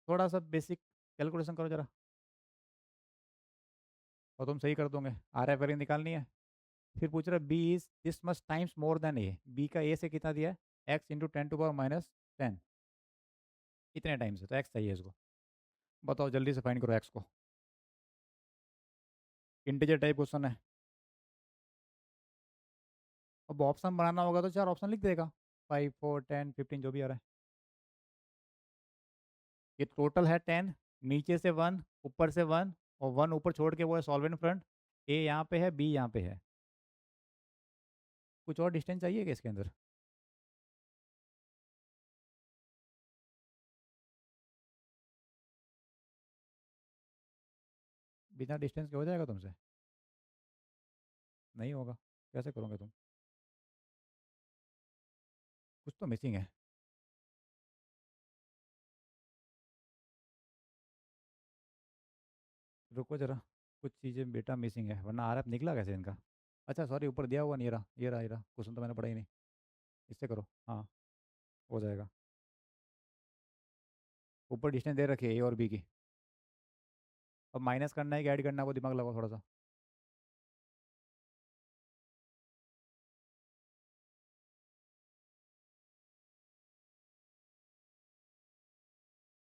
थोड़ा सा बेसिक कैलकुलेशन करो जरा, और तुम सही कर दोगे। आर एफ वैल्यू निकालनी है। फिर पूछ रहा है B is this much times more than A. B का ए से कितना दिया है, एक्स इंटू 10⁻⁻10। इतने टाइम से तो एक्स चाहिए इसको। बताओ जल्दी से फाइंड करो एक्स को। इंटीजर टाइप क्वेश्चन है। अब ऑप्शन बनाना होगा तो चार ऑप्शन लिख देगा, 5 4 10 15 जो भी आ रहा है। ये टोटल है 10, नीचे से 1, ऊपर से 1, और 1 ऊपर छोड़ के वो है सॉल्वेंट फ्रंट। ए यहाँ पे है, बी यहाँ पे है। कुछ और डिस्टेंस चाहिए क्या इसके अंदर? बिना डिस्टेंस के हो जाएगा तुमसे? नहीं होगा। कैसे करोगे तुम? कुछ तो मिसिंग है। रुको जरा। कुछ चीज़ें बेटा मिसिंग है, वरना आर एफ निकला कैसे इनका। अच्छा सॉरी, ऊपर दिया हुआ नहीं, रहा ये रहा, ये रहा क्वेश्चन तो मैंने पढ़ा ही नहीं। इससे करो, हाँ हो जाएगा। ऊपर डिस्टेंस दे रखी है ए और बी की। अब माइनस करना है कि ऐड करना है, वो दिमाग लगाओ थोड़ा सा।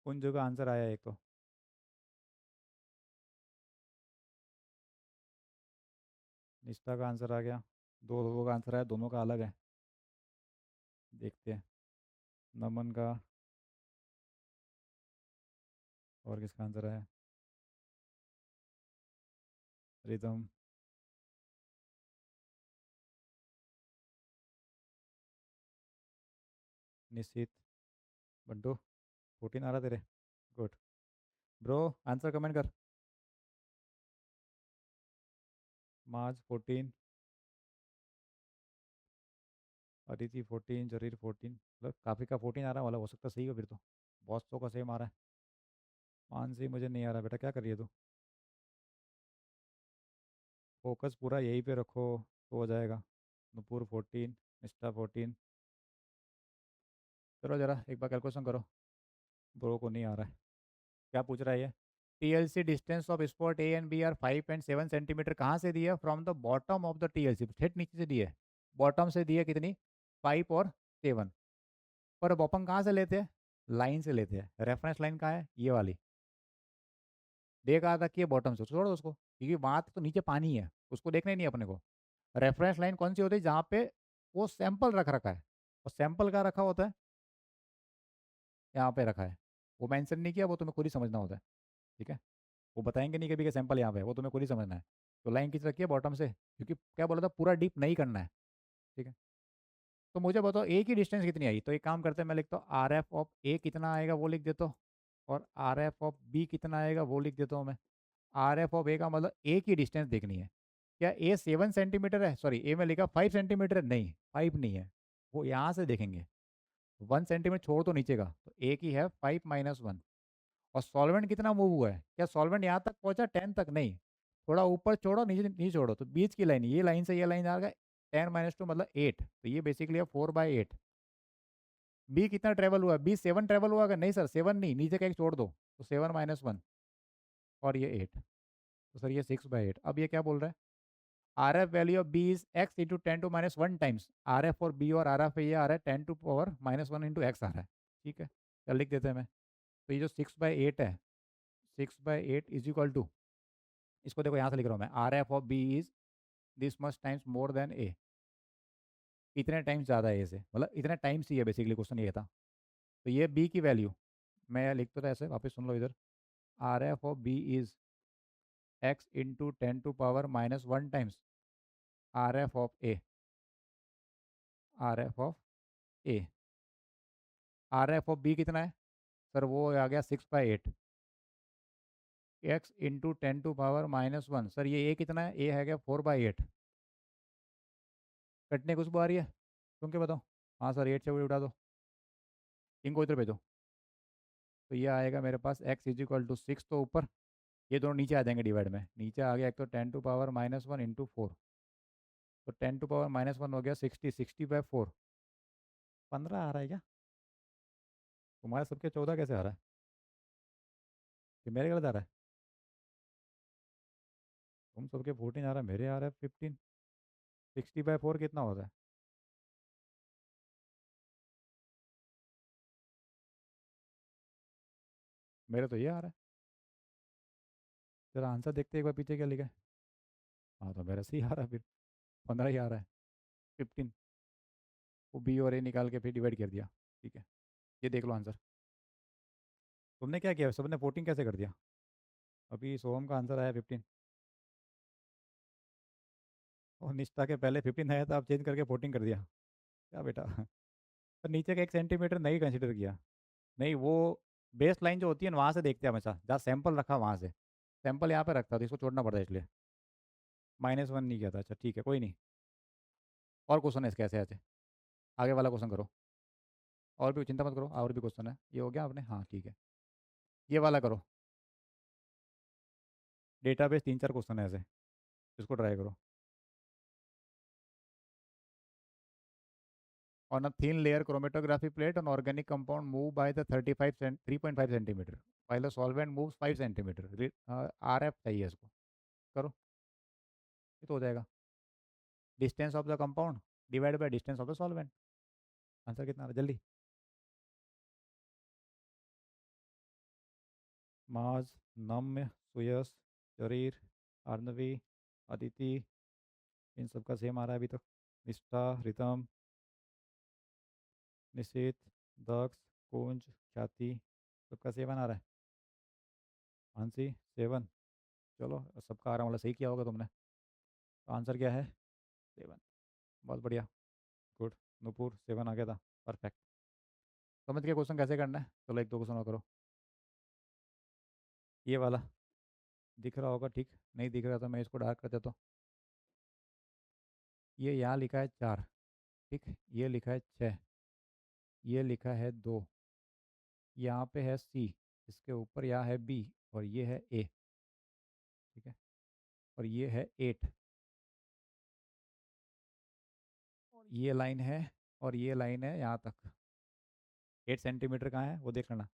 उन जगह आंसर आया एक तो। निष्ठा का आंसर आ गया। दो लोगों का आंसर आया, दोनों का अलग है। देखते हैं। नमन का। और किसका आंसर है? रिदम। निश्चित। बंटू। 14 आ रहा तेरे। गुड। ब्रो आंसर कमेंट कर। मार्च 14। अदिति 14, जरीर 14, मतलब काफ़ी का 14 आ रहा है, वाला हो सकता है सही हो फिर तो। बॉस का सेम आ रहा है। मानसी मुझे नहीं आ रहा बेटा, क्या कर रही है तू? फोकस पूरा यहीं पे रखो तो हो जाएगा। नुपुर 14, मिस्टर 14। चलो जरा एक बार कैलकुलेशन करो। ब्रो को नहीं आ रहा है। क्या पूछ रहा है ये? TLC distance of spot A and B are 5 and 7 centimetre. कहाँ से दिया? From the bottom of the TLC, ठेठ नीचे से दिए। बॉटम से दिए कितनी? 5 और 7। पर बॉटम कहाँ से लेते हैं? लाइन से लेते हैं। रेफरेंस लाइन कहाँ है? ये वाली। देख रहा था कि ये बॉटम से, छोड़ो उसको, क्योंकि वहाँ तो नीचे पानी है, उसको देखना ही नहीं अपने को। रेफरेंस लाइन कौन सी होती है? जहाँ पे वो सैंपल रख रखा है। और सैंपल कहाँ रखा होता है? यहाँ पे रखा है। वो मेंशन नहीं किया, वो तुम्हें खुद ही समझना होता है। ठीक है। वो बताएंगे नहीं कभी कि सैंपल यहाँ पे है, वो तुम्हें खुद ही समझना है। तो लाइन खींच रखी है बॉटम से, क्योंकि क्या बोला था, पूरा डीप नहीं करना है। ठीक है। तो मुझे बताओ ए की डिस्टेंस कितनी आई? तो एक काम करते हैं, मैं लिखता हूँ आर एफ ऑफ ए कितना आएगा वो लिख देता हूँ। और आर एफ ऑफ बी कितना आएगा वो लिख देता हूँ मैं। आर एफ ऑफ ए का मतलब ए की डिस्टेंस देखनी है। क्या ए 7 सेंटीमीटर है? सॉरी, ए में लिखा 5 सेंटीमीटर है, नहीं 5 नहीं है। वो यहाँ से देखेंगे। 1 सेंटीमीटर छोड़ तो नीचे का, तो ए की है 5 - 1। और सॉल्वेंट कितना मूव हुआ है? क्या सॉल्वेंट यहाँ तक पहुंचा 10 तक? नहीं। थोड़ा ऊपर छोड़ो, नीचे नीचे छोड़ो, तो बीच की लाइन, ये लाइन से ये लाइन आ गया 10 - 2 मतलब 8, तो ये बेसिकली है 4/8। बी कितना ट्रेवल हुआ? बी 7 ट्रेवल हुआ? नहीं सर 7 नहीं, नीचे का एक छोड़ दो, तो 7 - 1 और ये 8। तो सर ये 6/8। अब ये क्या बोल रहा है? R F value of B is X into 10⁻1 times. R F और बी और आर एफ ये आ रहा है 10⁻1 इंटू एक्स आ रहा है। ठीक है, चल लिख देते हैं मैं। तो ये जो 6/8 है, 6/8 इज इक्वल टू, इसको देखो यहाँ से लिख रहा हूँ मैं, R F of B is this much times more than A. इतने टाइम्स ज़्यादा है ए से, मतलब इतने टाइम्स ही है, बेसिकली क्वेश्चन ये था। तो ये बी की वैल्यू, मैं लिख तो था ऐसे, वापस सुन लो इधर। R F of B is X into 10⁻1 times R F of A. R F of A. R F of B कितना है? सर वो आ गया 6/8। X into 10⁻1। सर ये ए कितना है? ए है क्या 4/8। कटने कुछ आ रही है? तुम क्या बताओ? हाँ सर 8 से उठा दो, इनको इधर भेजो। तो ये आएगा मेरे पास एक्स इज इक्वल टू 6, तो ऊपर ये दोनों नीचे आ जाएंगे डिवाइड में। नीचे आ गया एक तो 10⁻1 इंटू 4, तो 10⁻1 हो गया 60, 60/4। 15 आ रहा है क्या? तुम्हारे सबके 14 कैसे आ रहा है? कि मेरे गलत आ रहा है? तुम सबके 14 आ रहा है, मेरे आ रहा है 15। 60/4 कितना होता है? मेरे तो ये आ रहा है। जरा आंसर देखते हैं एक बार, पीछे क्या लिखा है। हाँ तो मेरा सही आ रहा है फिर, 15 ही आ रहा है। 15। वो बी और ए निकाल के फिर डिवाइड कर दिया। ठीक है, ये देख लो आंसर। तुमने क्या किया? सबने 14 कैसे कर दिया? अभी सोहम का आंसर आया 15। और निष्ठा के पहले 15 आया था, आप चेंज करके 14 कर दिया। क्या बेटा? पर नीचे का 1 सेंटीमीटर नहीं कंसिडर किया। नहीं, वो बेस लाइन जो होती है ना, वहाँ से देखते हैं हमेशा, जहाँ सैंपल रखा वहाँ से। सैंपल यहाँ पे रखता, तो इसको छोड़ना पड़ता है इसलिए। -1 नहीं किया था। अच्छा ठीक है, कोई नहीं। और क्वेश्चन है इसके ऐसे ऐसे। आगे वाला क्वेश्चन करो। और भी चिंता मत करो, और भी क्वेश्चन है। ये हो गया आपने? हाँ ठीक है। ये वाला करो। डेटाबेस 3 4 क्वेश्चन है ऐसे, इसको ट्राई करो। On a thin layer chromatography plate, an organic compound move by the 3.5 centimeter, while a solvent moves 5 centimeter. RF चाहिए इसको। करो, ये तो हो जाएगा। Distance of the compound divide by distance of the solvent. Answer कितना आ रहा है जल्दी? माज, नम्य, सुयस, शरीर, अर्नवी, अदिति, इन सब का सेम आ रहा है अभी तक। निष्ठा, रितम, निशित, दक्ष, कुंज, ख्याति, सबका 7 आ रहा है। मानसी 7। चलो सबका आ रहा, मतलब सही किया होगा तुमने। तो आंसर क्या है? 7। बहुत बढ़िया। गुड। नूपुर 7 आ गया था। परफेक्ट। समझ के क्वेश्चन कैसे करना है? चलो एक दो क्वेश्चन और करो। ये वाला दिख रहा होगा, ठीक। नहीं दिख रहा तो मैं इसको डार्क कर देता हूँ। ये यहाँ लिखा है 4, ठीक। ये लिखा है 6, ये लिखा है 2, यहाँ पे है सी, इसके ऊपर यहाँ है बी, और ये है ए। ठीक है, और ये है 8, ये लाइन है, और ये लाइन है यहाँ तक। 8 सेंटीमीटर कहाँ है वो देख लेना।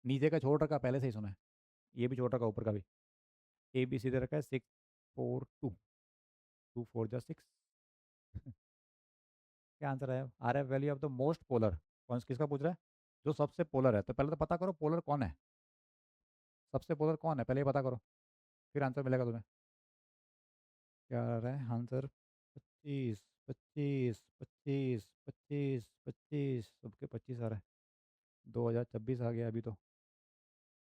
नीचे का छोड़ रखा, पहले से ही सुना है। ये भी छोड़ रखा, ऊपर का भी। ए बी सी दे रखा है 6 4 2, 2 4 जा 6। क्या आंसर है? R F value of the most polar. कौन किसका पूछ रहा है? जो सबसे पोलर है, तो पहले तो पता करो पोलर कौन है। सबसे पोलर कौन है पहले ये पता करो, फिर आंसर मिलेगा तुम्हें। क्या आ रहा है आंसर? 25 25 25 25 25, सबके 25 आ रहा है। 2026 आ गया अभी तो।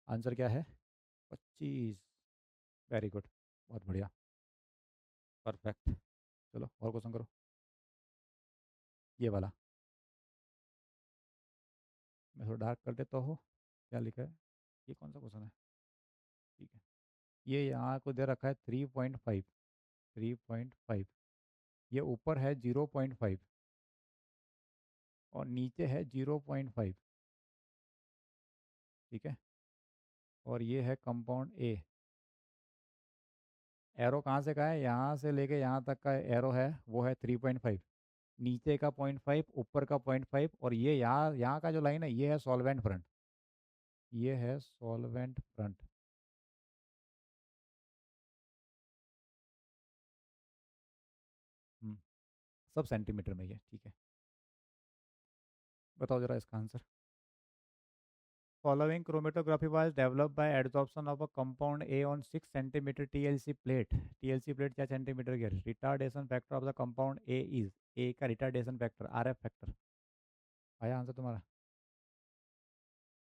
आंसर क्या है? 25। वेरी गुड, बहुत बढ़िया, परफेक्ट। चलो और क्वेश्चन करो। ये वाला मैं थोड़ा डार्क कर देता हूँ। क्या लिखा है? ये कौन सा क्वेश्चन है? ठीक है, ये यहाँ को दे रखा है 3.5। 3.5, ये ऊपर है 0.5, और नीचे है 0.5। ठीक है, और ये है कंपाउंड ए। एरो कहाँ से का है? यहाँ से लेके यहाँ तक का एरो है, वो है 3.5। नीचे का 0.5, ऊपर का 0.5, और ये यहाँ यहाँ का जो लाइन है, ये है सॉल्वेंट फ्रंट। ये है सॉल्वेंट फ्रंट। हम्म, सब सेंटीमीटर में ही है। ठीक है, बताओ जरा इसका answer. Following chromatography was developed by adsorption of a compound A on 6 centimeter TLC plate. TLC plate क्या सेंटीमीटर की है? Retardation factor of the compound A is, A का retardation factor, RF factor। आया आंसर तुम्हारा?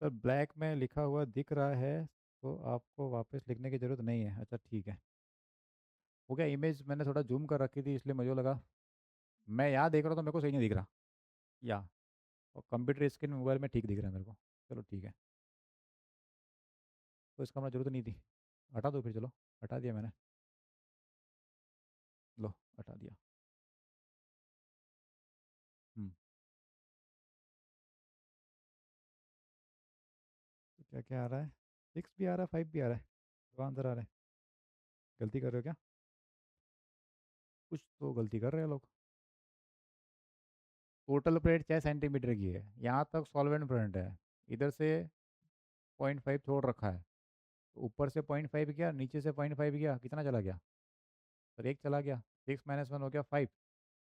Sir black में लिखा हुआ दिख रहा है, तो आपको वापस लिखने की ज़रूरत नहीं है। अच्छा ठीक है, हो गया। इमेज मैंने थोड़ा जूम कर रखी थी, इसलिए मुझे लगा, मैं यहाँ देख रहा हूँ तो मेरे को सही नहीं दिख रहा। या और कंप्यूटर स्क्रीन मोबाइल में ठीक दिख रहा है मेरे को। चलो ठीक है, तो इसका मुझे ज़रूरत नहीं थी। हटा दो फिर, चलो हटा दिया मैंने। लो, हटा दिया। हम्म, तो क्या क्या आ रहा है? 6 भी आ रहा है, 5 भी आ रहा है। दो आंसर आ रहे हैं। गलती कर रहे हो क्या? कुछ तो गलती कर रहे हैं लोग। टोटल प्लेट 6 सेंटीमीटर की है, यहाँ तक सॉल्वेंट फ्रंट है, इधर से 0.5 छोड़ रखा है। तो ऊपर से 0.5 गया, नीचे से 0.5 गया, कितना चला गया? सर एक चला गया। 6 - 1 हो गया 5।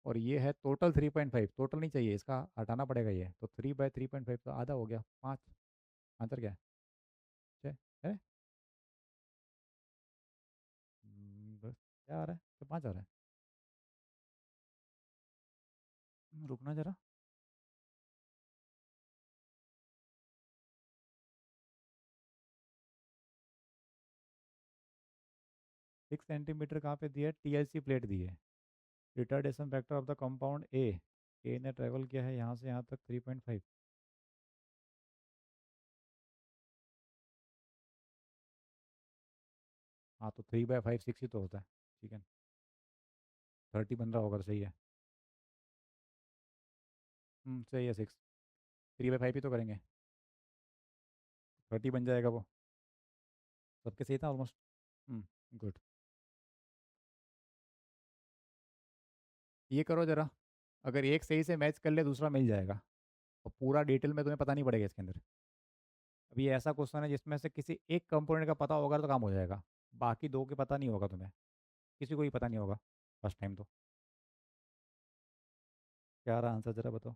और ये है टोटल 3.5। टोटल नहीं चाहिए, इसका हटाना पड़ेगा ये, तो 3/3.5 तो आधा हो गया 5। आंसर क्या है? 6 है। बस क्या आ रहा है? तो 5 आ रहा है। रुकना जरा। 6 सेंटीमीटर कहाँ पे दिया है? TLC प्लेट दी है। Retardation factor of the compound A, A ने ट्रेवल किया है यहाँ से यहाँ तक 3.5। हाँ, तो 3/5 6 ही तो होता है। ठीक है, 30 बन रहा होगा तो सही है। सही है 6। 3/5 ही तो करेंगे, 30 बन जाएगा वो। सबके सही था ऑलमोस्ट। गुड। ये करो जरा, अगर एक सही से मैच कर ले दूसरा मिल जाएगा, और पूरा डिटेल में तुम्हें पता नहीं पड़ेगा इसके अंदर। अभी ये ऐसा क्वेश्चन है जिसमें से किसी एक कंपोनेंट का पता होगा तो काम हो जाएगा, बाकी दो के पता नहीं होगा तुम्हें, किसी को ही पता नहीं होगा फर्स्ट टाइम तो। क्या रहा आंसर जरा बताओ।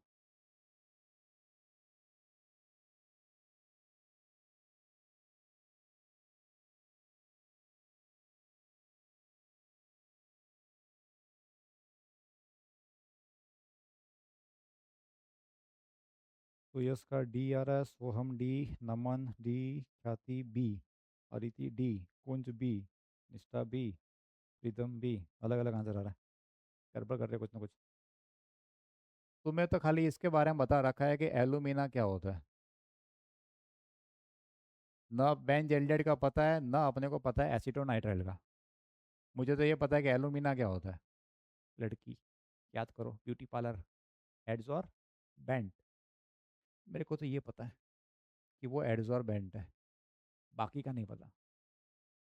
तो यश का डी आ रहा है, सोहम डी, नमन डी, ख्याति बी, अदिति डी, कुंज बी, निष्ठा बी, प्रीतम बी। अलग अलग आंसर आ रहा है, गड़बड़ कर रहे कुछ ना कुछ। तुम्हें तो खाली इसके बारे में बता रखा है कि एलुमिना क्या होता है, ना बेंज एल्डेड का पता है, ना अपने को पता है एसीटोनाइट्राइल का। मुझे तो ये पता है कि एलुमिना क्या होता है। लड़की, याद करो, ब्यूटी पार्लर एड्स और बैंड, मेरे को तो ये पता है। कि वो एडजॉर्बेंट है, बाकी का नहीं पता।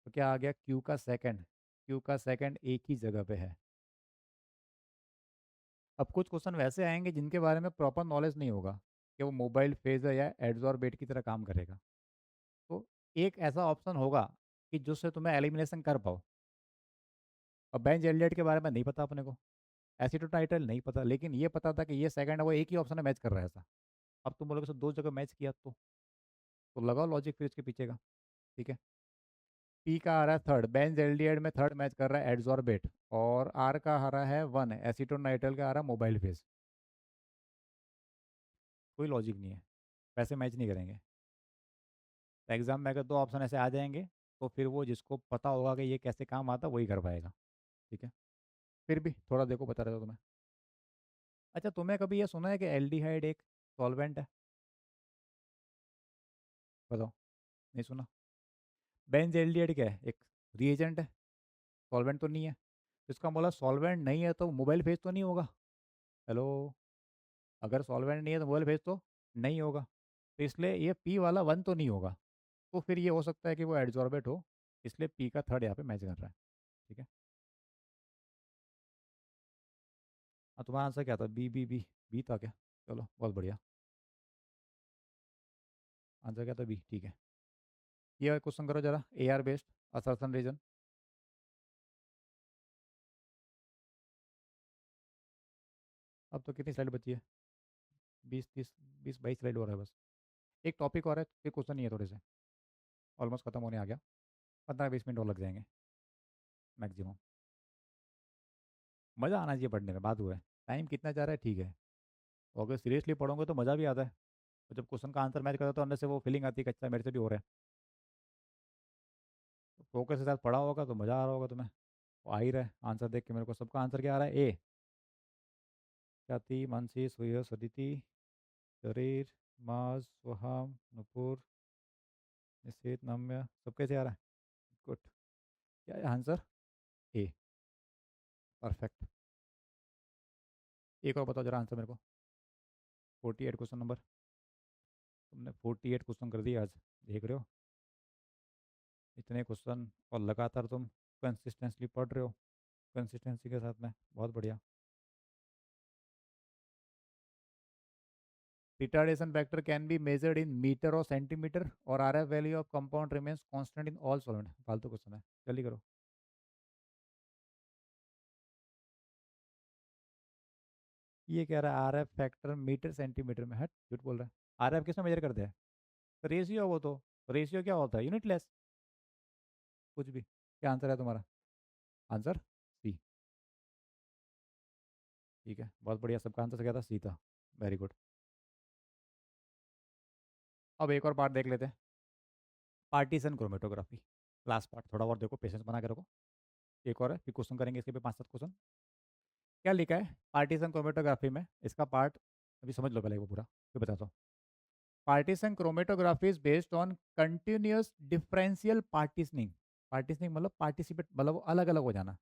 तो क्या आ गया, क्यू का सेकंड एक ही जगह पे है। अब कुछ क्वेश्चन वैसे आएंगे जिनके बारे में प्रॉपर नॉलेज नहीं होगा कि वो मोबाइल फेज है या एडजॉर्बेट की तरह काम करेगा। तो एक ऐसा ऑप्शन होगा कि जिससे तुम्हें एलिमिनेशन कर पाओ। और बेंज एलियट के बारे में नहीं पता अपने को, एसिटोटाइटल नहीं पता, लेकिन ये पता था कि ये सेकंड है, वो एक ही ऑप्शन में मैच कर रहा है ऐसा। अब तुम बोलोगे सर दो जगह मैच किया तो लगाओ लॉजिक फिर इसके पीछे का। ठीक है। पी का आ रहा है थर्ड, बेंज एल्डिहाइड में थर्ड मैच कर रहा है एड्सॉर्बेट। और आर का आ रहा है वन, एसीटोनाइट्राइल का आ रहा है मोबाइल फेज। कोई लॉजिक नहीं है, वैसे मैच नहीं करेंगे। तो एग्जाम में अगर दो ऑप्शन ऐसे आ जाएंगे तो फिर वो जिसको पता होगा कि ये कैसे काम आता वही कर पाएगा। ठीक है। फिर भी थोड़ा देखो बता रहे हो तुम्हें। अच्छा, तुम्हें कभी ये सुना है कि एल्डिहाइड एक सॉल्वेंट है? बताओ। नहीं सुना? बेंज एल्डिहाइड क्या है, एक रिएजेंट है, सॉल्वेंट तो नहीं है। तो इसका मतलब सॉल्वेंट नहीं है तो मोबाइल फेज तो नहीं होगा। हेलो। अगर सॉल्वेंट नहीं है तो मोबाइल फेज तो नहीं होगा। तो इसलिए ये पी वाला वन तो नहीं होगा। तो फिर ये हो सकता है कि वो एड्जॉर्बेट हो। इसलिए पी का थर्ड यहाँ पे मैच कर रहा है। ठीक है। हाँ, तुम्हारा आंसर क्या था? B B B. बी था क्या? चलो बहुत बढ़िया। आंसर क्या था? बी। ठीक है। ये क्वेश्चन करो जरा, A R based assertion reason. अब तो कितनी स्लाइड बची है? 20 30 20 22 स्लाइड हो रहा है बस। एक टॉपिक और है, फिर क्वेश्चन नहीं है थोड़े से। ऑलमोस्ट खत्म होने आ गया। 15 20 मिनट और लग जाएंगे मैक्सिमम। मज़ा आना चाहिए पढ़ने में, बात हुआ है। टाइम कितना जा रहा है ठीक है। और अगर सीरियसली पढ़ोगे तो मज़ा भी आता है। तो जब क्वेश्चन का आंसर मैच करता है तो अंदर से वो फीलिंग आती है कि अच्छा मेरे से भी हो रहा है। तो फोकस के साथ पढ़ा होगा तो मज़ा आ रहा होगा तुम्हें। वो आ ही रहा है आंसर देख के मेरे को। सबका आंसर क्या आ रहा है? ए। जाति मानसी सूर्य सदिति शरीर मास स्वहाम नुपुर निषेध नम्य, सब कैसे आ रहा है? गुड। क्या है आंसर? ए। परफेक्ट। एक और बताओ जरा आंसर मेरे को। 48 क्वेश्चन नंबर। तुमने 48 क्वेश्चन कर दिए आज, देख रहे हो? इतने क्वेश्चन और लगातार तुम कंसिस्टेंटली पढ़ रहे हो, कंसिस्टेंसी के साथ में, बहुत बढ़िया। Retardation factor can be measured in metre और सेंटीमीटर और R F value of compound remains constant in all solvent. फालतू क्वेश्चन है, जल्दी करो। ये कह रहा है R F factor metre centimetre में, हट झूठ बोल रहा है। आर एफ किस में मेजर करते हैं? रेशियो, वो तो रेशियो क्या होता है, यूनिटलेस। कुछ भी। क्या आंसर है तुम्हारा? Answer C. ठीक है, बहुत बढ़िया। सबका आंसर क्या था? सी था। Very good. अब एक और पार्ट देख लेते हैं, पार्टीशन क्रोमेटोग्राफी। लास्ट पार्ट, थोड़ा और देखो, पेशेंस बना के रखो। एक और है, फिर क्वेश्चन करेंगे इसके पे 5 7 क्वेश्चन। क्या लिखा है पार्टीशन क्रोमेटोग्राफी में? इसका पार्ट अभी समझ लो पहले वो पूरा, फिर बताता हूँ। Partition chromatography is based on continuous differential partitioning. Partitioning मतलब पार्टिसिपेट, मतलब अलग अलग हो जाना।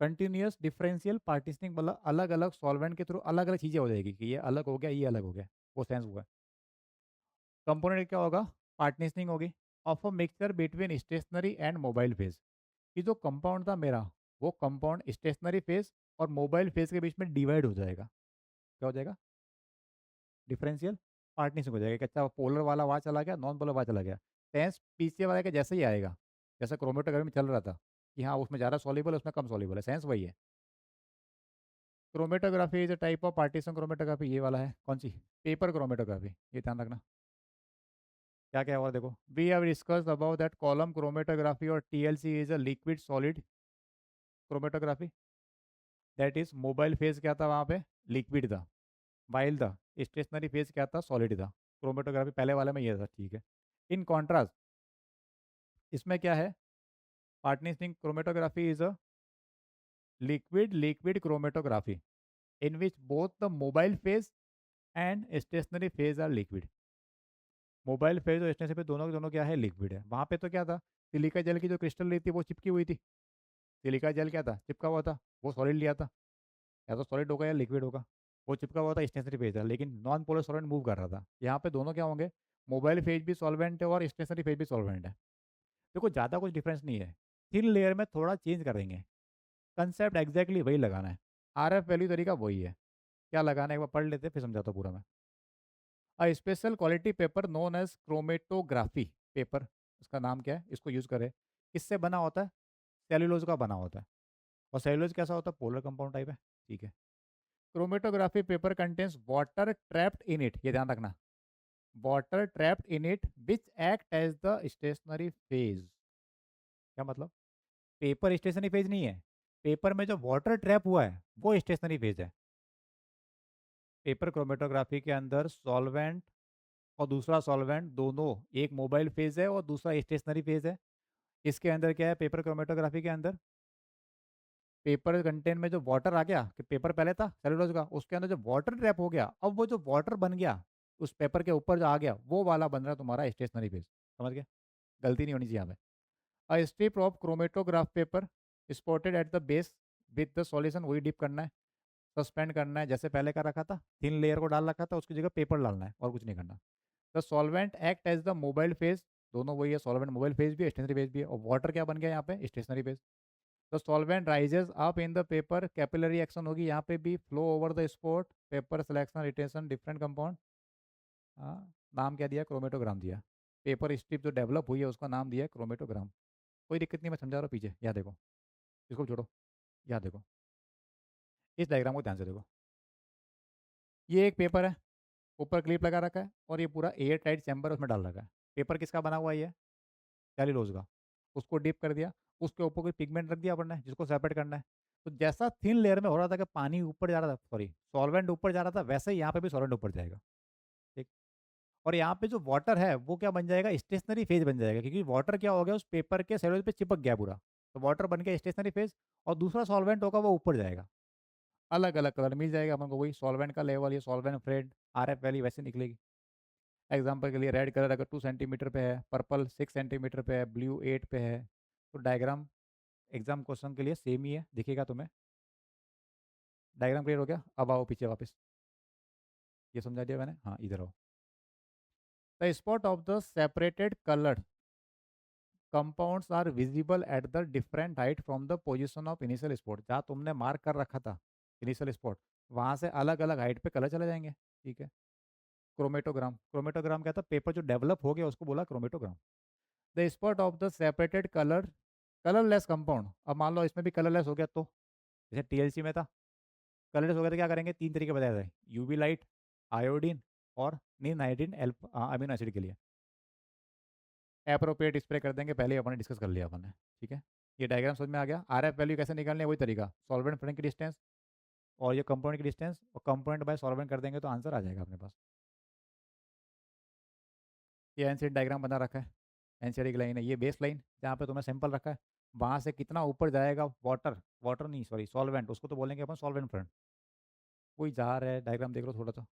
कंटिन्यूस डिफरेंशियल पार्टीशनिंग मतलब अलग अलग सॉल्वेंट के थ्रू अलग अलग चीज़ें हो जाएगी कि ये अलग हो गया, ये अलग हो गया। वो सेंस हुआ है। कंपोनेंट क्या होगा? पार्टीशनिंग होगी of a mixture between stationary and mobile phase. कि जो कंपाउंड था मेरा, वो कंपाउंड स्टेशनरी फेज और मोबाइल फेज के बीच में डिवाइड हो जाएगा। क्या हो जाएगा? डिफरेंशियल पार्टनिंग हो जाएगा कि अच्छा पोलर वाला वहाँ चला गया, नॉन पोलर वहाँ चला गया। सेंस पीछे वाले के जैसे ही आएगा, जैसा क्रोमेटोग्राफी में चल रहा था कि हाँ उसमें ज़्यादा सॉल्युबल है उसमें कम सॉल्युबल है, सेंस वही है। Chromatography is a type of partition chromatography, ये वाला है कौन सी? पेपर क्रोमेटोग्राफी, ये ध्यान रखना। क्या क्या और देखो, we have discussed about that column chromatography और TLC is a liquid solid chromatography. That is mobile phase क्या था वहाँ पे? लिक्विड था। वाइल द स्टेशनरी फेज क्या था? सॉलिड था। क्रोमेटोग्राफी पहले वाले में ये था, ठीक है। इन कॉन्ट्रास्ट इसमें क्या है? Partitioning chromatography is a liquid liquid chromatography in which both the mobile phase and stationary phase are liquid. Mobile phase और स्टेशनरी फेज दोनों के दोनों क्या है? लिक्विड है। वहाँ पे तो क्या था? सिलिका जेल की जो क्रिस्टल ली थी वो चिपकी हुई थी। सिलिका जेल क्या था? चिपका हुआ था। वो सॉलिड लिया था, या तो सॉलिड होगा या लिक्विड होगा। वो चिपका हुआ था, स्टेशनरी फेज था, लेकिन नॉन पोलर सॉलिड मूव कर रहा था। यहाँ पे दोनों क्या होंगे? मोबाइल फेज भी सॉल्वेंट है और स्टेशनरी फेज भी सॉल्वेंट है। देखो ज़्यादा कुछ डिफरेंस नहीं है, थिन लेयर में थोड़ा चेंज कर देंगे, कंसेप्ट एग्जैक्टली वही लगाना है। आर एफ वैल्यू तरीका वही है। क्या लगाना है एक बार पढ़ लेते हैं, फिर समझाता हूँ पूरा मैं। A special quality paper known as chromatography paper, इसका नाम क्या है, इसको यूज़ करें। किससे बना होता है? सेल्यूलोज का बना होता है। और सेल्यूलोज कैसा होता है? पोलर कंपाउंड टाइप है। ठीक है। Chromatography paper contains water trapped in it, ये ध्यान रखना, water trapped in it which act as the stationary phase. क्या मतलब? पेपर स्टेशनरी फेज नहीं है, पेपर में जो वाटर ट्रैप हुआ है वो स्टेशनरी फेज है। पेपर क्रोमेटोग्राफी के अंदर सॉल्वेंट और दूसरा सॉल्वेंट दोनों, एक मोबाइल फेज है और दूसरा स्टेशनरी फेज है। इसके अंदर क्या है पेपर क्रोमेटोग्राफी के अंदर? पेपर कंटेंट में जो वाटर आ गया, कि पेपर पहले था सेलुलोज का, उसके अंदर जो वाटर ट्रैप हो गया, अब वो जो वाटर बन गया उस पेपर के ऊपर जो आ गया, वो वाला बन रहा है तुम्हारा स्टेशनरी फेज। समझ गए? गलती नहीं होनी चाहिए यहाँ पे। A strip of chromatograph paper spotted at the base with the solution, वही डिप करना है, सस्पेंड करना है जैसे पहले का रखा था, थिन लेयर को डाल रखा था, उसकी जगह पेपर डालना है और कुछ नहीं करना। The solvent act as the mobile phase, दोनों वही है, सॉल्वेंट मोबाइल फेज भी है, स्टेशनरी फेज भी है, और वाटर क्या बन गया यहाँ पे? Stationary phase. The solvent rises up in the paper, capillary action होगी यहाँ पे भी, flow over the spot, paper selection retention different compound. हाँ, नाम क्या दिया? क्रोमेटोग्राम दिया। पेपर स्ट्रिप जो डेवलप हुई है उसका नाम दिया है क्रोमेटोग्राम। कोई दिक्कत नहीं, मैं समझा रहा हूँ पीछे, याद देखो, इसको छोड़ो, याद देखो, इस डायग्राम को ध्यान से देखो। ये एक पेपर है, ऊपर क्लिप लगा रखा है, और ये पूरा एयर टाइट चैम्बर उसमें डाल रखा है। पेपर किसका बना हुआ है ये? सेल्यूलोज का। उसको डिप कर दिया, उसके ऊपर कोई पिगमेंट रख दिया अपन ने जिसको सेपरेट करना है। तो जैसा थिन लेयर में हो रहा था कि पानी ऊपर जा रहा था, सॉरी सॉल्वेंट ऊपर जा रहा था, वैसे ही यहाँ पे भी सॉल्वेंट ऊपर जाएगा। ठीक। और यहाँ पे जो वाटर है वो क्या बन जाएगा? स्टेशनरी फेज बन जाएगा, क्योंकि वाटर क्या हो गया, उस पेपर के सेल्यूलोज पे चिपक गया पूरा। तो वाटर बन गया स्टेशनरी फेज, और दूसरा सॉल्वेंट होगा वो ऊपर जाएगा। अलग अलग कलर मिल जाएगा अपन को, वही सॉल्वेंट का लेवल, ये solvent front, R F value वैसे निकलेगी। एग्जाम्पल के लिए रेड कलर अगर 2 सेंटीमीटर पे है, पर्पल 6 सेंटीमीटर पे है, ब्लू 8 पे है, तो डायग्राम एग्जाम क्वेश्चन के लिए सेम ही है, दिखेगा तुम्हें। डायग्राम क्लियर हो गया? अब आओ पीछे वापस, ये समझा दिया मैंने, हाँ इधर आओ। The spot of the separated colour compounds are visible at the different height from the position of initial spot, जहाँ तुमने मार्क कर रखा था इनिशियल स्पॉट, वहाँ से अलग अलग हाइट पे कलर चले जाएंगे। ठीक है। क्रोमेटोग्राम, क्रोमेटोग्राम क्या था? पेपर जो डेवलप हो गया उसको बोला chromatogram. The spot of the separated colour, colourless compound, अब मान लो इसमें भी कलरलेस हो गया तो, जैसे टीएलसी में था कलरलेस हो गया तो क्या करेंगे? 3 तरीके बताए थे, यूवी लाइट, आयोडीन, और नीम नाइट्रीन अमीनो एसिड के लिए अप्रोप्रिएट स्प्रे कर देंगे, पहले ही अपन ने डिस्कस कर लिया अपन ने। ठीक है। ये डायग्राम समझ में आ गया? आर एफ वैल्यू कैसे निकालने है, वही तरीका, सॉल्वेंट फ्रेंड की डिस्टेंस और ये कंपोनेंट की डिस्टेंस, और कंपोनेंट बाय सॉल्वेंट कर देंगे तो आंसर आ जाएगा अपने पास। ये एनसीडी डायग्राम बना रखा है, एनसीडी की लाइन है, ये बेस लाइन जहाँ पे तुम्हें सैंपल रखा है, वहाँ से कितना ऊपर जाएगा वाटर, वाटर नहीं सॉरी सॉल्वेंट, उसको तो बोलेंगे अपन सॉल्वेंट फ्रंट। कोई जा रहा है, डायग्राम देख लो थोड़ा सा,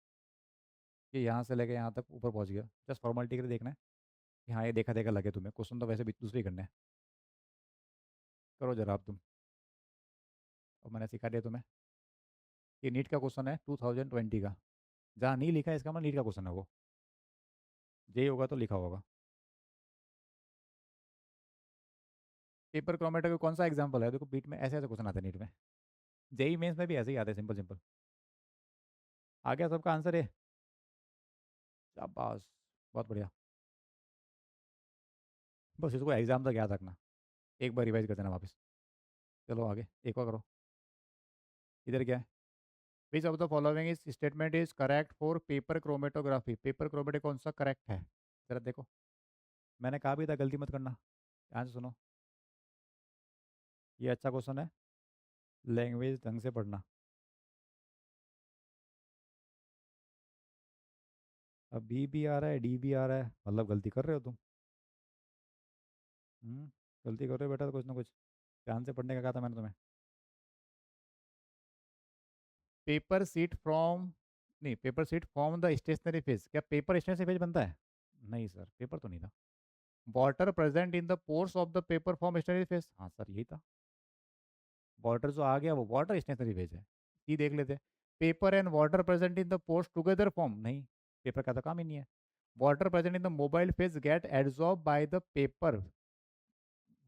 कि यहाँ से लेके यहाँ तक ऊपर पहुँच गया, जस्ट फॉर्मेलिटी के लिए देखना है कि हाँ ये देखा देखा लगे तुम्हें, क्वेश्चन तो वैसे भी दूसरे ही करने हैं। करो जरा आप तुम, और मैंने सिखा दिया तुम्हें। ये नीट का क्वेश्चन है 2020 का, जहाँ नहीं लिखा है इसका मतलब नीट का क्वेश्चन है वो, जे होगा तो लिखा होगा। पेपर क्रोमेटो का कौन सा एग्जाम्पल है? देखो बीट में ऐसे ऐसे क्वेश्चन आते हैं नीट में, जेई मेंस में भी ऐसे ही आते हैं, सिंपल सिंपल। आ गया सबका आंसर है? शाबाश, बहुत बढ़िया। बस इसको एग्जाम तक याद रखना, एक बार रिवाइज कर देना वापस। चलो आगे एक और करो। इधर क्या है? Which of the following is statement is correct for paper chromatography, paper chromato कौन सा करेक्ट है? जरा देखो, मैंने कहा भी था गलती मत करना। ध्यान से सुनो, ये अच्छा क्वेश्चन है, लैंग्वेज ढंग से पढ़ना। अब बी भी आ रहा है, डी भी आ रहा है, मतलब गलती कर रहे हो तुम। हम्म, गलती कर रहे हो बेटा, तो कुछ ना कुछ ध्यान से पढ़ने का कहा था मैंने तुम्हें। पेपर सीट फ्रॉम, नहीं paper sheet from the stationary phase, क्या पेपर स्टेशनरी फेज बनता है? नहीं सर, पेपर तो नहीं था। Water present in the pores of the paper form stationary phase, हाँ सर यही था। वाटर जो आ गया वो वाटर स्टेशनरी फेज है, ये देख लेते। Paper and water present in the pores together form, नहीं, पेपर का तो काम ही नहीं है। Water present in the mobile phase get absorb by the paper,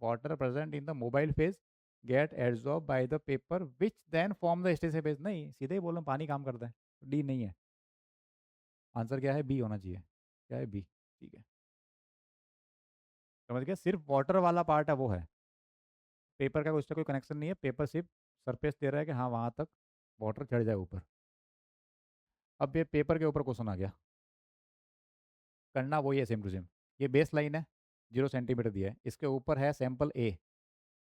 water present in the mobile phase get absorb by the paper which then form the station phase. नहीं, सीधे ही बोलो पानी काम करता है, डी नहीं है। आंसर क्या है? बी होना चाहिए। क्या है? बी। ठीक है, समझ गया, सिर्फ वाटर वाला पार्ट है वो है, पेपर का उससे कोई कनेक्शन नहीं है, पेपर सिर्फ सरफेस दे रहा है कि हाँ वहाँ तक वाटर चढ़ जाए ऊपर। अब ये पेपर के ऊपर क्वेश्चन आ गया, करना वही है सेम टू सेम। ये बेस लाइन है, 0 सेंटीमीटर दिया है, इसके ऊपर है सैंपल ए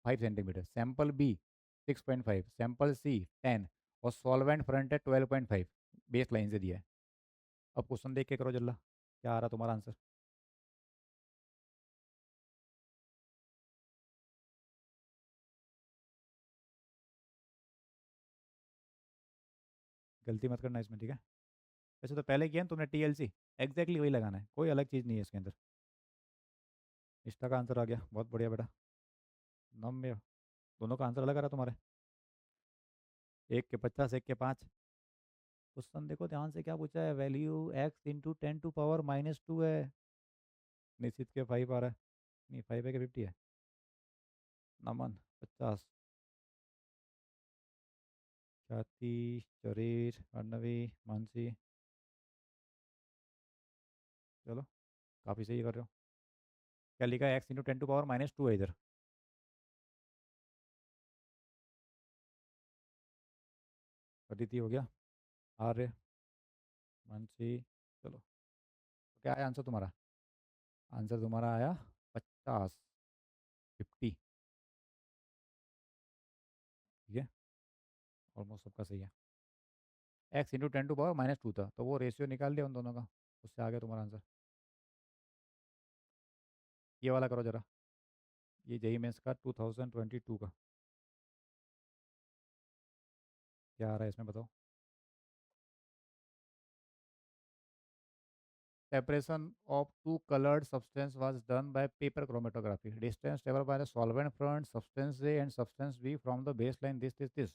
5 सेंटीमीटर, सैंपल बी 6.5, सैंपल सी 10, और सॉल्वेंट फ्रंट है 12.5, बेस लाइन से दिया है। अब क्वेश्चन देख के करो जल्ला, क्या आ रहा तुम्हारा आंसर? गलती मत करना इसमें, ठीक है? वैसे तो पहले किया ना तुमने, टीएलसी एग्जैक्टली वही लगाना है, कोई अलग चीज़ नहीं है इसके अंदर। इसका का आंसर आ गया, बहुत बढ़िया बेटा। नम में दोनों का आंसर अलग आ रहा तुम्हारे, एक के 50, एक के 5। क्वेश्चन देखो ध्यान से, क्या पूछा है? वैल्यू एक्स इंटू 10⁻⁻2 है, निश्चित के 5 आ रहा है, नहीं 5 है कि 50 है? नमन 50, ख्याति, शरीर, अर्णवी, मानसी, चलो काफ़ी सही कर रहे हो। क्या लिखा है? एक्स इंटू 10⁻⁻2 है इधर। अदिति हो गया, आर्य, मानसी, चलो तो क्या है आंसर तुम्हारा? आंसर तुम्हारा आया 50, 50। ठीक है, ऑलमोस्ट सबका सही है। एक्स इंटू 10⁻⁻2 था, तो वो रेशियो निकाल लिया उन दोनों का, उससे आ गया तुम्हारा आंसर। ये वाला करो जरा, ये जेई मेंस का 2022 का, क्या आ रहा है इसमें बताओ? Separation of two colored substance was done by paper chromatography. Distance traveled by the solvent front, substance A and substance B from the baseline, this.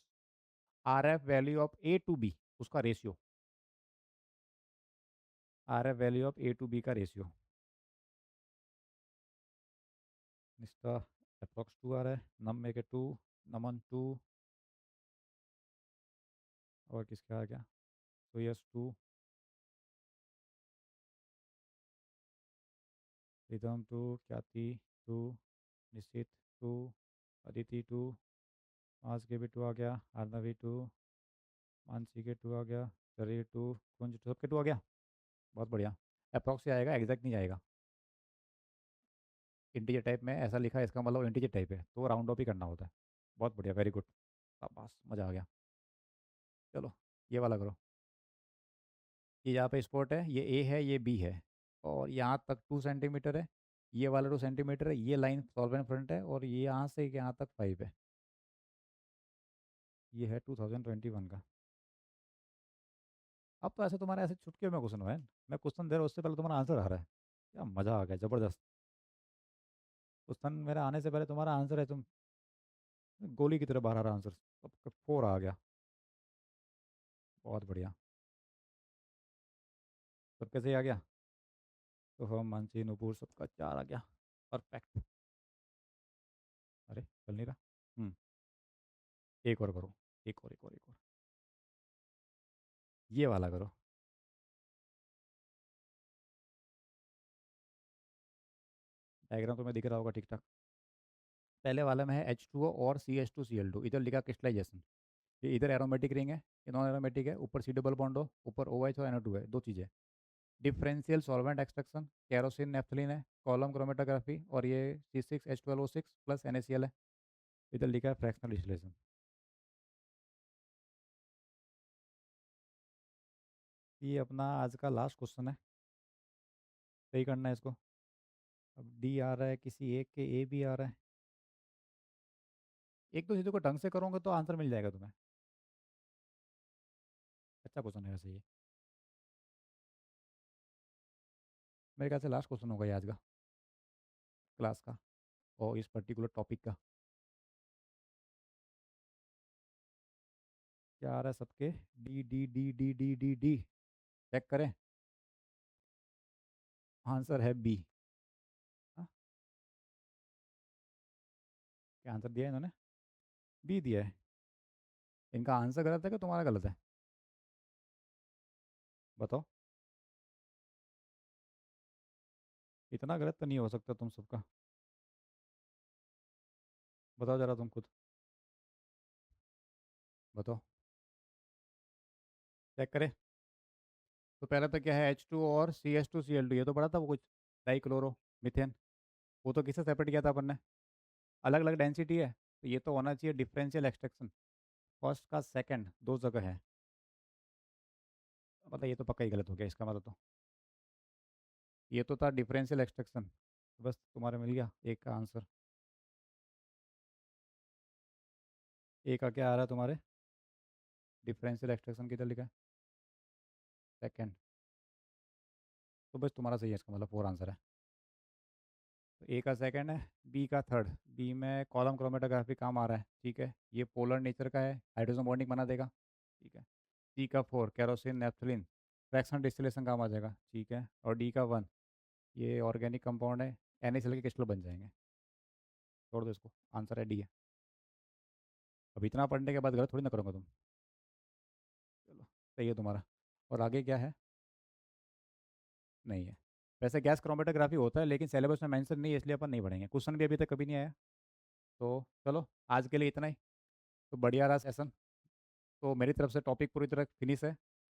RF value of A to B, उसका ratio, RF value of A to B का ratio. इसका approx 2 आ रहा है, नम में के 2, नमन 2, और किसका आ गया? तो यस 2, रिदम 2, ख्याति 2, निश्चित 2, अदिति 2, आज के भी 2 आ गया, आर्नवी 2, मानसी के 2 आ गया, शरीर 2, कुंज 2, सबके 2 आ गया। बहुत बढ़िया। अप्रॉक्स से आएगा, एग्जैक्ट नहीं जाएगा। इंटीजर टाइप में ऐसा लिखा है, इसका मतलब इंटीजर टाइप है, तो राउंड ऑफ ही करना होता है। बहुत बढ़िया, वेरी गुड, बस मज़ा आ गया। चलो ये वाला करो, ये यहाँ पे स्पॉट है, ये ए है, ये बी है, और यहाँ तक 2 सेंटीमीटर है, ये वाला 2 सेंटीमीटर है, ये लाइन सॉल्वेंट फ्रंट है, और ये यहाँ से यहाँ तक 5 है। ये है 2021 का। अब तो ऐसे तुम्हारे ऐसे चुटकियों में क्वेश्चन हुआ है, मैं क्वेश्चन दे रहा हूँ उससे पहले तुम्हारा आंसर आ रहा है, क्या मज़ा आ गया, ज़बरदस्त। क्वेश्चन मेरे आने से पहले तुम्हारा आंसर है, तुम गोली की तरह बाहर आ रहा आंसर, सबका 4 आ गया। बहुत बढ़िया, सबके सही आ गया। तो हम मानसी नूपुर सबका 4 आ गया, परफेक्ट। अरे चल नहीं रहा। एक और करो, एक और, एक और, एक और, ये वाला करो। डायग्राम तो मैं दिख रहा होगा ठीक ठाक। पहले वाले में है H2O और CH2Cl2, इधर लिखा क्रिस्टलाइजेशन, ये इधर एरोमेटिक रिंग है, ये नॉन एरोमेटिक है, ऊपर C डबल बॉन्ड हो, ऊपर OH और NO2 है, दो चीज़ें। Differential solvent extraction, kerosene naphthalene है, कॉलम क्रोमेटोग्राफी, और ये C6H12O6 प्लस NaCl है, इधर लिखा है फ्रैक्शनल डिस्टिलेशन। ये अपना आज का लास्ट क्वेश्चन है, सही करना है इसको। अब डी आ रहा है, किसी एक के ए भी आ रहा है, एक दो चीज़ों को ढंग से करोगे तो आंसर मिल जाएगा तुम्हें। अच्छा क्वेश्चन है वैसे ये, मेरे ख्याल से लास्ट क्वेश्चन होगा ये आज का, क्लास का, और इस पर्टिकुलर टॉपिक का। क्या आ रहा है सबके? D D D D D D D, check करें। आंसर है बी। हाँ, क्या आंसर दिया है इन्होंने? बी दिया है। इनका आंसर गलत है कि तुम्हारा गलत है? बताओ। इतना गलत तो नहीं हो सकता तुम सबका। बताओ जरा तुम खुद। बताओ। चेक करें। तो पहले तो क्या है, H2 और CH2Cl2, ये तो पढ़ा था वो कुछ, डाइक्लोरो मीथेन। वो तो किससे सेपरेट किया था अपन ने? अलग अलग डेंसिटी है, तो ये तो होना चाहिए डिफरेंशियल एक्सट्रैक्शन। फर्स्ट का सेकंड दो जगह है, मतलब ये तो पक्का ही गलत हो गया इसका मतलब तो। ये तो था डिफरेंशियल एक्सट्रैक्शन। बस तुम्हारे मिल गया एक का आंसर। एक का क्या आ रहा है तुम्हारे? डिफरेंशियल एक्सट्रैक्शन किधर लिखा है? सेकंड। तो बस तुम्हारा सही है, इसका मतलब फोर आंसर है। तो ए का सेकंड है, बी का थर्ड। बी में कॉलम क्रोमेटोग्राफी काम आ रहा है, ठीक है, ये पोलर नेचर का है, हाइड्रोजन बॉन्डिंग बना देगा, ठीक है। सी का four, kerosene naphthalene, fractional distillation काम आ जाएगा, ठीक है। और डी का वन, ये ऑर्गेनिक कंपाउंड है, NaCl के क्रिस्टल बन जाएंगे। छोड़ दो इसको, आंसर है डी है। अब इतना पढ़ने के बाद गलत थोड़ी ना करूँगा तुम। चलो, सही है तुम्हारा। और आगे क्या है? नहीं है। वैसे गैस क्रोमेटोग्राफी होता है, लेकिन सिलेबस में मेंशन नहीं है, इसलिए अपन नहीं पढ़ेंगे, क्वेश्चन भी अभी तक कभी नहीं आया। तो चलो, आज के लिए इतना ही। तो बढ़िया रहा सेशन। तो मेरी तरफ से टॉपिक पूरी तरह फिनिश है।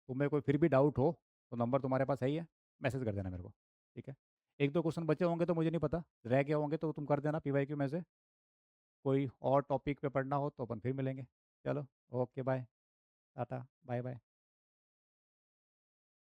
तुम्हें कोई फिर भी डाउट हो तो नंबर तुम्हारे पास है ही है, मैसेज कर देना मेरे को, ठीक है। एक दो क्वेश्चन बचे होंगे तो मुझे नहीं पता, रह गए होंगे तो तुम कर देना PYQ में से। कोई और टॉपिक पे पढ़ना हो तो अपन फिर मिलेंगे। चलो, okay bye. Tata bye bye.